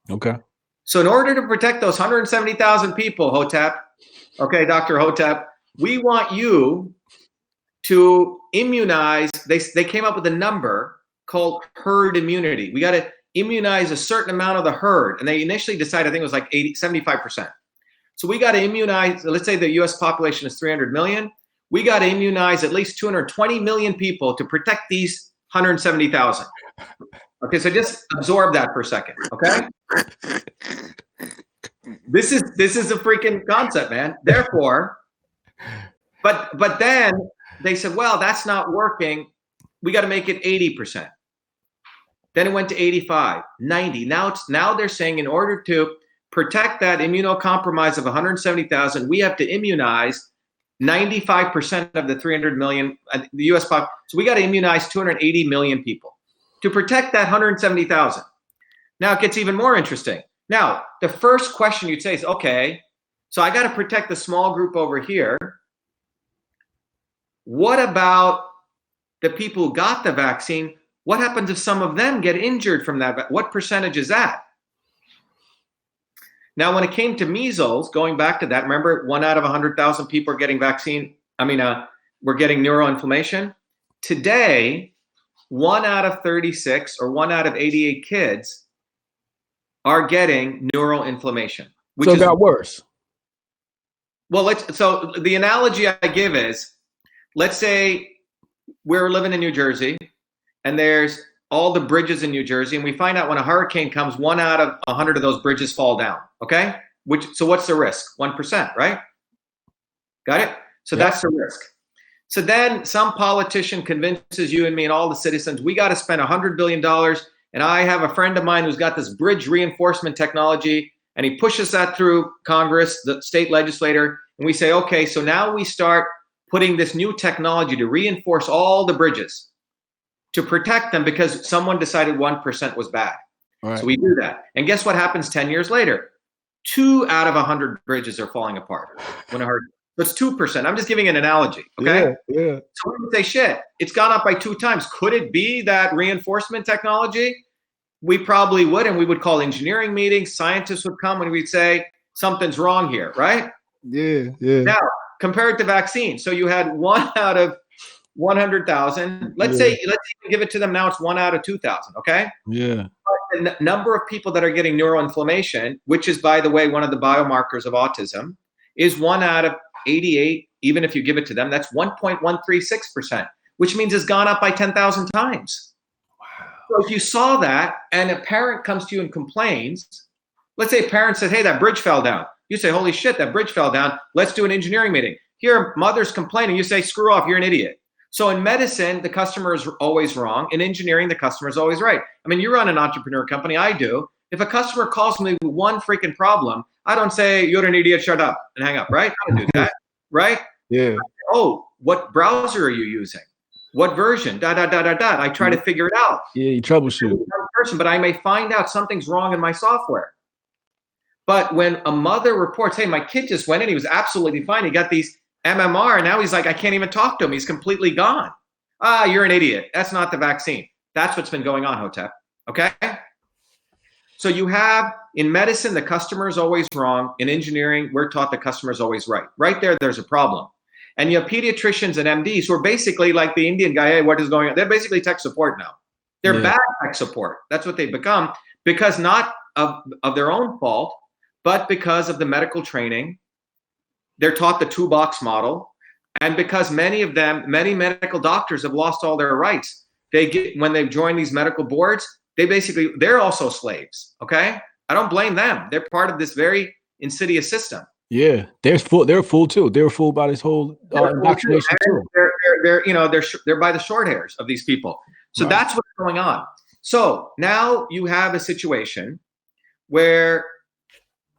Okay. So in order to protect those 170,000 people, Hotep, okay, Dr. Hotep, we want you to immunize. They came up with a number called herd immunity. We got to immunize a certain amount of the herd. And they initially decided, I think it was like 75%. So we got to immunize, let's say the US population is 300 million. We got to immunize at least 220 million people to protect these 170,000. Okay, so just absorb that for a second, okay? This is a freaking concept, man. Therefore, but then they said, well, that's not working. We got to make it 80%. Then it went to 85, 90. Now they're saying in order to protect that immunocompromise of 170,000, we have to immunize 95% of the 300 million, the US population. So we got to immunize 280 million people to protect that 170,000. Now it gets even more interesting. Now, the first question you'd say is, okay, so I got to protect the small group over here. What about the people who got the vaccine? What happens if some of them get injured from that? What percentage is that? Now, when it came to measles, going back to that, remember 1 out of 100,000 people are getting vaccine. We're getting neuroinflammation. Today, 1 out of 36 or 1 out of 88 kids are getting neuroinflammation. Which so it got worse. Well, so the analogy I give is, let's say we're living in New Jersey and there's all the bridges in New Jersey, and we find out when a hurricane comes, 1 out of 100 of those bridges fall down, okay? So what's the risk? 1%, right? Got it? So That's the risk. So then some politician convinces you and me and all the citizens, we got to spend $100 billion, and I have a friend of mine who's got this bridge reinforcement technology, and he pushes that through Congress, the state legislator, and we say, okay, so now we start putting this new technology to reinforce all the bridges to protect them because someone decided 1% was bad. Right. So we do that. And guess what happens 10 years later? 2 out of 100 bridges are falling apart. When I heard, so it's 2%. I'm just giving an analogy. Okay. Yeah. So we would say, shit, it's gone up by 2 times. Could it be that reinforcement technology? We probably would. And we would call engineering meetings. Scientists would come and we'd say, something's wrong here. Right. Yeah. Now, compare it to vaccines. So you had 1 out of 100,000. Let's say, let's give it to them now. It's 1 out of 2,000. Okay. Yeah. But the number of people that are getting neuroinflammation, which is, by the way, one of the biomarkers of autism, is 1 out of 88. Even if you give it to them, that's 1.136%, which means it's gone up by 10,000 times. Wow. So if you saw that and a parent comes to you and complains, let's say a parent says, hey, that bridge fell down. You say, holy shit, that bridge fell down. Let's do an engineering meeting. Here, mother's complaining. You say, screw off, you're an idiot. So in medicine, the customer is always wrong. In engineering, the customer is always right. I mean, you run an entrepreneur company, I do. If a customer calls me with one freaking problem, I don't say, you're an idiot, shut up, and hang up, right? I don't do that, right? Yeah. Oh, what browser are you using? What version? I try to figure it out. Yeah, you troubleshoot. But I may find out something's wrong in my software. But when a mother reports, hey, my kid just went in, he was absolutely fine. He got these MMR, and now he's like, I can't even talk to him. He's completely gone. Ah, you're an idiot. That's not the vaccine. That's what's been going on, Hotep. Okay? So you have, in medicine, the customer is always wrong. In engineering, we're taught the customer is always right. Right there, there's a problem. And you have pediatricians and MDs who are basically like the Indian guy, hey, what is going on? They're basically tech support now. They're bad tech support. That's what they've become, because not of their own fault, but because of the medical training. They're taught the 2-box model. And because many medical doctors have lost all their rights. When they join these medical boards, they're also slaves. Okay. I don't blame them. They're part of this very insidious system. Yeah. They're fooled too. They're fooled by this whole indoctrination too. They're by the short hairs of these people. So that's what's going on. So now you have a situation where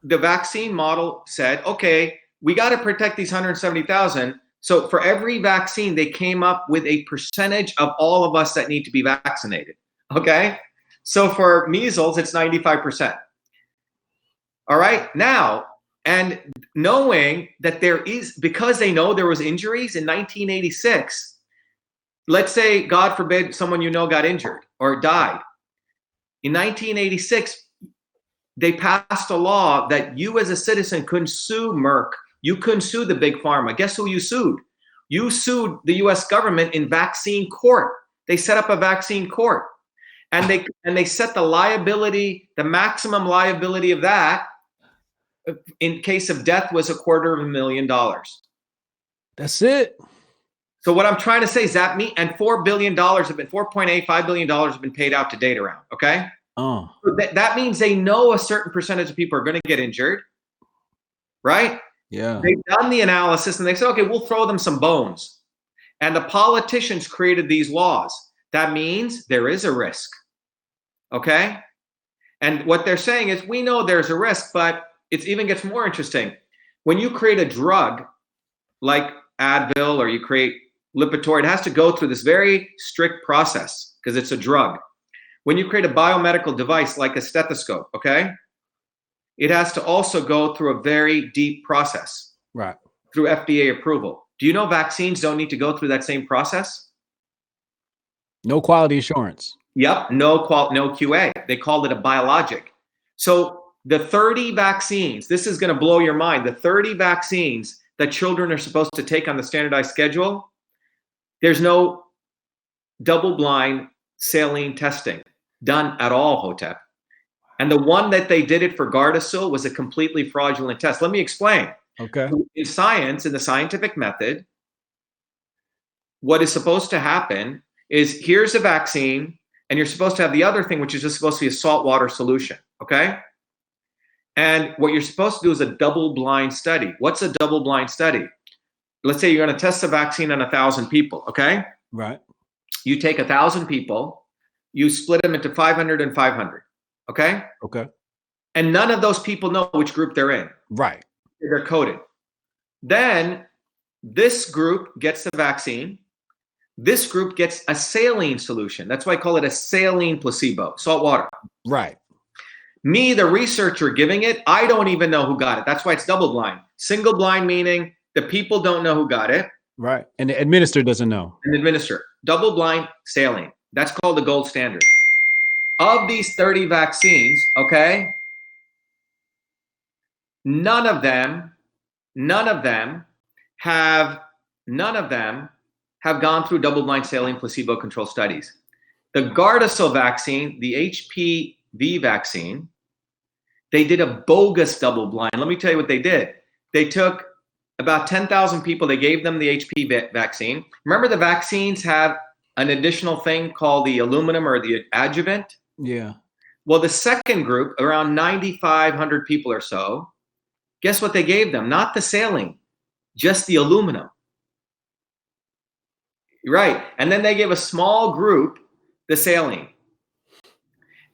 the vaccine model said, okay, we got to protect these 170,000. So for every vaccine, they came up with a percentage of all of us that need to be vaccinated. Okay. So for measles, it's 95%. All right. Now, and knowing that because they know there was injuries in 1986, let's say, God forbid, someone got injured or died. In 1986, they passed a law that you as a citizen couldn't sue Merck. You couldn't sue the big pharma. Guess who you sued? You sued the US government in vaccine court. They set up a vaccine court. And they set the liability, the maximum liability of that in case of death was $250,000. That's it. So what I'm trying to say is that and $4 billion $4.85 billion have been paid out to date around. Okay. Oh. So that means they know a certain percentage of people are going to get injured, right? Yeah. They've done the analysis and they say, okay, we'll throw them some bones. And the politicians created these laws. That means there is a risk. Okay. And what they're saying is, we know there's a risk, but it even gets more interesting. When you create a drug like Advil or you create Lipitor, it has to go through this very strict process because it's a drug. When you create a biomedical device like a stethoscope, okay, it has to also go through a very deep process, right? Through FDA approval. Do you know vaccines don't need to go through that same process? No quality assurance. Yep, no QA. They called it a biologic. So the 30 vaccines, this is going to blow your mind. The 30 vaccines that children are supposed to take on the standardized schedule, there's no double-blind saline testing done at all, Hotep. And the one that they did it for Gardasil was a completely fraudulent test. Let me explain. Okay. In science, in the scientific method, what is supposed to happen is here's a vaccine, and you're supposed to have the other thing, which is just supposed to be a saltwater solution, okay? And what you're supposed to do is a double-blind study. What's a double-blind study? Let's say you're going to test the vaccine on 1,000 people, okay? Right. You take 1,000 people, you split them into 500 and 500, okay? Okay. And none of those people know which group they're in. Right. They're coded. Then This group gets the vaccine. This group gets a saline solution. That's why I call it a saline placebo, salt water. Right. Me, the researcher giving it, I don't even know who got it. That's why it's double blind. Single blind meaning the people don't know who got it. Right. And the administrator doesn't know. And administer. Double blind saline. That's called the gold standard. Of these 30 vaccines, okay, none of them have gone through double-blind saline placebo-controlled studies. The Gardasil vaccine, the HPV vaccine, they did a bogus double-blind. Let me tell you what they did. They took about 10,000 people. They gave them the HPV vaccine. Remember, the vaccines have an additional thing called the aluminum or the adjuvant. Yeah. Well, the second group, around 9,500 people or so, guess what they gave them? Not the saline, just the aluminum. Right. And then they gave a small group the saline.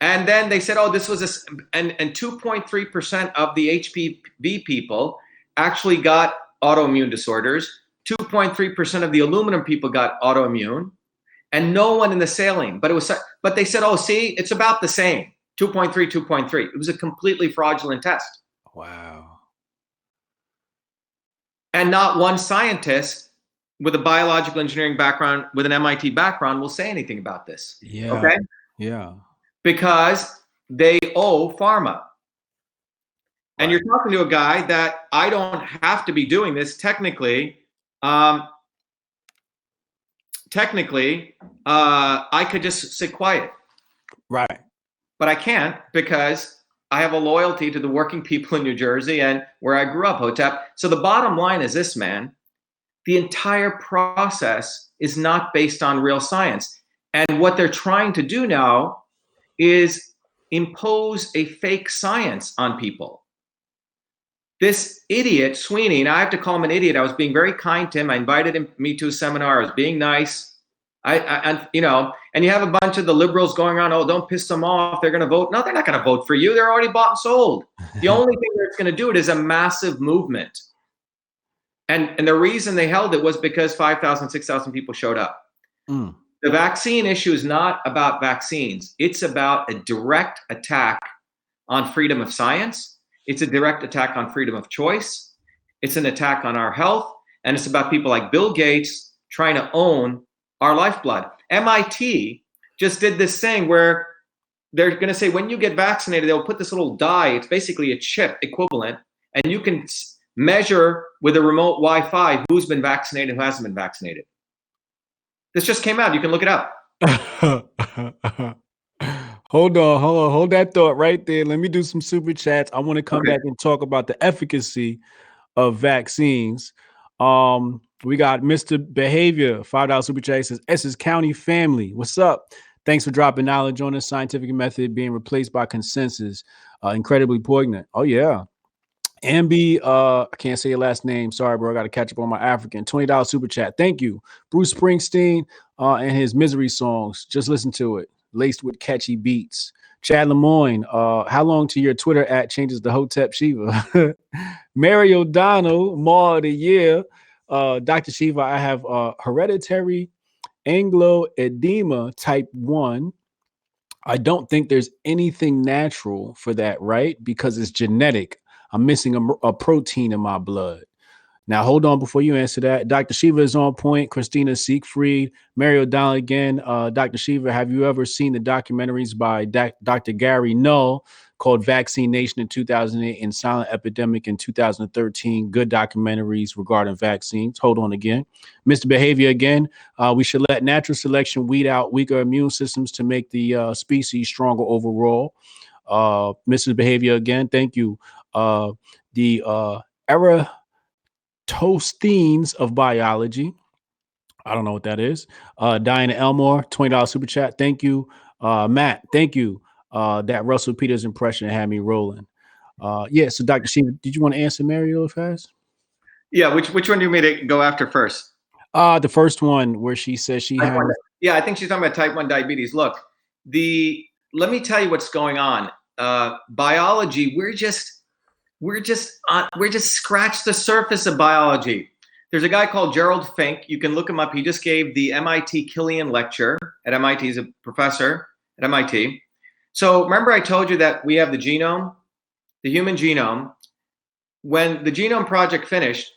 And then they said, oh, this was and 2.3% of the HPV people actually got autoimmune disorders. 2.3% of the aluminum people got autoimmune, and no one in the saline. But they said, oh, see, it's about the same. 2.3, 2.3. It was a completely fraudulent test. Wow. And not one scientist with a biological engineering background, with an MIT background, will say anything about this. Yeah. Okay? Yeah. Because they owe pharma. And you're talking to a guy that I don't have to be doing this technically. I could just sit quiet. Right. But I can't, because I have a loyalty to the working people in New Jersey and where I grew up, Hotep. So the bottom line is this, man. The entire process is not based on real science. And what they're trying to do now is impose a fake science on people. This idiot, Sweeney, and I have to call him an idiot. I was being very kind to him. I invited me to a seminar. I was being nice. And you have a bunch of the liberals going around, oh, don't piss them off. They're going to vote. No, they're not going to vote for you. They're already bought and sold. The only thing that's going to do it is a massive movement. And the reason they held it was because 5,000, 6,000 people showed up. Mm. The vaccine issue is not about vaccines. It's about a direct attack on freedom of science. It's a direct attack on freedom of choice. It's an attack on our health. And it's about people like Bill Gates trying to own our lifeblood. MIT just did this thing where they're going to say, when you get vaccinated, they'll put this little dye. It's basically a chip equivalent. And you can measure with a remote Wi-Fi who's been vaccinated, who hasn't been vaccinated. This just came out. You can look it up. Hold that thought right there. Let me do some super chats. I want to come back and talk about the efficacy of vaccines. We got Mr. Behavior, $5 super chat, says Essex County family. What's up? Thanks for dropping knowledge on the scientific method being replaced by consensus. Incredibly poignant. Oh yeah. Ambi, I can't say your last name. Sorry, bro. I got to catch up on my African. $20 super chat. Thank you. Bruce Springsteen and his Misery songs. Just listen to it. Laced with catchy beats. Chad Lemoyne, how long to your Twitter @ changes the Hotep Shiva? Mary O'Donnell, Maw of the Year. Dr. Shiva, I have hereditary angioedema type 1. I don't think there's anything natural for that, right? Because it's genetic. I'm missing a protein in my blood. Now, hold on before you answer that. Dr. Shiva is on point. Christina Siegfried, Mary O'Donnell again. Dr. Shiva, have you ever seen the documentaries by Dr. Gary Null called Vaccine Nation in 2008 and Silent Epidemic in 2013? Good documentaries regarding vaccines. Hold on again. Mr. Behavior again. We should let natural selection weed out weaker immune systems to make the species stronger overall. Mrs. Behavior again. Thank you. The Eratosthenes of biology. I don't know what that is. Diana Elmore, $20 super chat. Thank you. Matt, thank you. That Russell Peters impression had me rolling. So Dr. Shiva, did you want to answer Mary real fast? Yeah, which one do you mean to go after first? The first one where she says she has. Yeah, I think she's talking about type 1 diabetes. Look, let me tell you what's going on. Biology, we're just scratched the surface of biology. There's a guy called Gerald Fink. You can look him up. He just gave the MIT Killian lecture at MIT. He's a professor at MIT. So remember I told you that we have the genome, the human genome. When the Genome Project finished,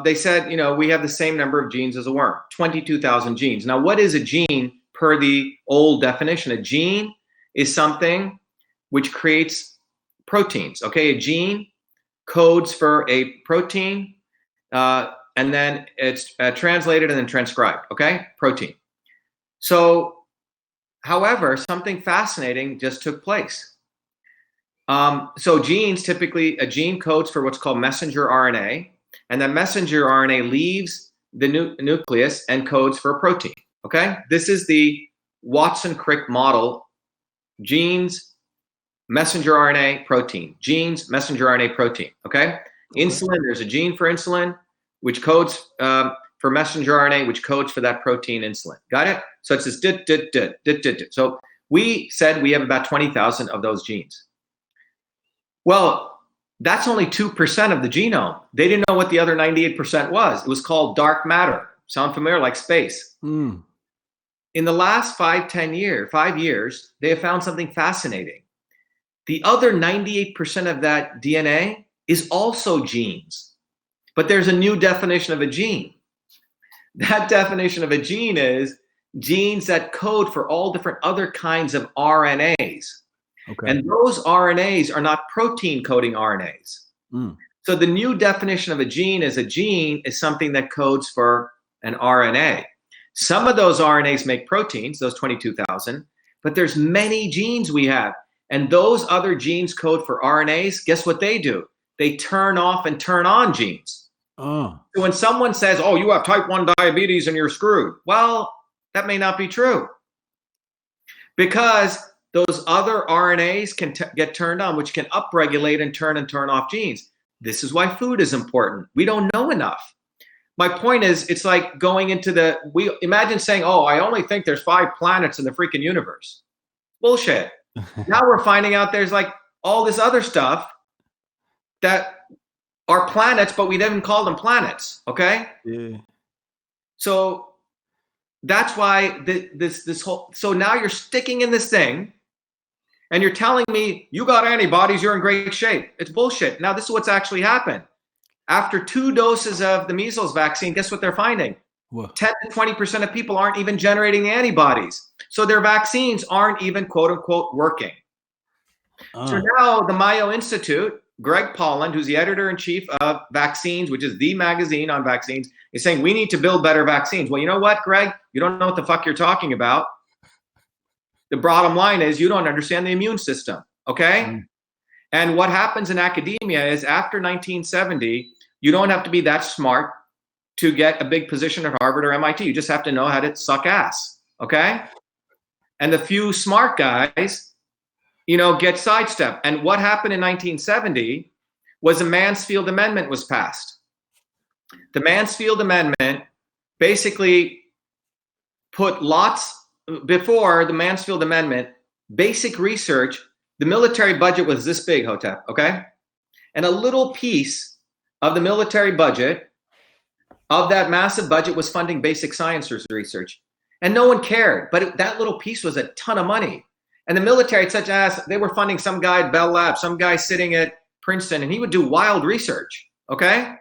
they said, we have the same number of genes as a worm, 22,000 genes. Now, what is a gene per the old definition? A gene is something which creates proteins, okay? A gene codes for a protein, and then it's translated and then transcribed, okay? Protein. So, however, something fascinating just took place. So genes, typically a gene codes for what's called messenger RNA, and that messenger RNA leaves the nucleus and codes for a protein, okay? This is the Watson-Crick model: genes, messenger RNA, protein. Genes, messenger RNA, protein, okay? Insulin, there's a gene for insulin, which codes for messenger RNA, which codes for that protein insulin. Got it? So it's this dit, dit, dit, dit, dit, dit. So we said we have about 20,000 of those genes. Well, that's only 2% of the genome. They didn't know what the other 98% was. It was called dark matter. Sound familiar? Like space. In the last 5 years, they have found something fascinating. The other 98% of that DNA is also genes. But there's a new definition of a gene. That definition of a gene is genes that code for all different other kinds of RNAs. Okay. And those RNAs are not protein coding RNAs. So the new definition of a gene is something that codes for an RNA. Some of those RNAs make proteins, those 22,000, but there's many genes we have. And those other genes code for RNAs. Guess what they do? They turn off and turn on genes. So when someone says, oh, you have type 1 diabetes and you're screwed. Well, that may not be true. Because those other RNAs can get turned on, which can upregulate and turn off genes. This is why food is important. We don't know enough. My point is, it's like going into imagine saying, oh, I only think there's 5 planets in the freaking universe. Bullshit. Now we're finding out there's like all this other stuff that are planets, but we didn't call them planets, okay? Yeah. So that's why this whole, so now you're sticking in this thing, and you're telling me you got antibodies, you're in great shape. It's bullshit. Now, this is what's actually happened. After 2 doses of the measles vaccine, guess what they're finding? What? 10 to 20% of people aren't even generating antibodies. So their vaccines aren't even, quote unquote, working. So now the Mayo Institute, Greg Polland, who's the editor-in-chief of Vaccines, which is the magazine on vaccines, is saying we need to build better vaccines. Well, you know what, Greg? You don't know what the fuck you're talking about. The bottom line is you don't understand the immune system, okay? And what happens in academia is after 1970, you don't have to be that smart to get a big position at Harvard or MIT. You just have to know how to suck ass, okay? And the few smart guys, get sidestepped. And what happened in 1970 was a Mansfield Amendment was passed. The Mansfield Amendment basically put before the Mansfield Amendment, basic research, the military budget was this big, Hotep, okay? And a little piece of the military budget, of that massive budget, was funding basic science research. And no one cared, but that little piece was a ton of money. And the military, such as they were funding some guy at Bell Labs, some guy sitting at Princeton, and he would do wild research, okay?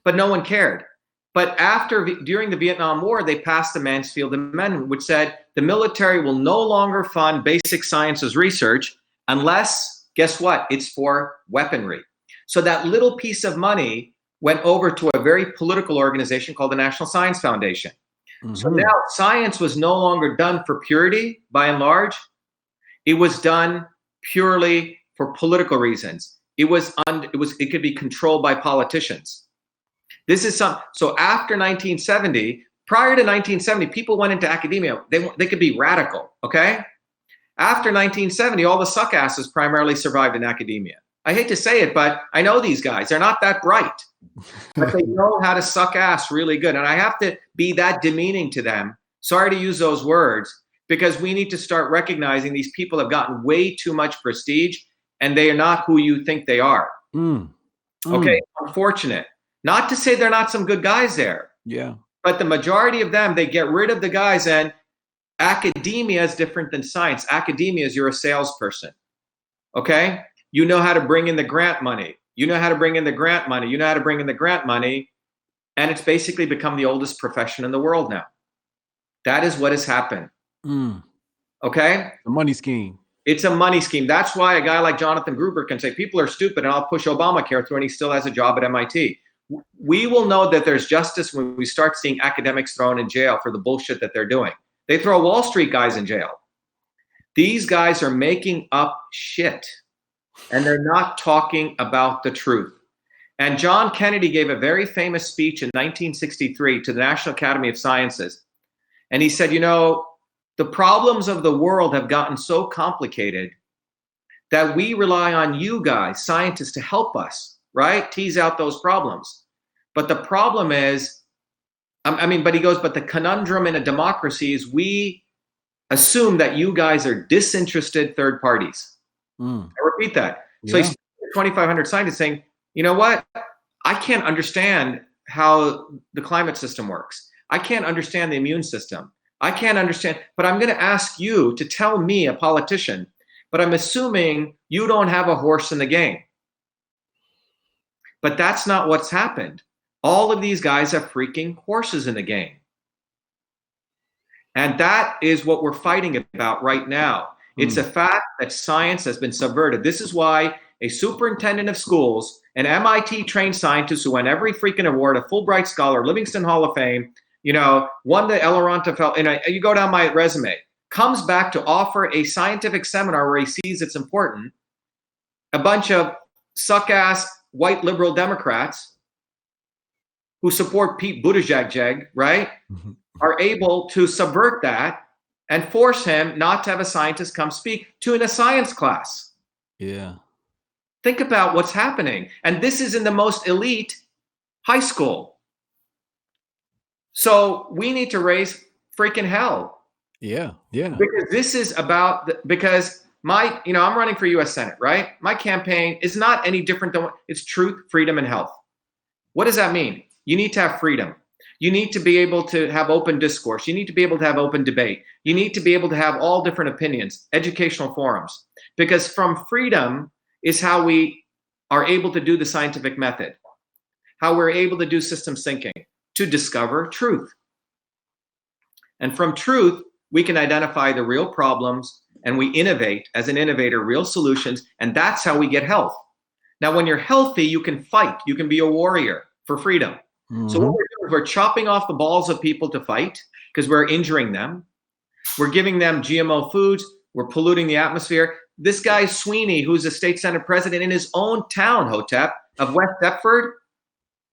But no one cared. But during the Vietnam War, they passed the Mansfield Amendment, which said the military will no longer fund basic sciences research unless, guess what? It's for weaponry. So that little piece of money went over to a very political organization called the National Science Foundation. So now science was no longer done for purity, by and large. It was done purely for political reasons. It could be controlled by politicians. So after 1970, prior to 1970, people went into academia. They could be radical, okay? After 1970, all the suckasses primarily survived in academia. I hate to say it, but I know these guys. They're not that bright, but they know how to suck ass really good. And I have to be that demeaning to them. Sorry to use those words, because we need to start recognizing these people have gotten way too much prestige, and they are not who you think they are. Okay, unfortunate. Not to say there are not some good guys there. Yeah. But the majority of them, they get rid of the guys. And academia is different than science. Academia is you're a salesperson. Okay? You know how to bring in the grant money. You know how to bring in the grant money. You know how to bring in the grant money. And it's basically become the oldest profession in the world now. That is what has happened. Okay? The money scheme. It's a money scheme. That's why a guy like Jonathan Gruber can say people are stupid and I'll push Obamacare through, and he still has a job at MIT. We will know that there's justice when we start seeing academics thrown in jail for the bullshit that they're doing. They throw Wall Street guys in jail. These guys are making up shit, and they're not talking about the truth. And John Kennedy gave a very famous speech in 1963 to the National Academy of Sciences. And he said, you know, the problems of the world have gotten so complicated that we rely on you guys, scientists, to help us, right? Tease out those problems. But the problem is, but he goes, but the conundrum in a democracy is we assume that you guys are disinterested third parties. I repeat that. Yeah. So he's 2,500 scientists saying, you know what? I can't understand how the climate system works. I can't understand the immune system. I can't understand, but I'm going to ask you to tell me, a politician, but I'm assuming you don't have a horse in the game. But that's not what's happened. All of these guys have freaking horses in the game. And that is what we're fighting about right now. It's a fact that science has been subverted. This is why a superintendent of schools, an MIT-trained scientist who won every freaking award, a Fulbright scholar, Livingston Hall of Fame, you know, won the Eloranta Fellow, and you go down my resume, comes back to offer a scientific seminar where he sees it's important. A bunch of suck-ass white liberal Democrats who support Pete Buttigieg, right, are able to subvert that and force him not to have a scientist come speak to in a science class. Yeah. Think about what's happening. And this is in the most elite high school. So we need to raise freaking hell. Yeah, yeah. Because this is about, because I'm running for US Senate, right? My campaign is not any different than it's truth, freedom, and health. What does that mean? You need to have freedom. You need to be able to have open discourse. You need to be able to have open debate. You need to be able to have all different opinions, educational forums. Because from freedom is how we are able to do the scientific method, how we're able to do systems thinking, to discover truth. And from truth, we can identify the real problems and we innovate, as an innovator, real solutions, and that's how we get health. Now, when you're healthy, you can fight. You can be a warrior for freedom. So what we're doing is we're chopping off the balls of people to fight because we're injuring them. We're giving them GMO foods. We're polluting the atmosphere. This guy Sweeney, who's a state senate president in his own town, Hotep, of West Deptford,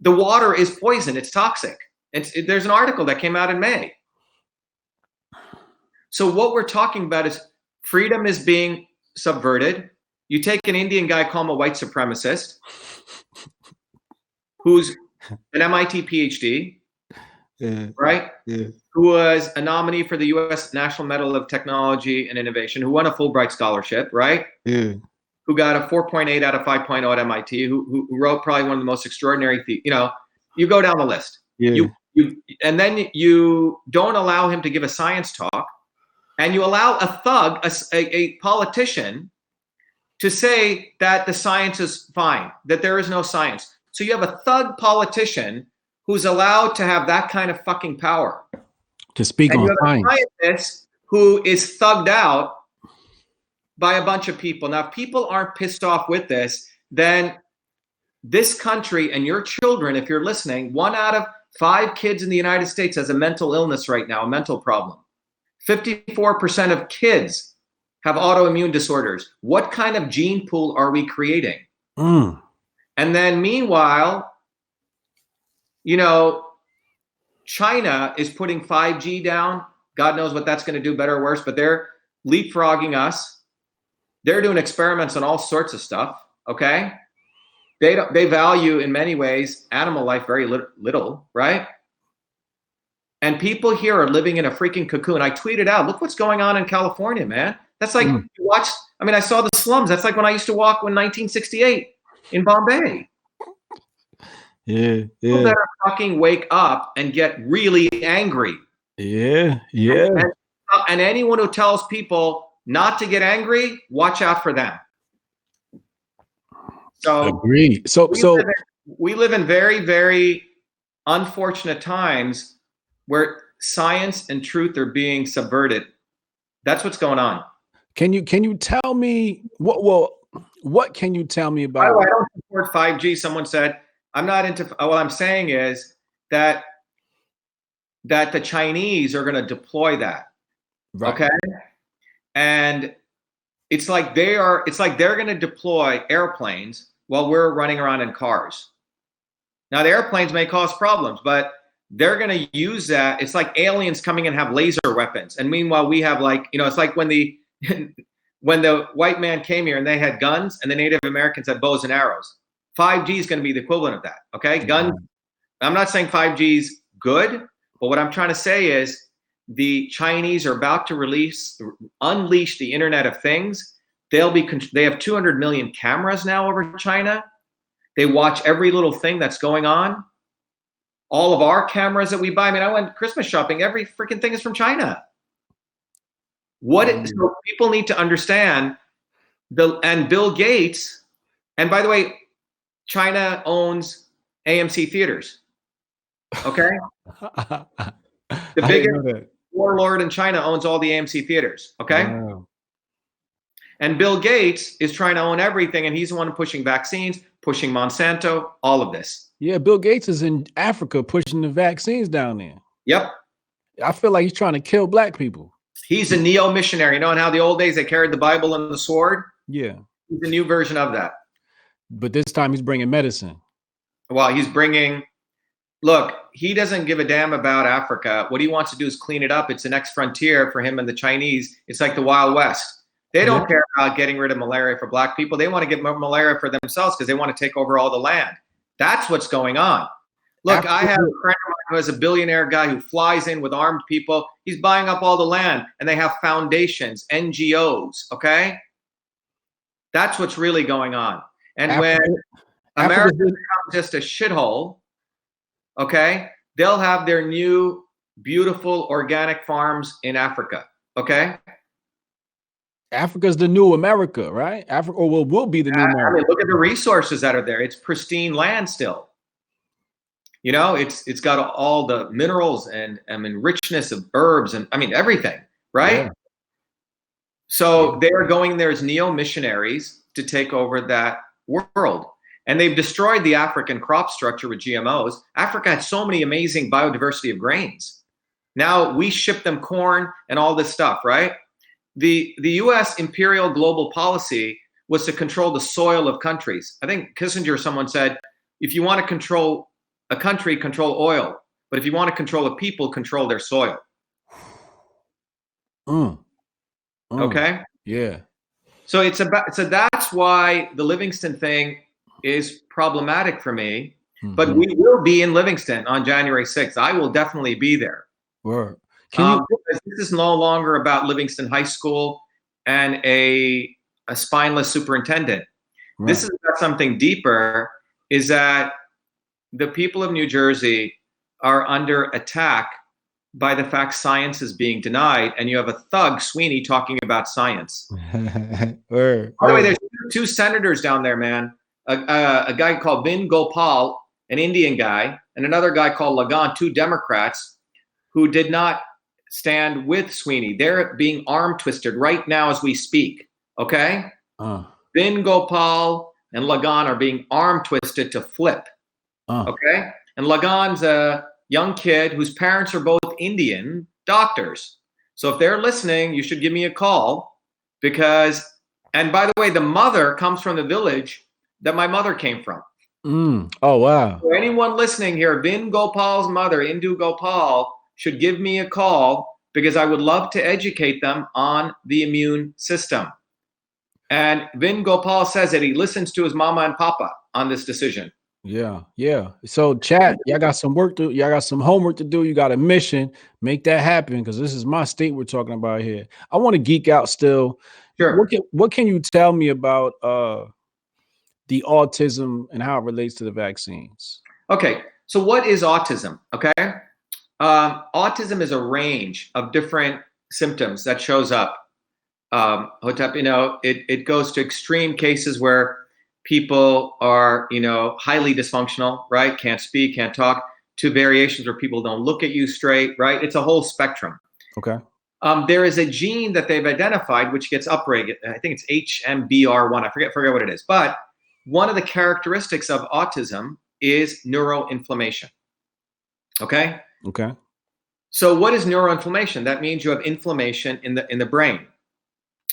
the water is poison. It's toxic. There's an article that came out in May. So what we're talking about is freedom is being subverted. You take an Indian guy, call him a white supremacist, who's an MIT PhD, right? Yeah. Who was a nominee for the U.S. National Medal of Technology and Innovation, who won a Fulbright scholarship, right? Yeah. Who got a 4.8 out of 5.0 at MIT, who wrote probably one of the most extraordinary, you go down the list. Yeah. And then you don't allow him to give a science talk, and you allow a thug, a politician, to say that the science is fine, that there is no science. So you have a thug politician who's allowed to have that kind of fucking power. To speak on science. A scientist who is thugged out by a bunch of people. Now, if people aren't pissed off with this, then this country and your children, if you're listening, 1 out of 5 kids in the United States has a mental illness right now, a mental problem. 54% of kids have autoimmune disorders. What kind of gene pool are we creating? And then meanwhile, China is putting 5G down. God knows what that's going to do, better or worse, but they're leapfrogging us. They're doing experiments on all sorts of stuff, okay? They value, in many ways, animal life very little, right? And people here are living in a freaking cocoon. I tweeted out, look what's going on in California, man. That's like, I saw the slums. That's like when I used to walk in 1968 in Bombay. Yeah, People yeah, that are fucking wake up and get really angry. yeah, And, yeah. and, and anyone who tells people not to get angry, watch out for them. So Agreed. we live in very, very unfortunate times where science and truth are being subverted. That's what's going on. can you tell me what can you tell me By the about? way, I don't support 5G. Someone said I'm not into. What I'm saying is that the Chinese are going to deploy that. Right. Okay, and it's like they're going to deploy airplanes while we're running around in cars. Now the airplanes may cause problems, but they're going to use that. It's like aliens coming and have laser weapons, and meanwhile we have, like, it's like when the when the white man came here and they had guns and the Native Americans had bows and arrows. 5G is going to be the equivalent of that. Okay, guns. I'm not saying 5G is good, but what I'm trying to say is the Chinese are about to unleash the Internet of Things. They have 200 million cameras now over China. They watch every little thing that's going on. All of our cameras that we buy. I mean, I went Christmas shopping. Every freaking thing is from China. So people need to understand and Bill Gates, and by the way, China owns AMC theaters. Okay. The biggest warlord in China owns all the AMC theaters. Okay. Wow. And Bill Gates is trying to own everything, and he's the one pushing vaccines, pushing Monsanto, all of this. Yeah, Bill Gates is in Africa pushing the vaccines down there. Yep. I feel like he's trying to kill black people. He's a neo-missionary. You know, in how the old days they carried the Bible and the sword? Yeah. He's a new version of that. But this time he's bringing medicine. Well, look, he doesn't give a damn about Africa. What he wants to do is clean it up. It's the next frontier for him and the Chinese. It's like the Wild West. They don't care about getting rid of malaria for black people. They want to get more malaria for themselves because they want to take over all the land. That's what's going on. Look, I have a friend of mine who is a billionaire guy who flies in with armed people. He's buying up all the land, and they have foundations, NGOs, okay? That's what's really going on. And when America becomes just a shithole, okay, they'll have their new beautiful organic farms in Africa, okay? Africa's the new America, right? Africa will be the new America. I mean, look at the resources that are there. It's pristine land still. You know, it's got all the minerals and richness of herbs and everything, right? Yeah. So they're going there as neo-missionaries to take over that world. And they've destroyed the African crop structure with GMOs. Africa had so many amazing biodiversity of grains. Now we ship them corn and all this stuff, right? The US imperial global policy was to control the soil of countries. I think Kissinger or someone said, if you want to control a country, control oil. But if you want to control a people, control their soil. Okay? Yeah. So that's why the Livingston thing is problematic for me. Mm-hmm. But we will be in Livingston on January 6th. I will definitely be there. Word. This is no longer about Livingston High School and a spineless superintendent. Right. This is about something deeper, is that the people of New Jersey are under attack by the fact science is being denied, and you have a thug, Sweeney, talking about science. By the way, there's two senators down there, man. A guy called Vin Gopal, an Indian guy, and another guy called Lagan, two Democrats who did not stand with Sweeney. They're being arm twisted right now as we speak, okay? Vin Gopal and Lagan are being arm twisted to flip, okay? And Lagan's a young kid whose parents are both Indian doctors. So if they're listening, you should give me a call because, and by the way, the mother comes from the village that my mother came from. Oh, wow. So anyone listening here, Vin Gopal's mother, Indu Gopal, should give me a call because I would love to educate them on the immune system. And Vin Gopal says that he listens to his mama and papa on this decision. Yeah. So chat, y'all got some homework to do. You got a mission. Make that happen because this is my state we're talking about here. I want to geek out still. Sure. What can you tell me about the autism and how it relates to the vaccines? Okay, so what is autism? Okay, autism is a range of different symptoms that shows up. Hotep, it goes to extreme cases where people are, highly dysfunctional, right? Can't speak, can't talk, to variations where people don't look at you straight, right? It's a whole spectrum. Okay. There is a gene that they've identified which gets upregulated. I think it's HMBR1. I forget what it is. But one of the characteristics of autism is neuroinflammation. Okay. Okay. So what is neuroinflammation? That means you have inflammation in the brain.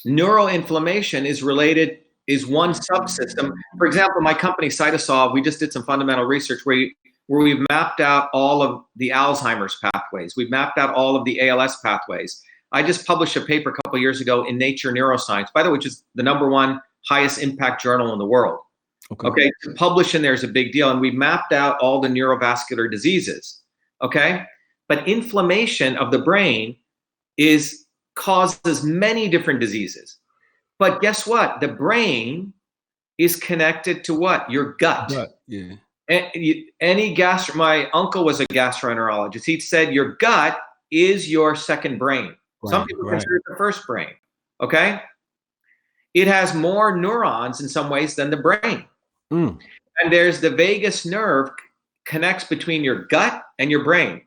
Neuroinflammation is one subsystem. For example, my company Cytosolve, we just did some fundamental research where we've mapped out all of the Alzheimer's pathways. We've mapped out all of the ALS pathways. I just published a paper a couple of years ago in Nature Neuroscience, by the way, which is the #1 highest impact journal in the world. Okay, to publish in there is a big deal. And we mapped out all the neurovascular diseases. Okay, but inflammation of the brain causes many different diseases. But guess what? The brain is connected to what? Your gut. Yeah. My uncle was a gastroenterologist. He said your gut is your second brain. Right, some people consider it the first brain. Okay? It has more neurons in some ways than the brain. And there's the vagus nerve connects between your gut and your brain.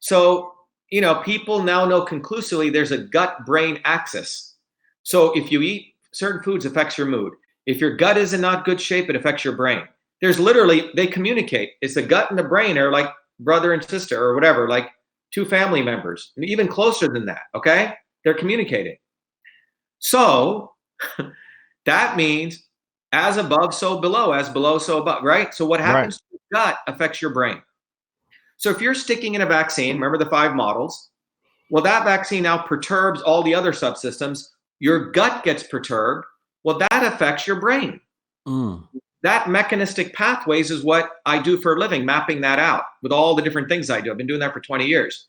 So, people now know conclusively there's a gut-brain axis. So if you eat certain foods, it affects your mood. If your gut is in not good shape, it affects your brain. They communicate. It's the gut and the brain are like brother and sister or whatever, like two family members, and even closer than that, okay? They're communicating. So that means as above, so below, as below, so above, right? So what happens to your gut affects your brain. So if you're sticking in a vaccine, remember the 5 models, well, that vaccine now perturbs all the other subsystems. Your gut gets perturbed. Well, that affects your brain. That mechanistic pathways is what I do for a living, mapping that out with all the different things I do. I've been doing that for 20 years.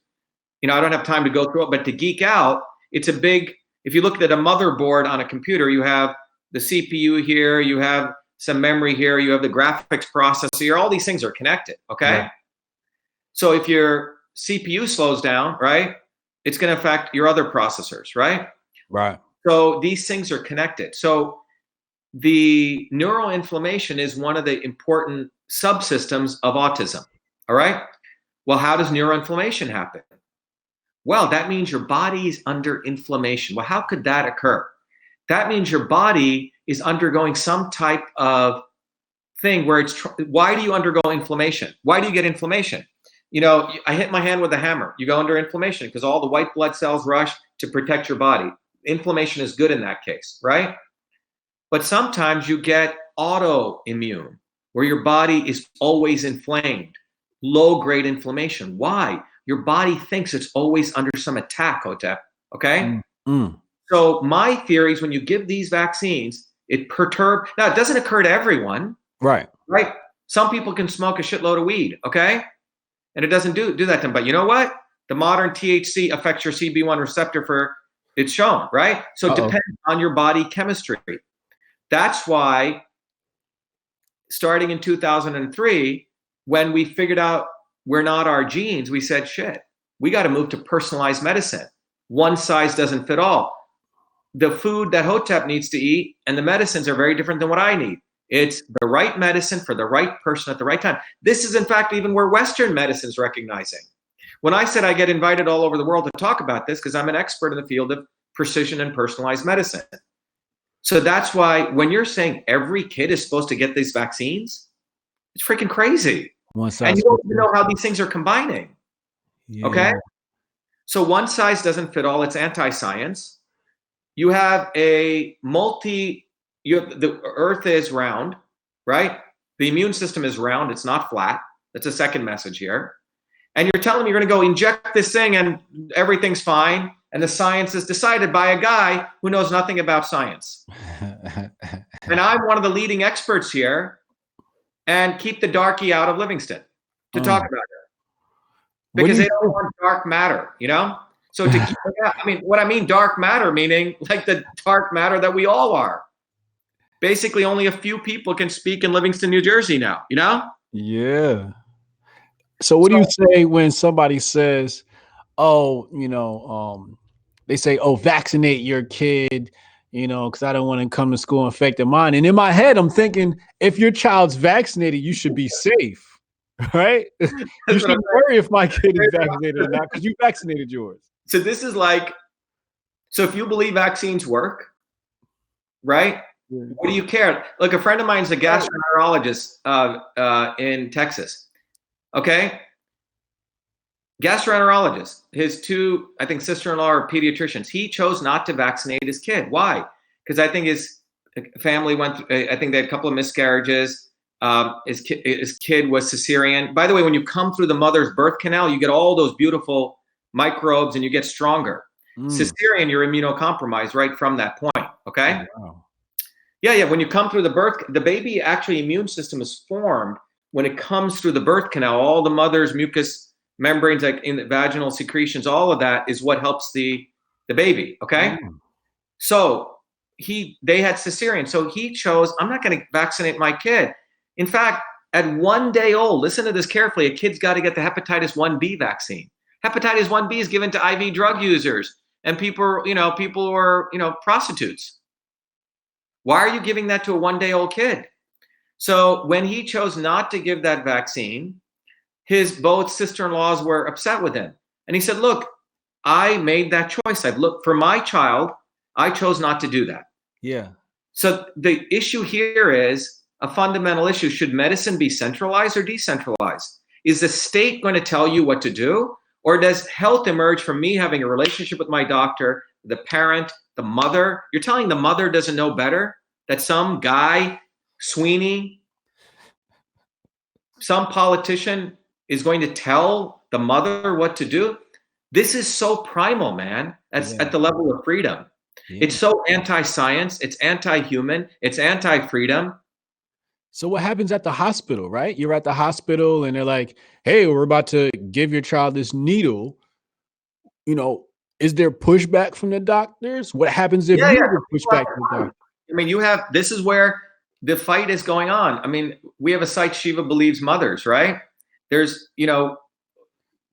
I don't have time to go through it, but to geek out, it's a big, if you look at a motherboard on a computer, you have the CPU here, you have some memory here, you have the graphics processor here, all these things are connected, okay? Yeah. So if your CPU slows down, right, it's going to affect your other processors, right? Right. So these things are connected. So the neuroinflammation is one of the important subsystems of autism, all right? Well, how does neuroinflammation happen? Well, that means your body is under inflammation. Well, how could that occur? That means your body is undergoing some type of thing where why do you undergo inflammation? Why do you get inflammation? I hit my hand with a hammer. You go under inflammation because all the white blood cells rush to protect your body. Inflammation is good in that case, right? But sometimes you get autoimmune, where your body is always inflamed, low-grade inflammation. Why? Your body thinks it's always under some attack, Hotep, okay? So my theory is when you give these vaccines, it perturbs. Now, it doesn't occur to everyone. Right? Some people can smoke a shitload of weed, okay? And it doesn't do that to them. But you know what? The modern THC affects your CB1 receptor it's shown, right? So it depends on your body chemistry. That's why starting in 2003, when we figured out we're not our genes, we said, shit, we got to move to personalized medicine. One size doesn't fit all. The food that Hotep needs to eat and the medicines are very different than what I need. It's the right medicine for the right person at the right time. This is, in fact, even where Western medicine is recognizing. When I said I get invited all over the world to talk about this, because I'm an expert in the field of precision and personalized medicine. So that's why when you're saying every kid is supposed to get these vaccines, it's freaking crazy. And you don't even know how these things are combining. Yeah. Okay? So one size doesn't fit all. It's anti-science. You have the earth is round, right? The immune system is round. It's not flat. That's a second message here. And you're telling me you're going to go inject this thing and everything's fine. And the science is decided by a guy who knows nothing about science. And I'm one of the leading experts here. And keep the darkie out of Livingston to talk about it. Because they don't want dark matter, So to keep what I mean dark matter, meaning like the dark matter that we all are. Basically, only a few people can speak in Livingston, New Jersey now, Yeah. So what do you So say when somebody says, "Oh, they say, oh, vaccinate your kid," because I don't want to come to school infected mine. And in my head, I'm thinking, if your child's vaccinated, you should be safe, right? You that's what I'm shouldn't worry if my kid is saying. vaccinated or not because you vaccinated yours. So this is like, so if you believe vaccines work, right? Yeah. What do you care? Look, a friend of mine is a gastroenterologist in Texas. Okay, gastroenterologist. His two, I think, sister-in-law are pediatricians. He chose not to vaccinate his kid. Why? Because I think his family went through, I think they had a couple of miscarriages. His kid was cesarean. By the way, when you come through the mother's birth canal, you get all those beautiful microbes and you get stronger. Cesarean, you're immunocompromised right from that point. Okay. Oh, wow. Yeah. When you come through the birth, the baby actually immune system is formed when it comes through the birth canal. All the mother's mucus membranes, like in the vaginal secretions, all of that is what helps the baby. Okay. So they had cesarean. So he chose, I'm not going to vaccinate my kid. In fact, at 1 day old, listen to this carefully, a kid's got to get the hepatitis 1B vaccine. Hepatitis 1B is given to IV drug users and people who are, prostitutes. Why are you giving that to a 1 day old kid? So when he chose not to give that vaccine, his both sister-in-laws were upset with him. And he said, look, I made that choice. I've looked for my child. I chose not to do that. Yeah. So the issue here is a fundamental issue. Should medicine be centralized or decentralized? Is the state going to tell you what to do? Or does health emerge from me having a relationship with my doctor, the parent, the mother? You're telling the mother doesn't know better? That some guy, Sweeney, some politician is going to tell the mother what to do? This is so primal, man. That's at the level of freedom. Yeah. It's so anti-science, it's anti-human, it's anti-freedom. So what happens at the hospital, right? You're at the hospital and they're like, hey, we're about to give your child this needle. Is there pushback from the doctors? What happens if you get pushback from the doctor? I mean, this is where the fight is going on. I mean, we have a site, Shiva Believes Mothers, right? There's,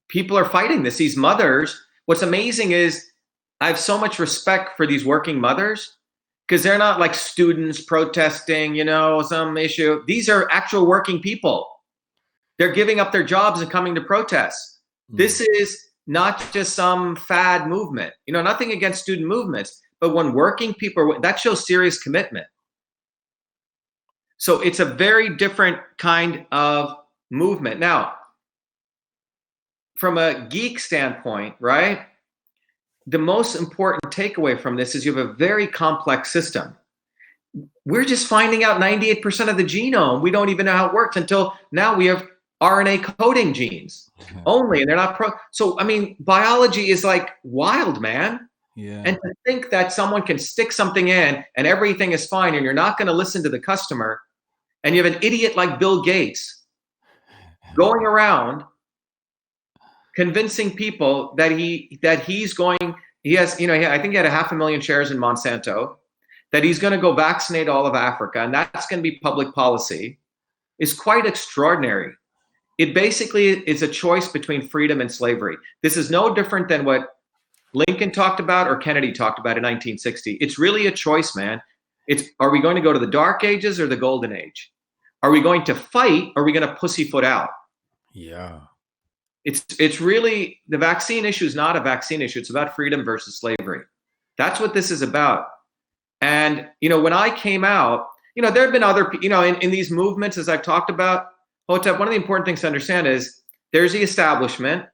people are fighting this. These mothers, what's amazing is I have so much respect for these working mothers because they're not like students protesting, some issue. These are actual working people. They're giving up their jobs and coming to protest. This is not just some fad movement, nothing against student movements, but when working people, that shows serious commitment. So it's a very different kind of movement. Now, from a geek standpoint, right? The most important takeaway from this is you have a very complex system. We're just finding out 98% of the genome. We don't even know how it works until now we have RNA coding genes only, and they're not So, I mean, biology is like wild, man. Yeah. And to think that someone can stick something in and everything is fine and you're not going to listen to the customer, and you have an idiot like Bill Gates going around convincing people that he has, I think he had 500,000 shares in Monsanto, that he's going to go vaccinate all of Africa, and that's going to be public policy, is quite extraordinary. It basically is a choice between freedom and slavery. This is no different than what Lincoln talked about or Kennedy talked about in 1960. It's really a choice, man. Are we going to go to the dark ages or the golden age? Are we going to fight or are we going to pussyfoot out? Yeah. It's really, the vaccine issue is not a vaccine issue. It's about freedom versus slavery. That's what this is about. And, when I came out, there have been other, in these movements, as I've talked about, Hotep, one of the important things to understand is there's the establishment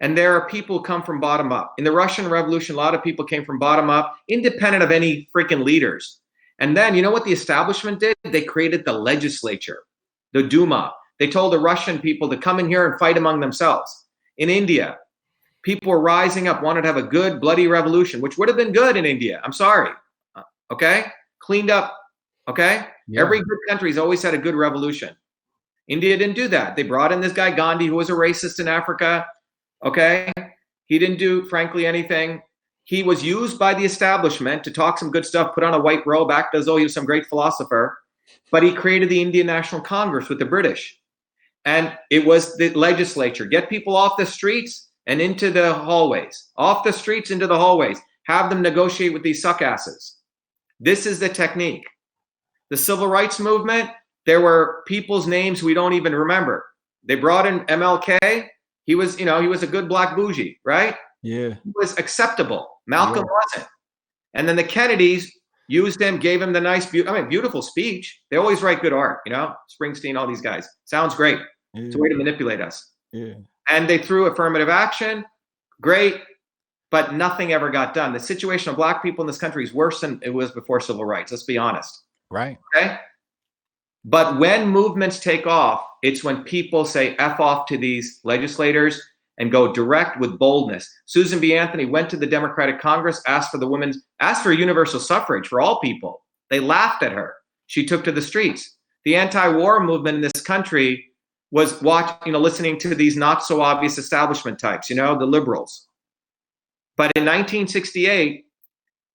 and there are people who come from bottom up. In the Russian Revolution, a lot of people came from bottom up, independent of any freaking leaders. And then, you know what the establishment did? They created the legislature, the Duma. They told the Russian people to come in here and fight among themselves. In India, people were rising up, wanted to have a good, bloody revolution, which would have been good in India. I'm sorry. Okay? Cleaned up. Okay? Yeah. Every good country's always had a good revolution. India didn't do that. They brought in this guy, Gandhi, who was a racist in Africa. Okay? He didn't do, frankly, anything. He was used by the establishment to talk some good stuff, put on a white robe, act as though he was some great philosopher. But he created the Indian National Congress with the British. And it was the legislature. Get people off the streets and into the hallways. Off the streets into the hallways. Have them negotiate with these suckasses. This is the technique. The civil rights movement, there were people's names we don't even remember. They brought in MLK. He was, he was a good black bougie, right? Yeah. He was acceptable. Malcolm wasn't. And then the Kennedys used him, gave him the nice, beautiful speech. They always write good art, Springsteen, all these guys. Sounds great. Yeah. It's a way to manipulate us. Yeah. And they threw affirmative action. Great. But nothing ever got done. The situation of black people in this country is worse than it was before civil rights. Let's be honest. Right. Okay. But when movements take off, it's when people say F off to these legislators and go direct with boldness. Susan B. Anthony went to the Democratic Congress, asked for universal suffrage for all people. They laughed at her. She took to the streets. The anti-war movement in this country was listening to these not so obvious establishment types, the liberals. But in 1968,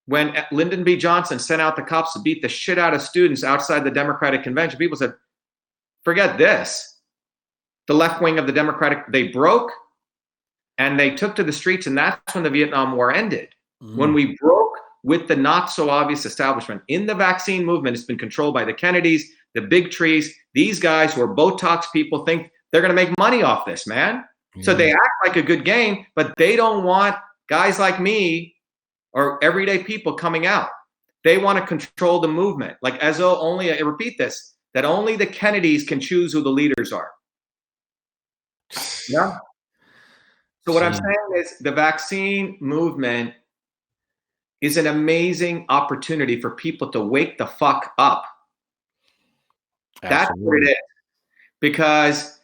when Lyndon B. Johnson sent out the cops to beat the shit out of students outside the Democratic Convention, people said, forget this. The left wing of the Democratic, they broke and they took to the streets, and that's when the Vietnam War ended. When we broke with the not so obvious establishment. In the vaccine movement, it's been controlled by the Kennedys, the big trees. These guys who are Botox people think they're going to make money off this, man. Yeah. So they act like a good game, but they don't want guys like me or everyday people coming out. They want to control the movement. Like as though only, I repeat this, that only the Kennedys can choose who the leaders are. Yeah. So what I'm saying is the vaccine movement is an amazing opportunity for people to wake the fuck up. Absolutely. That's what it is. Because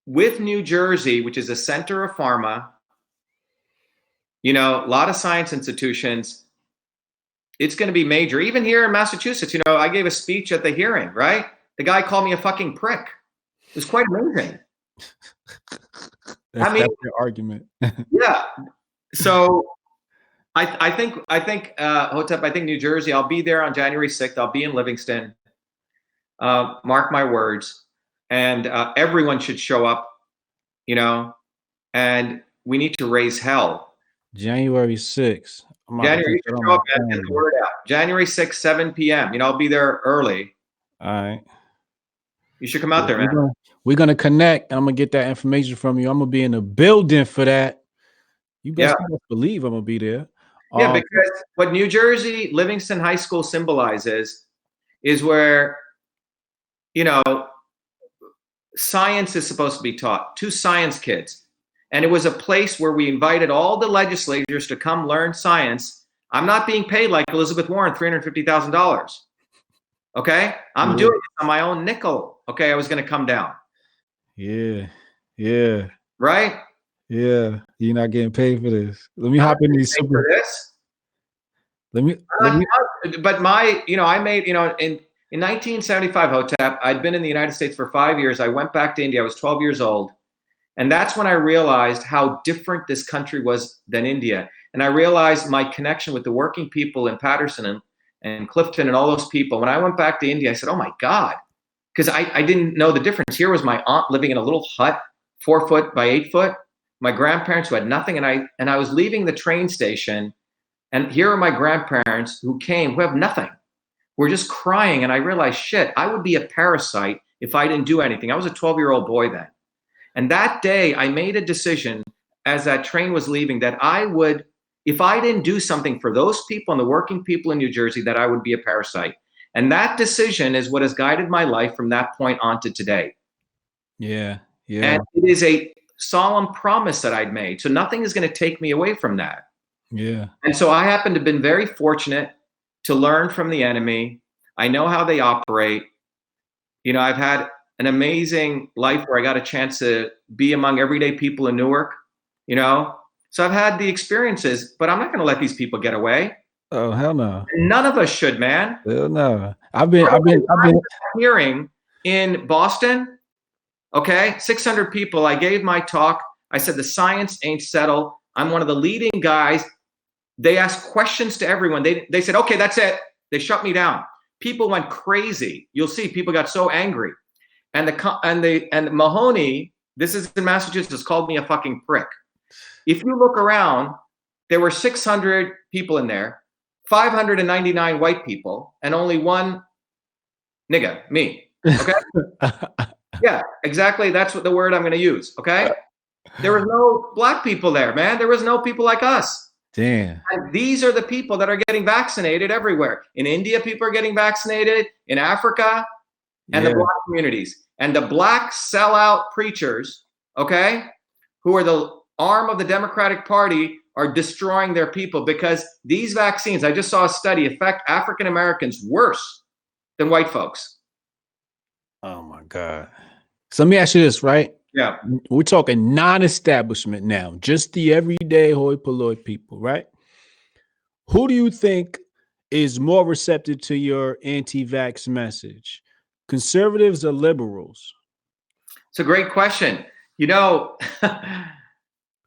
with New Jersey, which is a center of pharma, a lot of science institutions, it's going to be major. Even here in Massachusetts, I gave a speech at the hearing, right? The guy called me a fucking prick. It was quite amazing. That's your argument. Yeah. So I think Hotep, I think New Jersey, I'll be there on January 6th. I'll be in Livingston. Mark my words. And everyone should show up, and we need to raise hell. January 6th. January, you should show up and get the word out. January 6th, 7 p.m. I'll be there early. All right. You should come out there, man. We're going to connect. I'm going to get that information from you. I'm going to be in the building for that. You best believe I'm going to be there. Yeah, because what New Jersey Livingston High School symbolizes is where, science is supposed to be taught to science kids. And it was a place where we invited all the legislators to come learn science. I'm not being paid like Elizabeth Warren, $350,000. Okay? I'm doing it on my own nickel. Okay, I was going to come down. Yeah. Yeah. Right? Yeah. You're not getting paid for this. Let me hop in these super. For this. Let me. But I made, in 1975, Hotep, I'd been in the United States for 5 years. I went back to India. I was 12 years old. And that's when I realized how different this country was than India. And I realized my connection with the working people in Patterson and Clifton and all those people. When I went back to India, I said, oh my God, because I didn't know the difference. Here was my aunt living in a little hut, 4 foot by 8 foot. My grandparents who had nothing. And I was leaving the train station. And here are my grandparents who have nothing. We're just crying. And I realized, shit, I would be a parasite if I didn't do anything. I was a 12-year-old boy then. And that day I made a decision as that train was leaving that I would, if I didn't do something for those people and the working people in New Jersey, that I would be a parasite. And that decision is what has guided my life from that point on to today. Yeah. Yeah. And it is a solemn promise that I'd made. So nothing is going to take me away from that. Yeah. And so I happen to have been very fortunate to learn from the enemy. I know how they operate. I've had an amazing life where I got a chance to be among everyday people in Newark, So I've had the experiences, but I'm not going to let these people get away. Oh, hell no. None of us should, man. Hell no. I've been hearing in Boston. Okay. 600 people. I gave my talk. I said, the science ain't settled. I'm one of the leading guys. They asked questions to everyone. They said, okay, that's it. They shut me down. People went crazy. You'll see people got so angry. And Mahoney, this is in Massachusetts, called me a fucking prick. If you look around, there were 600 people in there, 599 white people, and only one nigga, me. Okay? Yeah, exactly. That's what the word I'm going to use. Okay? There was no black people there, man. There was no people like us. Damn. And these are the people that are getting vaccinated everywhere. In India, people are getting vaccinated. In Africa, and the black communities. And the black sellout preachers, okay, who are the arm of the Democratic Party, are destroying their people because these vaccines, I just saw a study, affect African Americans worse than white folks. Oh my God. So let me ask you this, right? Yeah. We're talking non-establishment now, just the everyday hoi polloi people, right? Who do you think is more receptive to your anti-vax message? Conservatives or liberals? It's a great question. You know,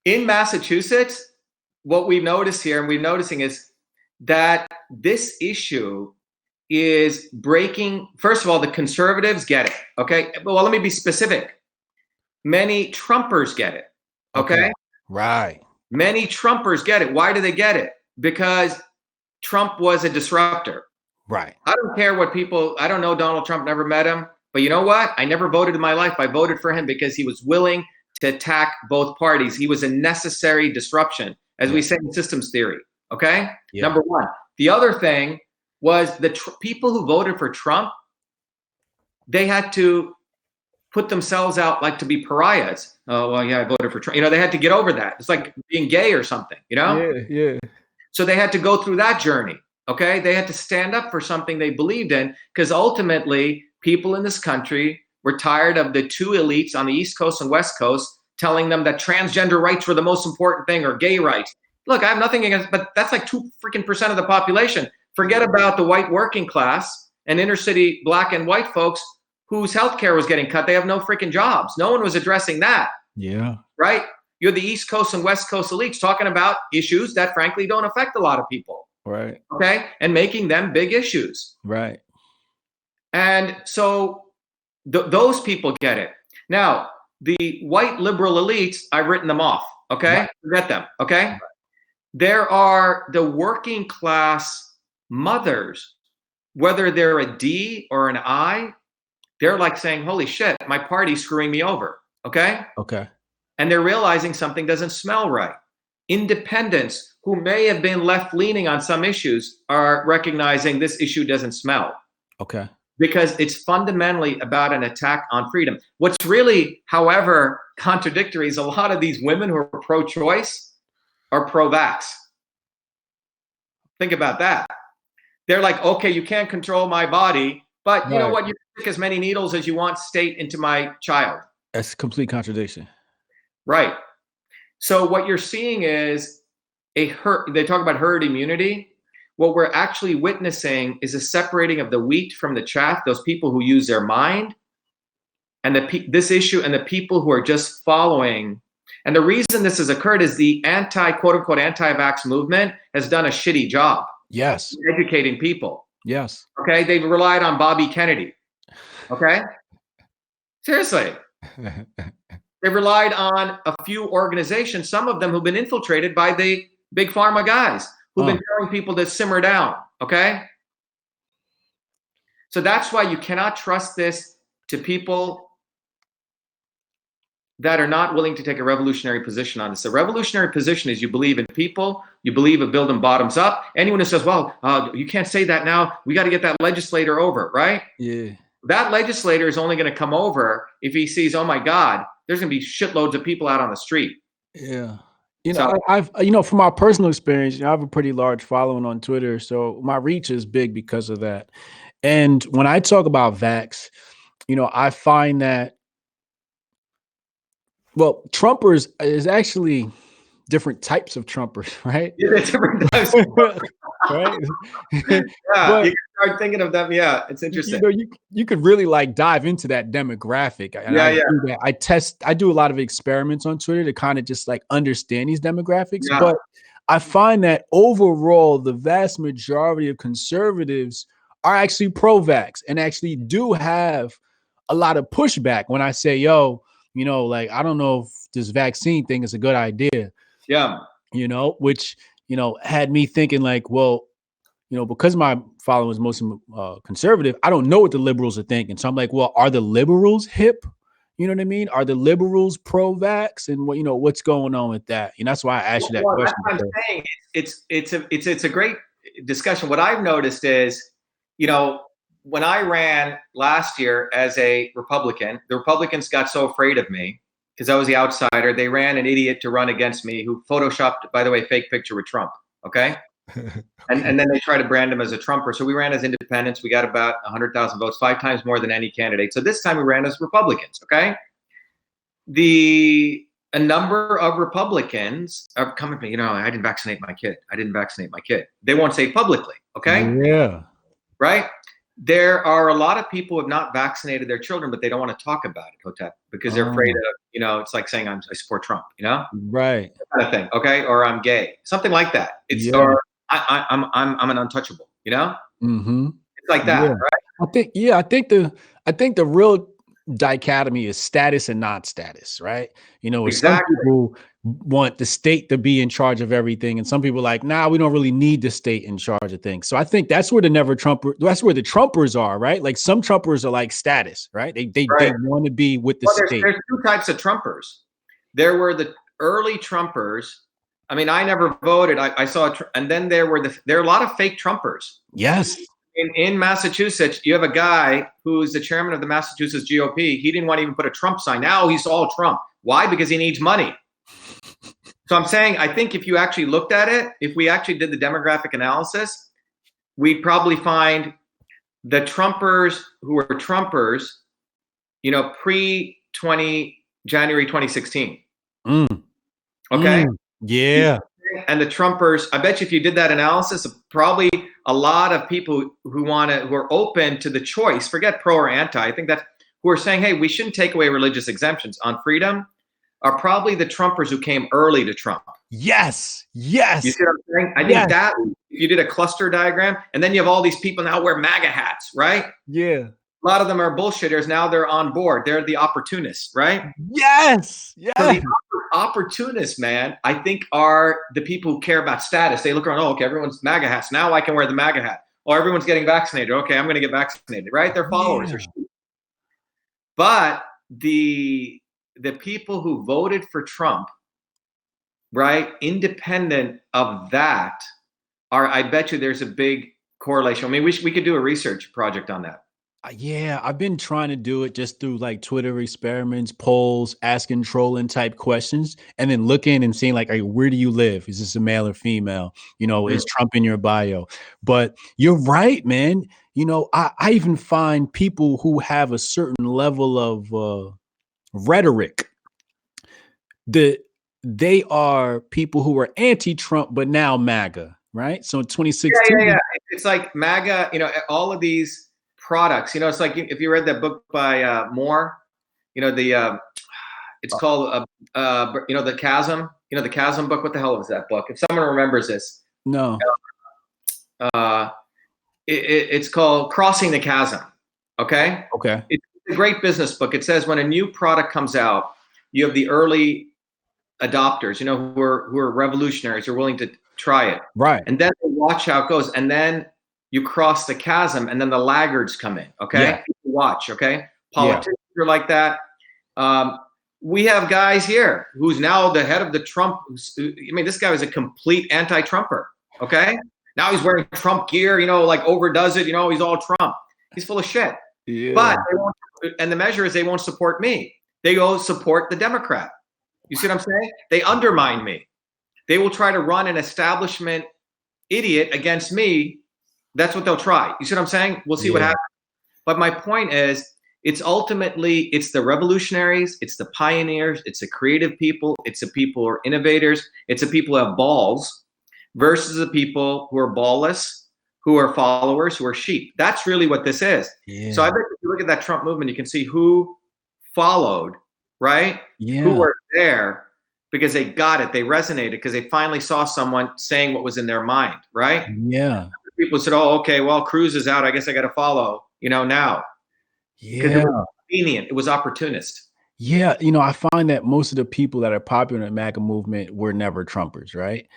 in Massachusetts, what we've noticed here and we're noticing is that this issue is breaking. First of all, the conservatives get it. Okay. Well, let me be specific. Many Trumpers get it. Okay. Right. Many Trumpers get it. Why do they get it? Because Trump was a disruptor. Right. I don't care what people, I don't know Donald Trump, never met him. But you know what? I never voted in my life. I voted for him because he was willing to attack both parties. He was a necessary disruption, as we say in systems theory. Okay? Yeah. Number one. The other thing was the people who voted for Trump, they had to put themselves out like to be pariahs. Oh, well, yeah, I voted for Trump. You know, they had to get over that. It's like being gay or something, you know? Yeah, yeah. So they had to go through that journey. Okay? They had to stand up for something they believed in because ultimately people in this country were tired of the two elites on the East Coast and West Coast telling them that transgender rights were the most important thing or gay rights. Look, I have nothing against, but that's like 2% of the population. Forget about the white working class and inner city black and white folks whose healthcare was getting cut. They have no freaking jobs. No one was addressing that. Yeah. Right? You're the East Coast and West Coast elites talking about issues that frankly don't affect a lot of people. Right. Okay? And making them big issues. Right. And so those people get it. Now, the white liberal elites, I've written them off. Okay? Right. Forget them. Okay? Right. There are the working class mothers, whether they're a D or an I, they're like saying, holy shit, my party's screwing me over. Okay? Okay. And they're realizing something doesn't smell right. Independents who may have been left leaning on some issues are recognizing this issue doesn't smell. Okay. Because it's fundamentally about an attack on freedom. What's really, however, contradictory is a lot of these women who are pro-choice are pro-vax. Think about that. They're like, okay, you can't control my body, but you know what? You can stick as many needles as you want state into my child. That's a complete contradiction. Right. So what you're seeing is they talk about herd immunity. What we're actually witnessing is a separating of the wheat from the chaff, those people who use their mind, and this issue, and the people who are just following. And the reason this has occurred is the quote-unquote anti-vax movement has done a shitty job. Yes. Educating people. Yes. Okay. They've relied on Bobby Kennedy. Okay. Seriously. They relied on a few organizations, some of them who've been infiltrated by the big pharma guys who've been telling people to simmer down. Okay. So that's why you cannot trust this to people that are not willing to take a revolutionary position on this. A revolutionary position is you believe in people, you believe in building bottoms up. Anyone who says, well, you can't say that now, we got to get that legislator over, right? Yeah. That legislator is only going to come over if he sees, oh my God, there's going to be shitloads of people out on the street. Yeah. You know, I've from my personal experience, I have a pretty large following on Twitter. So my reach is big because of that. And when I talk about vax, I find that, well, Trumpers is actually different types of Trumpers, right? Yeah, different types of right? Yeah, but, you can start thinking of them. Yeah, it's interesting. You could really like dive into that demographic. And I do a lot of experiments on Twitter to kind of just like understand these demographics. Yeah. But I find that overall, the vast majority of conservatives are actually pro-vax and actually do have a lot of pushback when I say, yo, you know, like, I don't know if this vaccine thing is a good idea. Yeah. You know, which, you know, had me thinking like, well, you know, because my following is mostly conservative, I don't know what the liberals are thinking. So I'm like, well, are the liberals hip? You know what I mean? Are the liberals pro-vax? And what, you know, what's going on with that? And that's why I asked you that Well, question. that's what I'm saying. It's a great discussion. What I've noticed is, you know, when I ran last year as a Republican, the Republicans got so afraid of me because I was the outsider. They ran an idiot to run against me who photoshopped, by the way, fake picture with Trump. Okay. And then they try to brand him as a Trumper. So we ran as independents. We got about 100,000 votes, 5 times more than any candidate. So this time we ran as Republicans. Okay. A number of Republicans are coming to me, you know, I didn't vaccinate my kid. I didn't vaccinate my kid. They won't say publicly. Okay. Yeah. Right. There are a lot of people who have not vaccinated their children, but they don't want to talk about it, Hotep, because they're afraid of, you know, it's like saying I support Trump, you know, Right. that kind of thing. Okay. Or I'm gay, something like that. It's, or I'm an untouchable, you know, it's like that. Right. I think the real dichotomy is status and non-status, right? You know, Exactly. some people want the state to be in charge of everything, and some people are like, nah, we don't really need the state in charge of things. So I think that's where that's where the Trumpers are, right? Like some Trumpers are like status, right? They want to be with the state. There's 2 types of Trumpers. There were the early Trumpers. I mean, I never voted. I saw, and then there are a lot of fake Trumpers. Yes. In Massachusetts, you have a guy who's the chairman of the Massachusetts GOP. He didn't want to even put a Trump sign. Now he's all Trump. Why? Because he needs money. So I'm saying, I think if you actually looked at it, if we actually did the demographic analysis, we'd probably find the Trumpers who were Trumpers, you know, January 2016. Okay. Yeah. And the Trumpers, I bet you if you did that analysis, probably a lot of people who are open to the choice, forget pro or anti, I think that who are saying, hey, we shouldn't take away religious exemptions on freedom, are probably the Trumpers who came early to Trump. Yes. Yes. You see what I'm saying? I think that if you did a cluster diagram, and then you have all these people now wear MAGA hats, right? Yeah. A lot of them are bullshitters. Now they're on board. They're the opportunists, right? Yes. Yes. So the opportunists, man, I think are the people who care about status. They look around, oh, okay, everyone's MAGA hats. Now I can wear the MAGA hat. Or everyone's getting vaccinated. Okay, I'm going to get vaccinated, right? They're followers. Yeah. But the people who voted for Trump, right, independent of that, I bet you there's a big correlation. I mean, we could do a research project on that. Yeah, I've been trying to do it just through like Twitter experiments, polls, asking trolling type questions, and then looking and seeing like, where do you live? Is this a male or female? You know, is Trump in your bio? But you're right, man. You know, I even find people who have a certain level of rhetoric that they are people who are anti-Trump, but now MAGA, right? So in 2016. Yeah. It's like MAGA, you know, all of these products, you know, it's like if you read that book by Moore, you know, it's called you know, the Chasm book. What the hell was that book? If someone remembers this, No. It's called Crossing the Chasm. Okay. It's a great business book. It says when a new product comes out, you have the early adopters, you know, who are revolutionaries, who are willing to try it, right? And then they watch how it goes, and then you cross the chasm, and then the laggards come in. Okay, watch. Okay, politicians are like that. We have guys here who's now the head of the Trump. I mean, this guy was a complete anti-Trumper. Okay, now he's wearing Trump gear. You know, like overdoes it. You know, he's all Trump. He's full of shit. Yeah. But they won't, and the measure is they won't support me. They go support the Democrat. You see what I'm saying? They undermine me. They will try to run an establishment idiot against me. That's what they'll try. You see what I'm saying? We'll see what happens. But my point is, it's the revolutionaries, it's the pioneers, it's the creative people, it's the people who are innovators, it's the people who have balls versus the people who are ballless, who are followers, who are sheep. That's really what this is. Yeah. So I bet if you look at that Trump movement, you can see who followed, right? Yeah. Who were there because they got it. They resonated because they finally saw someone saying what was in their mind, right? Yeah. People said, oh, okay, well, Cruz is out. I guess I got to follow, you know, now. Yeah. convenient. It was opportunist. Yeah, I find that most of the people that are popular in the MAGA movement were never Trumpers, right?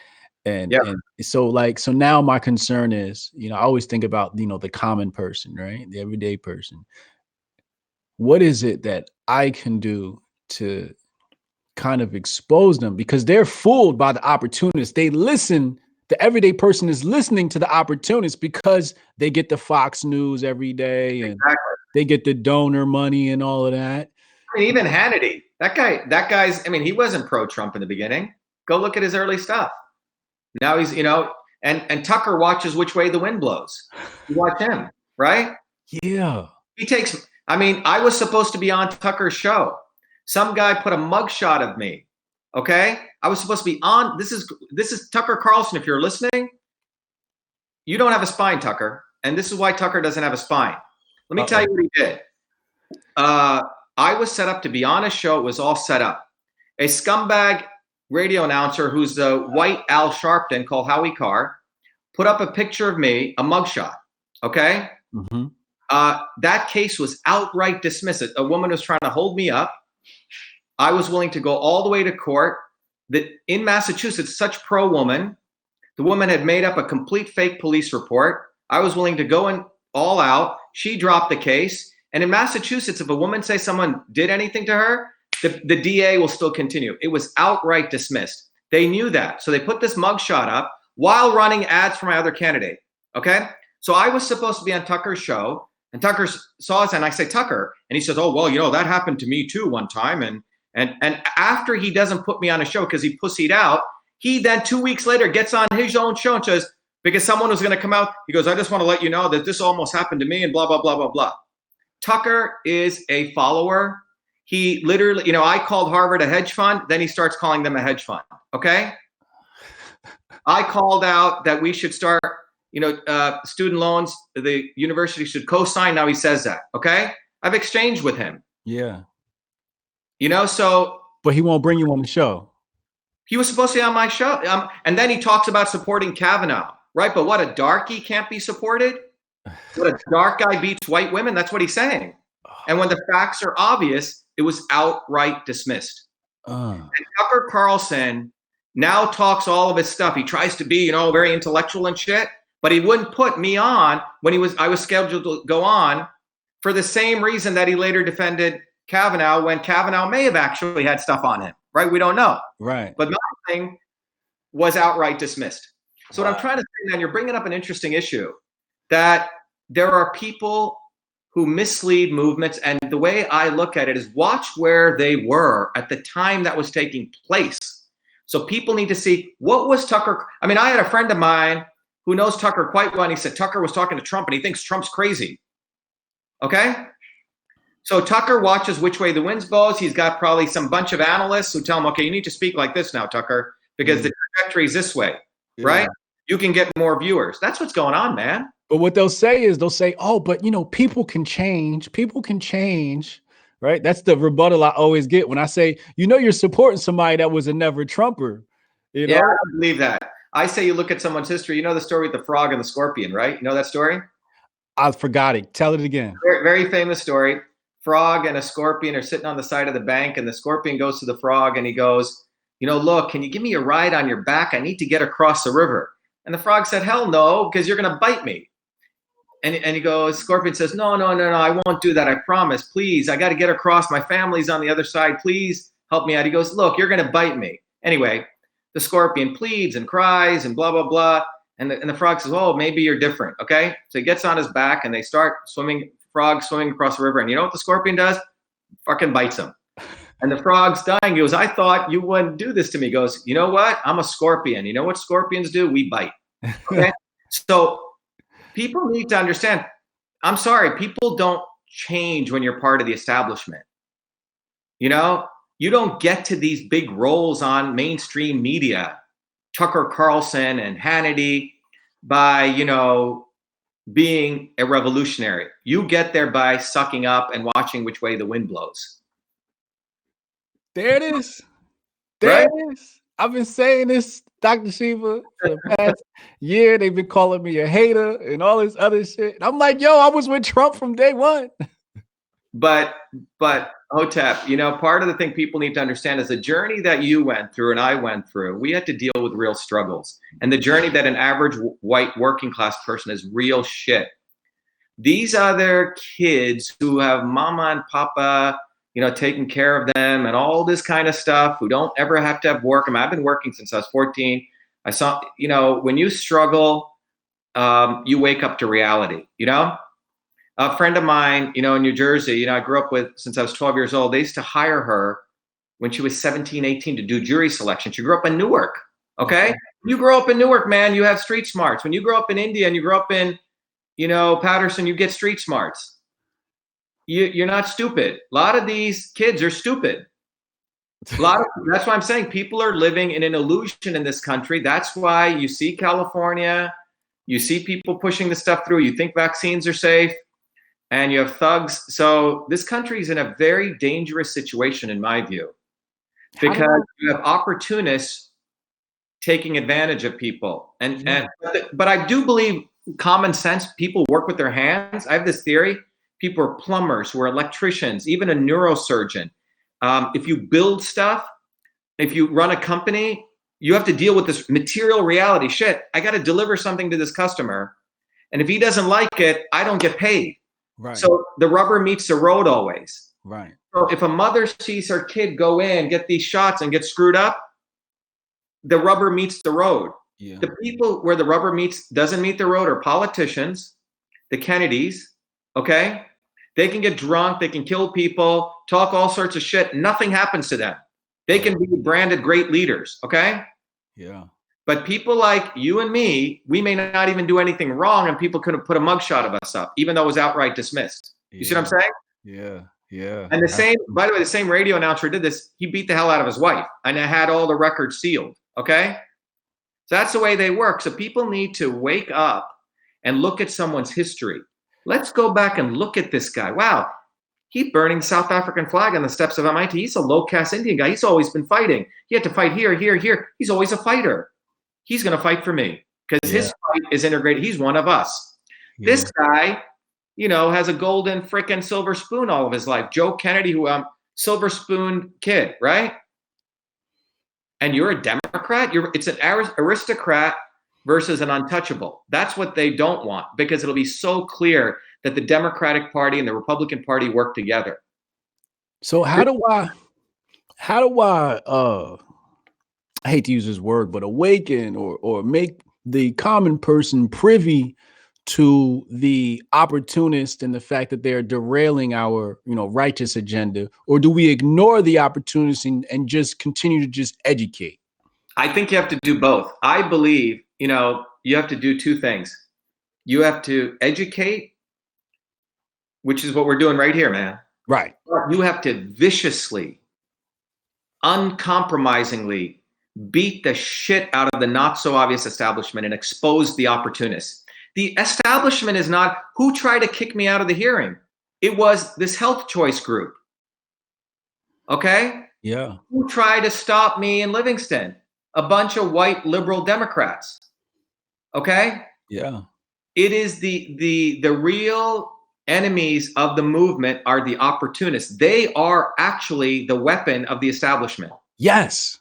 And Yeah. and so now my concern is, I always think about, the common person, right? The everyday person. What is it that I can do to kind of expose them? Because they're fooled by the opportunists. The everyday person is listening to the opportunists because they get the Fox News every day and Exactly. they get the donor money and all of that. I mean, even Hannity, that guy's, I mean, he wasn't pro-Trump in the beginning. Go look at his early stuff. Now he's, and Tucker watches which way the wind blows. You watch him, right? Yeah. I was supposed to be on Tucker's show. Some guy put a mugshot of me. Okay. I was supposed to be on. This is Tucker Carlson. If you're listening, you don't have a spine, Tucker. And this is why Tucker doesn't have a spine. Let me tell you what he did. I was set up to be on a show. It was all set up. A scumbag radio announcer who's the white Al Sharpton called Howie Carr put up a picture of me, a mugshot. Okay. Mm-hmm. That case was outright dismissed. A woman was trying to hold me up. I was willing to go all the way to court. That in Massachusetts, such pro-woman, the woman had made up a complete fake police report. I was willing to go in all out. She dropped the case. And in Massachusetts, if a woman says someone did anything to her, the DA will still continue. It was outright dismissed. They knew that. So they put this mugshot up while running ads for my other candidate. Okay? So I was supposed to be on Tucker's show, and Tucker saw us, and I say, Tucker, and he says, oh, well, that happened to me too one time. And after he doesn't put me on a show because he pussied out, he then 2 weeks later gets on his own show and says, because someone was going to come out, he goes, I just want to let you know that this almost happened to me and blah, blah, blah, blah, blah. Tucker is a follower. He literally, I called Harvard a hedge fund. Then he starts calling them a hedge fund. Okay. I called out that we should start, student loans, the university should co-sign. Now he says that. Okay. I've exchanged with him. Yeah. But he won't bring you on the show. He was supposed to be on my show. And then he talks about supporting Kavanaugh, right? But what, a darky can't be supported? What, a dark guy beats white women? That's what he's saying. And when the facts are obvious, it was outright dismissed. And Tucker Carlson now talks all of his stuff. He tries to be, very intellectual and shit, but he wouldn't put me on when I was scheduled to go on for the same reason that he later defended Kavanaugh, when Kavanaugh may have actually had stuff on him, right? We don't know. Right. But my thing was outright dismissed. So what I'm trying to say, man, you're bringing up an interesting issue, that there are people who mislead movements. And the way I look at it is watch where they were at the time that was taking place. So people need to see, what was Tucker? I mean, I had a friend of mine who knows Tucker quite well. And he said, Tucker was talking to Trump and he thinks Trump's crazy. Okay. So Tucker watches which way the wind blows. He's got probably some bunch of analysts who tell him, okay, you need to speak like this now, Tucker, because the trajectory is this way, right? You can get more viewers. That's what's going on, man. But what they'll say is, oh, but people can change. People can change, right? That's the rebuttal I always get when I say, you're supporting somebody that was a never Trumper. Yeah, I believe that. I say you look at someone's history. You know the story with the frog and the scorpion, right? You know that story? I forgot it. Tell it again. Very, very famous story. Frog and a scorpion are sitting on the side of the bank, and the scorpion goes to the frog and he goes, look, can you give me a ride on your back? I need to get across the river. And the frog said, hell no, because you're going to bite me. And he goes, Scorpion says, no, I won't do that. I promise. Please, I got to get across. My family's on the other side. Please help me out. He goes, look, you're going to bite me. Anyway, the scorpion pleads and cries and blah, blah, blah. And the frog says, oh, maybe you're different. Okay. So he gets on his back and they start frog swimming across the river. And you know what the scorpion does? Fucking bites him. And the frog's dying. He goes, I thought you wouldn't do this to me. He goes, you know what? I'm a scorpion. You know what scorpions do? We bite. Okay. So people need to understand, I'm sorry, people don't change when you're part of the establishment. You don't get to these big roles on mainstream media, Tucker Carlson and Hannity, by, being a revolutionary. You get there by sucking up and watching which way the wind blows. There it is. There it is. I've been saying this, Dr. Shiva, for the past year. They've been calling me a hater and all this other shit. I'm like, yo, I was with Trump from day one. but Hotep, you know, part of the thing people need to understand is the journey that you went through and I went through. We had to deal with real struggles, and the journey that an average white working class person is real shit. These other kids who have mama and papa, you know, taking care of them and all this kind of stuff, who don't ever have to have work. I mean, I've been working since I was 14. I saw, you know, when you struggle, you wake up to reality, you know? A friend of mine, you know, in New Jersey, you know, I grew up with since I was 12 years old. They used to hire her when she was 17, 18 to do jury selection. She grew up in Newark, okay? When you grow up in Newark, man, you have street smarts. When you grow up in India and you grow up in, you know, Patterson, you get street smarts. You're not stupid. A lot of these kids are stupid. That's why I'm saying people are living in an illusion in this country. That's why you see California, you see people pushing the stuff through. You think vaccines are safe, and you have thugs. So this country is in a very dangerous situation, in my view, because you have opportunists taking advantage of people. But I do believe common sense. People work with their hands. I have this theory. People are plumbers, who are electricians, even a neurosurgeon. If you build stuff, if you run a company, you have to deal with this material reality. Shit, I got to deliver something to this customer, and if he doesn't like it, I don't get paid. Right. So the rubber meets the road always. Right. So if a mother sees her kid go in, get these shots, and get screwed up, the rubber meets the road. Yeah. The people where the rubber doesn't meet the road are politicians, the Kennedys, okay? They can get drunk, they can kill people, talk all sorts of shit. Nothing happens to them. They can be branded great leaders, okay? Yeah. But people like you and me, we may not even do anything wrong, and people could have put a mugshot of us up, even though it was outright dismissed. You see what I'm saying? Yeah, yeah. And by the way, the same radio announcer did this. He beat the hell out of his wife, and it had all the records sealed, okay? So that's the way they work. So people need to wake up and look at someone's history. Let's go back and look at this guy. Wow, he's burning the South African flag on the steps of MIT. He's a low-caste Indian guy. He's always been fighting. He had to fight here, here, here. He's always a fighter. He's going to fight for me because his fight is integrated. He's one of us. Yeah. This guy, you know, has a golden frickin' silver spoon all of his life. Joe Kennedy, who silver spoon kid, right? And you're a Democrat. It's an aristocrat versus an untouchable. That's what they don't want, because it'll be so clear that the Democratic Party and the Republican Party work together. So how do I I hate to use this word, but awaken or make the common person privy to the opportunist and the fact that they're derailing our, you know, righteous agenda? Or do we ignore the opportunists and just continue to just educate? I think you have to do both. I believe, you know, you have to do two things. You have to educate, which is what we're doing right here, man. Right. You have to viciously, uncompromisingly beat the shit out of the not so obvious establishment and expose the opportunists. The establishment is not who tried to kick me out of the hearing. It was this health choice group. Okay? Yeah. Who tried to stop me in Livingston? A bunch of white liberal Democrats. Okay? Yeah. It is the real enemies of the movement are the opportunists. They are actually the weapon of the establishment. Yes.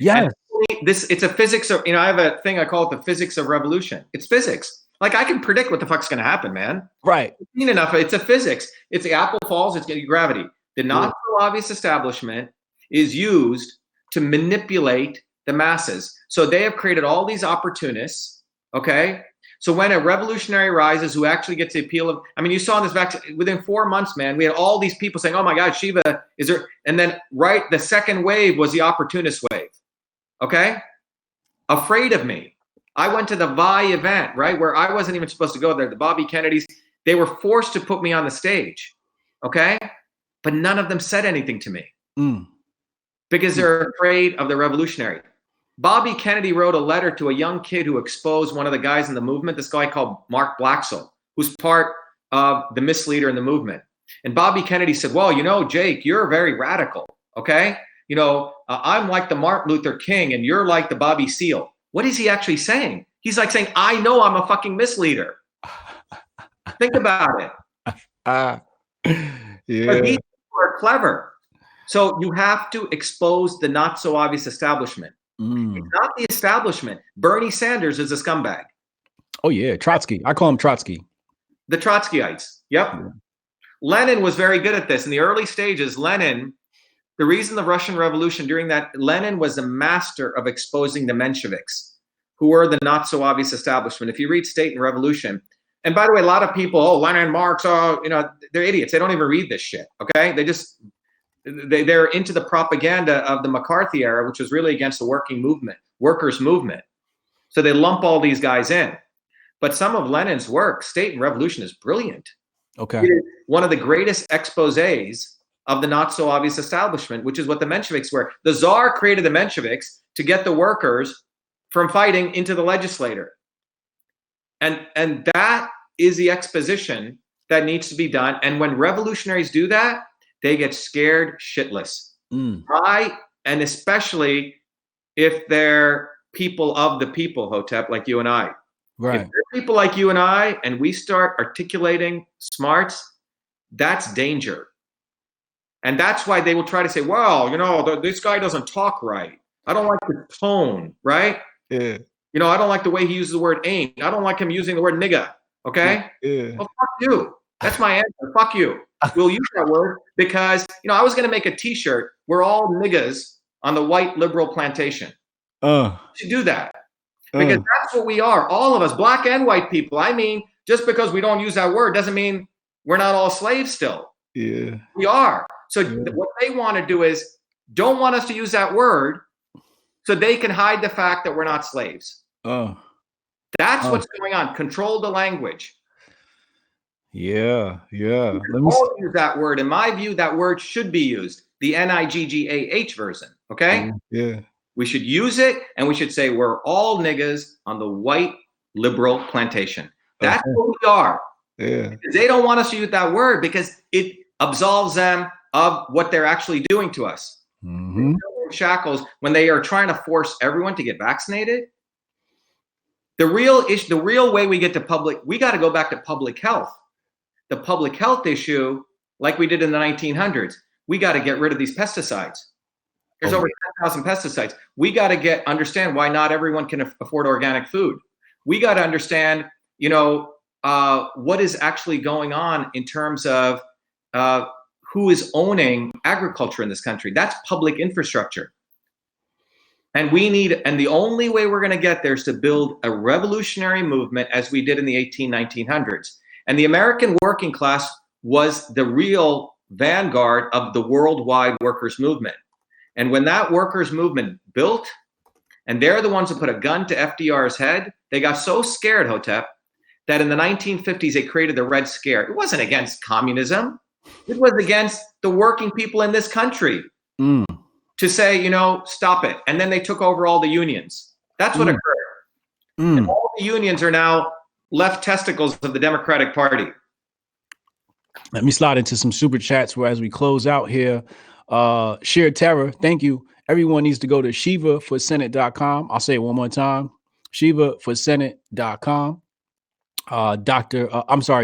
Yes. It's a physics of, you know, I have a thing, I call it the physics of revolution. It's physics. Like, I can predict what the fuck's going to happen, man. Right. I've seen enough. It's a physics. It's the apple falls, it's going to gravity. The not so obvious establishment is used to manipulate the masses. So they have created all these opportunists. Okay. So when a revolutionary rises who actually gets the appeal of, I mean, you saw this vaccine within 4 months, man, we had all these people saying, oh my God, Shiva, is there? And then the second wave was the opportunist wave. Okay. Afraid of me. I went to the VI event, right? Where I wasn't even supposed to go there. The Bobby Kennedys, they were forced to put me on the stage. Okay. But none of them said anything to me because they're afraid of the revolutionary. Bobby Kennedy wrote a letter to a young kid who exposed one of the guys in the movement, this guy called Mark Blaxell, who's part of the misleader in the movement. And Bobby Kennedy said, well, you know, Jake, you're very radical, okay? You know, I'm like the Martin Luther King and you're like the Bobby Seale. What is he actually saying? He's like saying, I know I'm a fucking misleader. Think about it. But Yeah. these people are clever. So you have to expose the not so obvious establishment. It's not the establishment. Bernie Sanders is a scumbag. Oh yeah, Trotsky. I call him Trotsky. The Trotskyites. Yep. Yeah. Lenin was very good at this. In the early stages, Lenin, the reason the Russian Revolution during that, Lenin was a master of exposing the Mensheviks, who were the not so obvious establishment. If you read State and Revolution, and by the way, a lot of people, oh, Lenin, Marx, oh, they're idiots. They don't even read this shit. Okay, they're into the propaganda of the McCarthy era, which was really against the workers' movement. So they lump all these guys in. But some of Lenin's work, State and Revolution, is brilliant. Okay. It is one of the greatest exposés of the not so obvious establishment, which is what the Mensheviks were. The Tsar created the Mensheviks to get the workers from fighting into the legislature. And that is the exposition that needs to be done. And when revolutionaries do that, they get scared shitless. Why? And especially if they're people of the people, Hotep, like you and I. Right. If they're people like you and I, and we start articulating smarts, that's danger. And that's why they will try to say, well, this guy doesn't talk right. I don't like the tone, right? Yeah. I don't like the way he uses the word ain't. I don't like him using the word nigga. Okay? Yeah. Well, fuck you. That's my answer. Fuck you. We'll use that word because, I was going to make a t-shirt. We're all niggas on the white liberal plantation. To do that. Because that's what we are. All of us, black and white people. I mean, just because we don't use that word doesn't mean we're not all slaves still. Yeah. We are. So what they want to do is don't want us to use that word so they can hide the fact that we're not slaves. That's what's going on. Control the language. Yeah. Let me use that word. In my view, that word should be used. The NIGGAH version. Okay? Yeah. We should use it, and we should say we're all niggas on the white liberal plantation. That's what we are. Yeah. They don't want us to use that word because it absolves them of what they're actually doing to us. Shackles when they are trying to force everyone to get vaccinated. The real issue, the real way we get to we got to go back to public health. The public health issue, like we did in the 1900s, we got to get rid of these pesticides. There's over 10,000 pesticides. We got to understand why not everyone can afford organic food. We got to understand, what is actually going on in terms of who is owning agriculture in this country. That's public infrastructure. And the only way we're going to get there is to build a revolutionary movement as we did in the 1900s. And the American working class was the real vanguard of the worldwide workers' movement. And when that workers' movement built, and they're the ones who put a gun to FDR's head, they got so scared, Hotep, that in the 1950s, they created the Red Scare. It wasn't against communism. It was against the working people in this country to say, stop it. And then they took over all the unions. That's what occurred. And all the unions are now left testicles of the Democratic Party. Let me slide into some super chats as we close out here. Sheer Terror, thank you. Everyone needs to go to ShivaForSenate.com. I'll say it one more time. ShivaForSenate.com.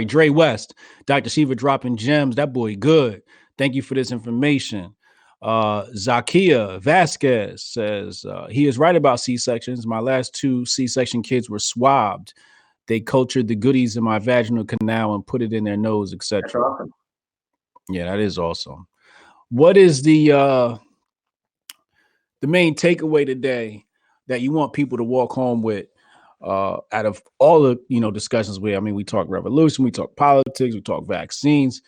Dre West. Dr. Shiva dropping gems. That boy good. Thank you for this information. Zakia Vasquez says, he is right about C-sections. My last 2 C-section kids were swabbed. They cultured the goodies in my vaginal canal and put it in their nose, etc. Awesome. Yeah, that is awesome. What is the main takeaway today that you want people to walk home with out of all the discussions we talk revolution, we talk politics, we talk vaccines,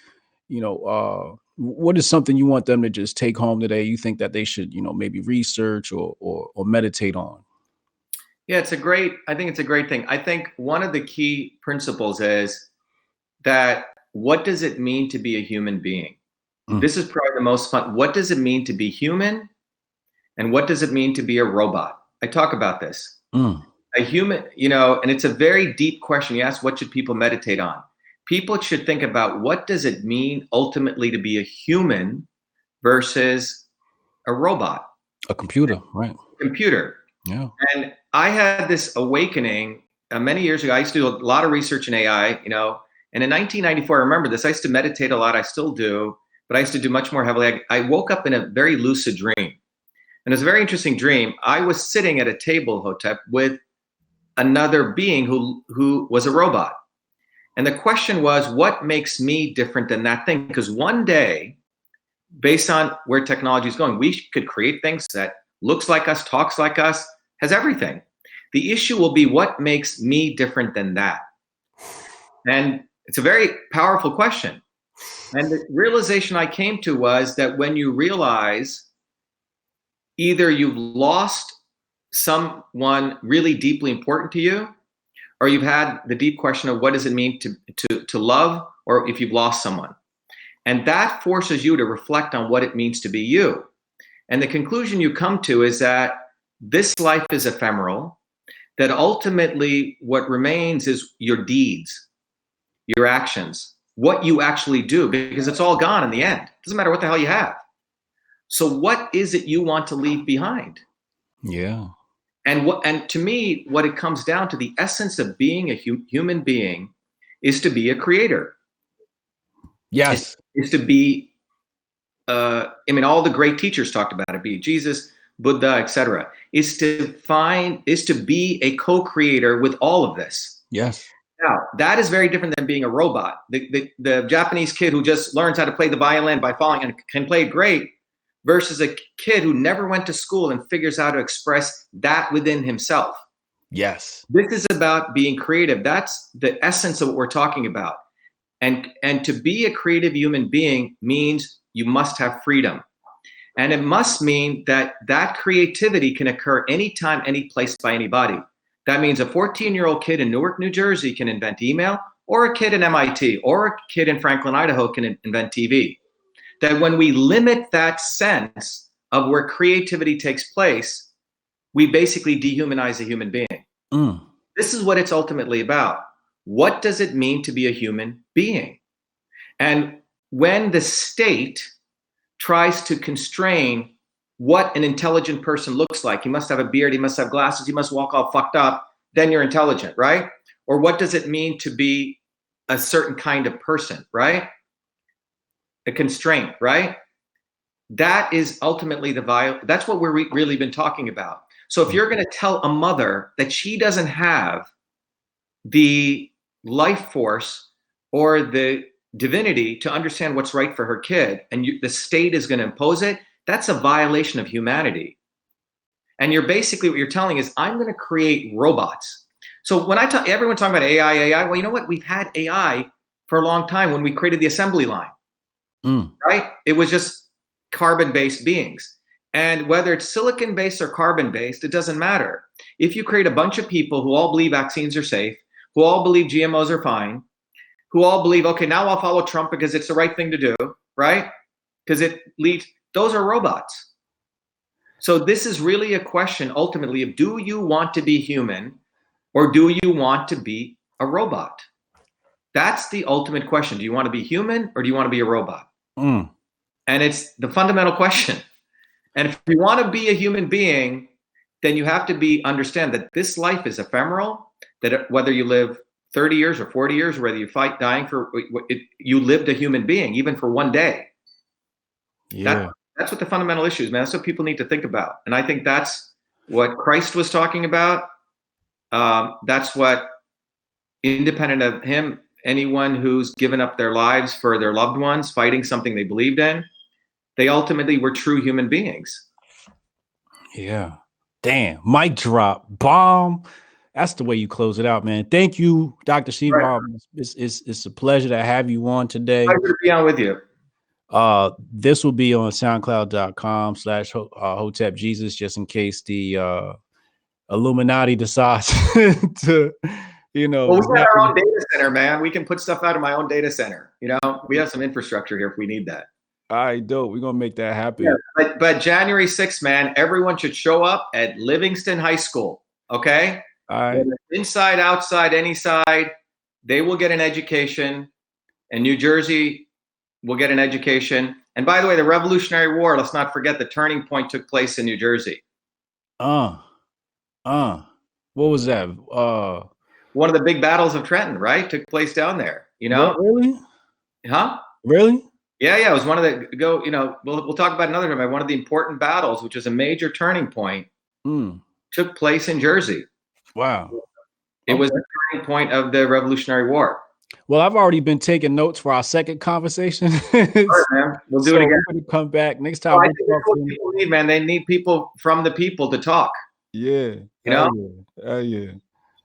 what is something you want them to just take home today you think that they should maybe research or meditate on? Yeah, I think it's a great thing. I think one of the key principles is that what does it mean to be a human being? This is probably the most fun. What does it mean to be human? And what does it mean to be a robot? I talk about this. A human, and it's a very deep question. You ask, what should people meditate on? People should think about what does it mean ultimately to be a human versus a robot? A computer, right? Computer. Yeah. And I had this awakening many years ago. I used to do a lot of research in AI, and in 1994, I remember this. I used to meditate a lot. I still do. but I used to do much more heavily. I woke up in a very lucid dream. And it was a very interesting dream. I was sitting at a table, Hotep, with another being who was a robot. And the question was, what makes me different than that thing? Because one day, based on where technology is going, we could create things that looks like us, talks like us, has everything. The issue will be what makes me different than that? And it's a very powerful question. And the realization I came to was that when you realize either you've lost someone really deeply important to you, or you've had the deep question of what does it mean to love, or if you've lost someone. And that forces you to reflect on what it means to be you. And the conclusion you come to is that this life is ephemeral, that ultimately what remains is your deeds, your actions, what you actually do, because it's all gone in the end. It doesn't matter what the hell you have. So what is it you want to leave behind? Yeah. And to me, what it comes down to, the essence of being a human being is to be a creator. Yes. Is to be, I mean, all the great teachers talked about it, be it Jesus, Buddha, etc. Is to be a co-creator with all of this. Yes. Now, that is very different than being a robot. The Japanese kid who just learns how to play the violin by falling and can play it great, versus a kid who never went to school and figures out how to express that within himself. Yes. This is about being creative. That's the essence of what we're talking about. And to be a creative human being means you must have freedom. And it must mean that that creativity can occur anytime, any place, by anybody. That means a 14-year-old kid in Newark, New Jersey can invent email, or a kid in MIT, or a kid in Franklin, Idaho can invent TV. That when we limit that sense of where creativity takes place, we basically dehumanize a human being. This is what it's ultimately about. What does it mean to be a human being? And when the state tries to constrain what an intelligent person looks like, he must have a beard, he must have glasses, he must walk all fucked up, then you're intelligent, right? Or what does it mean to be a certain kind of person, right? A constraint, right? That is ultimately that's what we're really been talking about. So if you're going to tell a mother that she doesn't have the life force or the divinity to understand what's right for her kid, and the state is going to impose it, that's a violation of humanity. And you're basically, what you're telling is, I'm going to create robots. So when everyone's talking about AI, well, you know what? We've had AI for a long time when we created the assembly line, right? It was just carbon-based beings. And whether it's silicon-based or carbon-based, it doesn't matter. If you create a bunch of people who all believe vaccines are safe, who all believe GMOs are fine, who all believe, okay, now I'll follow Trump because it's the right thing to do, right? Because it leads, those are robots. So this is really a question, ultimately, of do you want to be human or do you want to be a robot? That's the ultimate question. Do you want to be human or do you want to be a robot? And it's the fundamental question. And if you want to be a human being, then you have to understand that this life is ephemeral, that whether you live 30 years or 40 years, or whether you fight dying for it, you lived a human being, even for one day. Yeah. That's what the fundamental issue is, man. That's what people need to think about. And I think that's what Christ was talking about. That's what, independent of him, anyone who's given up their lives for their loved ones, fighting something they believed in, they ultimately were true human beings. Yeah. Damn. Mic drop. Bomb. That's the way you close it out, man. Thank you, Dr. Shiva. Right. It's a pleasure to have you on today. Pleasure to be on with you. This will be on soundcloud.com/Hotep Jesus, just in case the Illuminati decides to, well, we got our own data center, man. We can put stuff out of my own data center. You know, we have some infrastructure here if we need that. All right, dope. We're gonna make that happen. Yeah, but January 6th, man, everyone should show up at Livingston High School. Okay. All right. Inside, outside, any side, they will get an education, and New Jersey will get an education. And by the way, the Revolutionary War, let's not forget, the turning point took place in New Jersey. What was that? One of the big battles of Trenton, right? Took place down there, you know? What, really? Huh? Really? Yeah, it was one of the we'll talk about another time. One of the important battles, which was a major turning point, took place in Jersey. Wow. It was the turning point of the Revolutionary War. Well, I've already been taking notes for our second conversation. All right, man. We'll do it again. We're gonna come back next time. I think that's what people need, man. They need people from the people to talk. Yeah. You know? Yeah.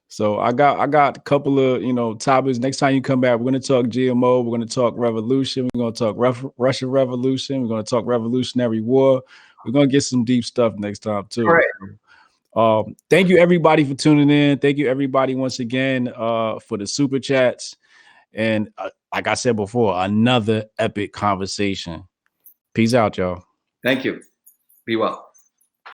So I got a couple of topics. Next time you come back, we're gonna talk GMO. We're gonna talk revolution. We're gonna talk Russian Revolution. We're gonna talk Revolutionary War. We're gonna get some deep stuff next time too. All right. Thank you everybody for tuning in. Thank you everybody once again for the super chats. And like I said before, another epic conversation. Peace out, y'all. Thank you. Be well.